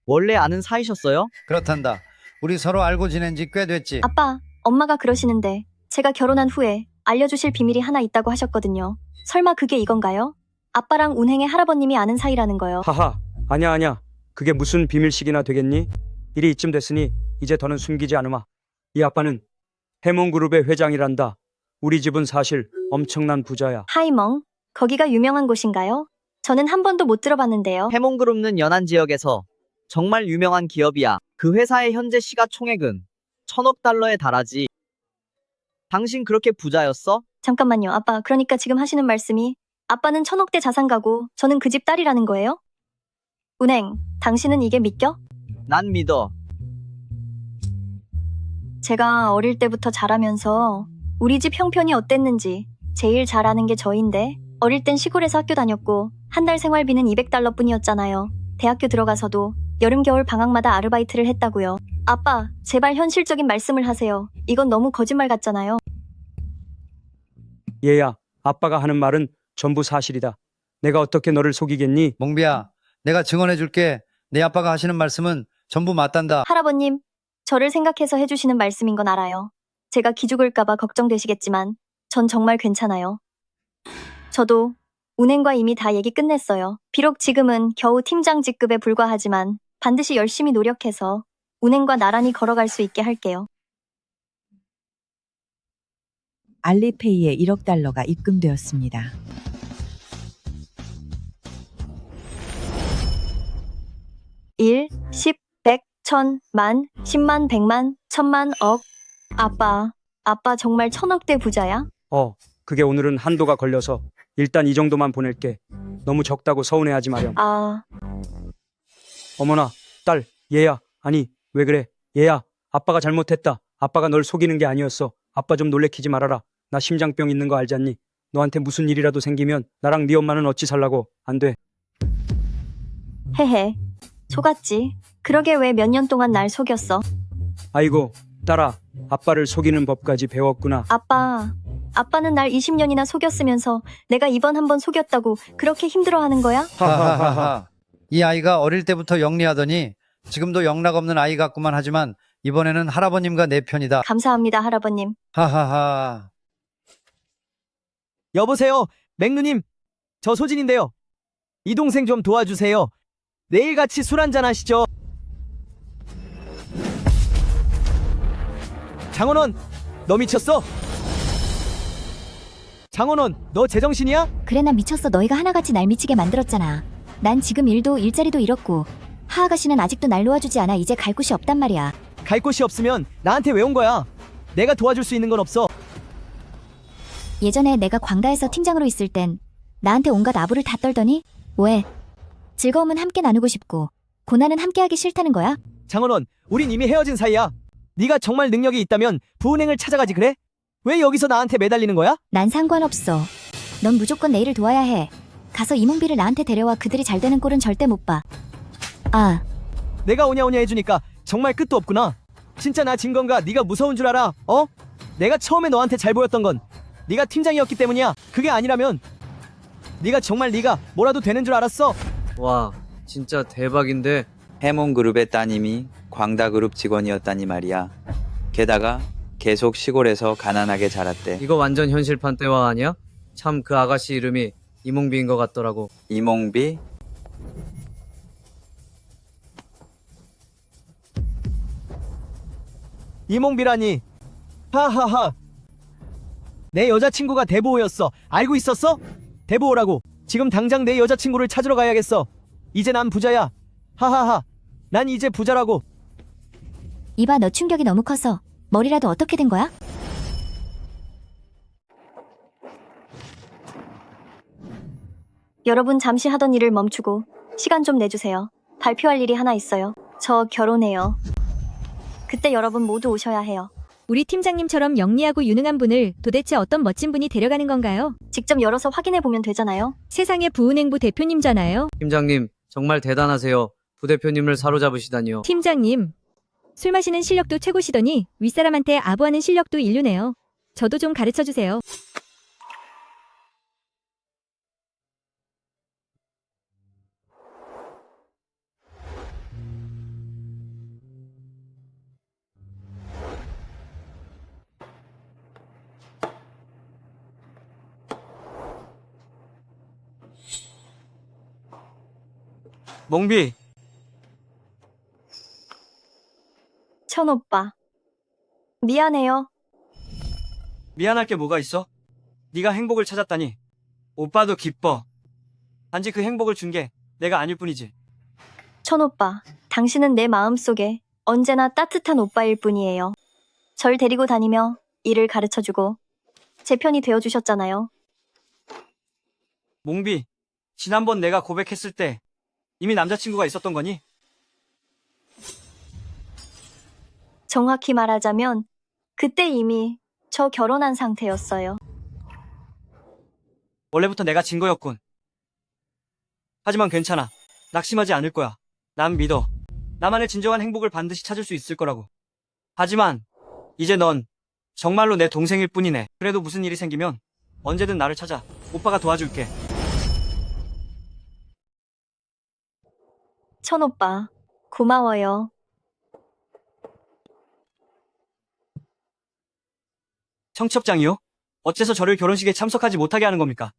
원래 아는 사이셨어요? 그렇단다. 우리 서로 알고 지낸 지 꽤 됐지. 아빠, 엄마가 그러시는데 제가 결혼한 후에 알려주실 비밀이 하나 있다고 하셨거든요. 설마 그게 이건가요? 아빠랑 운행의 할아버님이 아는 사이라는 거요. 하하, 아냐. 그게 무슨 비밀식이나 되겠니? 일이 이쯤 됐으니 이제 더는 숨기지 않으마. 이 아빠는 해몽그룹의 회장이란다. 우리 집은 사실 엄청난 부자야. 하이멍, 거기가 유명한 곳인가요? 저는 한 번도 못 들어봤는데요. 해몽그룹은 연안 지역에서 정말 유명한 기업이야. 그 회사의 현재 시가총액은 1,000억 달러에 달하지. 당신 그렇게 부자였어? 잠깐만요, 아빠. 그러니까 지금 하시는 말씀이 아빠는 1,000억대 자산가고 저는 그 집 딸이라는 거예요? 운행, 당신은 이게 믿겨? 난 믿어. 제가 어릴 때부터 자라면서 우리 집 형편이 어땠는지 제일 잘 아는 게 저인데 어릴 땐 시골에서 학교 다녔고 한 달 생활비는 200달러 뿐이었잖아요. 대학교 들어가서도 여름 겨울 방학마다 아르바이트를 했다고요. 아빠, 제발 현실적인 말씀을 하세요. 이건 너무 거짓말 같잖아요. 얘야, 아빠가 하는 말은 전부 사실이다. 내가 어떻게 너를 속이겠니? 몽비야, 내가 증언해 줄게. 내 아빠가 하시는 말씀은 전부 맞단다. 할아버님, 저를 생각해서 해주시는 말씀인 건 알아요. 제가 기죽을까봐 걱정되시겠지만 전 정말 괜찮아요. 저도 운행과 이미 다 얘기 끝냈어요. 비록 지금은 겨우 팀장 직급에 불과하지만 반드시 열심히 노력해서 운행과 나란히 걸어갈 수 있게 할게요. 알리페이에 1억 달러가 입금되었습니다. 일, 10, 100, 1000, 만, 10만, 100만, 1000만, 억. 아빠 정말 1,000억대 부자야? 그게 오늘은 한도가 걸려서 일단 이 정도만 보낼게. 너무 적다고 서운해하지 마렴. 어머나, 딸, 얘야. 아니, 왜 그래? 얘야, 아빠가 잘못했다. 아빠가 널 속이는 게 아니었어. 아빠 좀 놀래키지 말아라. 나 심장병 있는 거 알잖니? 너한테 무슨 일이라도 생기면 나랑 네 엄마는 어찌 살라고. 안 돼. 헤헤, 속았지. 그러게 왜 몇 년 동안 날 속였어? 아이고, 딸아, 아빠를 속이는 법까지 배웠구나. 아빠는 날 20년이나 속였으면서 내가 이번 한번 속였다고 그렇게 힘들어하는 거야? 하하하하. 이 아이가 어릴 때부터 영리하더니 지금도 영락 없는 아이 같구만. 하지만 이번에는 할아버님과 내 편이다. 감사합니다, 할아버님. 하하하. 여보세요, 맥누님. 저 소진인데요. 이 동생 좀 도와주세요. 내일 같이 술 한잔 하시죠. 장원원, 너 미쳤어? 장원원, 너 제정신이야? 그래, 난 미쳤어. 너희가 하나같이 날 미치게 만들었잖아. 난 지금 일자리도 잃었고 하 아가씨는 아직도 날 놓아주지 않아. 이제 갈 곳이 없단 말이야. 갈 곳이 없으면 나한테 왜 온 거야? 내가 도와줄 수 있는 건 없어. 예전에 내가 광가에서 팀장으로 있을 땐 나한테 온갖 아부를 다 떨더니 왜? 즐거움은 함께 나누고 싶고 고난은 함께하기 싫다는 거야? 장원원, 우린 이미 헤어진 사이야. 네가 정말 능력이 있다면 부은행을 찾아가지. 그래? 왜 여기서 나한테 매달리는 거야? 난 상관없어. 넌 무조건 내일을 도와야 해. 가서 이몽비를 나한테 데려와. 그들이 잘 되는 꼴은 절대 못 봐. 내가 오냐오냐 해주니까 정말 끝도 없구나. 진짜 나 진 건가? 네가 무서운 줄 알아? 내가 처음에 너한테 잘 보였던 건 네가 팀장이었기 때문이야. 그게 아니라면 네가 정말 네가 뭐라도 되는 줄 알았어. 와, 진짜 대박인데. 해몽그룹의 따님이 광다그룹 직원이었다니 말이야. 게다가 계속 시골에서 가난하게 자랐대. 이거 완전 현실판 대화 아니야? 참, 그 아가씨 이름이 이몽비인 것 같더라고. 이몽비? 이몽비라니. 하하하. 내 여자친구가 대보호였어. 알고 있었어? 대보호라고. 지금 당장 내 여자친구를 찾으러 가야겠어. 이제 난 부자야. 하하하. 난 이제 부자라고. 이봐, 너 충격이 너무 커서 머리라도 어떻게 된 거야? 여러분 잠시 하던 일을 멈추고 시간 좀 내주세요. 발표할 일이 하나 있어요. 저 결혼해요. 그때 여러분 모두 오셔야 해요. 우리 팀장님처럼 영리하고 유능한 분을 도대체 어떤 멋진 분이 데려가는 건가요? 직접 열어서 확인해 보면 되잖아요. 세상에 부은행부 대표님잖아요. 팀장님, 정말 대단하세요. 부대표님을 사로잡으시다니요. 팀장님, 술 마시는 실력도 최고시더니 윗사람한테 아부하는 실력도 인류네요. 저도 좀 가르쳐 주세요. 몽비, 천 오빠. 미안해요. 미안할 게 뭐가 있어? 네가 행복을 찾았다니. 오빠도 기뻐. 단지 그 행복을 준 게 내가 아닐 뿐이지. 천 오빠. 당신은 내 마음속에 언제나 따뜻한 오빠일 뿐이에요. 절 데리고 다니며 일을 가르쳐주고 제 편이 되어주셨잖아요. 몽비, 지난번 내가 고백했을 때 이미 남자친구가 있었던 거니? 정확히 말하자면 그때 이미 저 결혼한 상태였어요. 원래부터 내가 진 거였군. 하지만 괜찮아. 낙심하지 않을 거야. 난 믿어. 나만의 진정한 행복을 반드시 찾을 수 있을 거라고. 하지만 이제 넌 정말로 내 동생일 뿐이네. 그래도 무슨 일이 생기면 언제든 나를 찾아. 오빠가 도와줄게. 천 오빠. 고마워요. 청첩장이요? 어째서 저를 결혼식에 참석하지 못하게 하는 겁니까?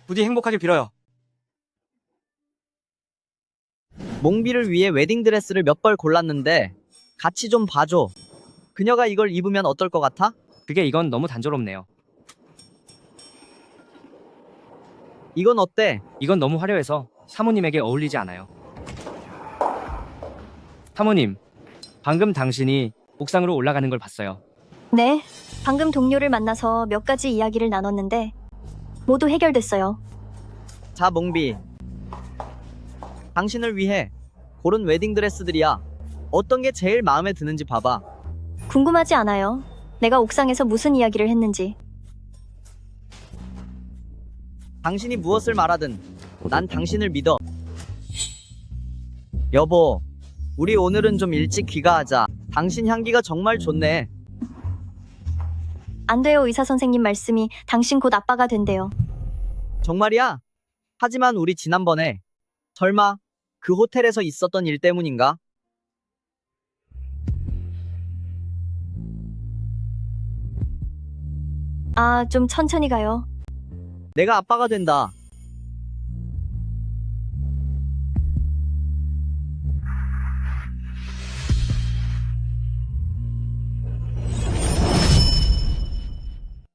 부디 행복하길 빌어요. 몽비를 위해 웨딩드레스를 몇 벌 골랐는데 같이 좀 봐줘. 그녀가 이걸 입으면 어떨 것 같아? 그게 이건 너무 단조롭네요. 이건 어때? 이건 너무 화려해서 사모님에게 어울리지 않아요. 사모님, 방금 당신이 옥상으로 올라가는 걸 봤어요. 네. 방금 동료를 만나서 몇 가지 이야기를 나눴는데 모두 해결됐어요. 자, 몽비. 당신을 위해 고른 웨딩드레스들이야. 어떤 게 제일 마음에 드는지 봐봐. 궁금하지 않아요. 내가 옥상에서 무슨 이야기를 했는지. 당신이 무엇을 말하든 난 당신을 믿어. 여보, 우리 오늘은 좀 일찍 귀가하자. 당신 향기가 정말 좋네. 안 돼요. 의사 선생님 말씀이 당신 곧 아빠가 된대요. 정말이야? 하지만 우리 지난번에 설마 그 호텔에서 있었던 일 때문인가? 아, 좀 천천히 가요. 내가 아빠가 된다.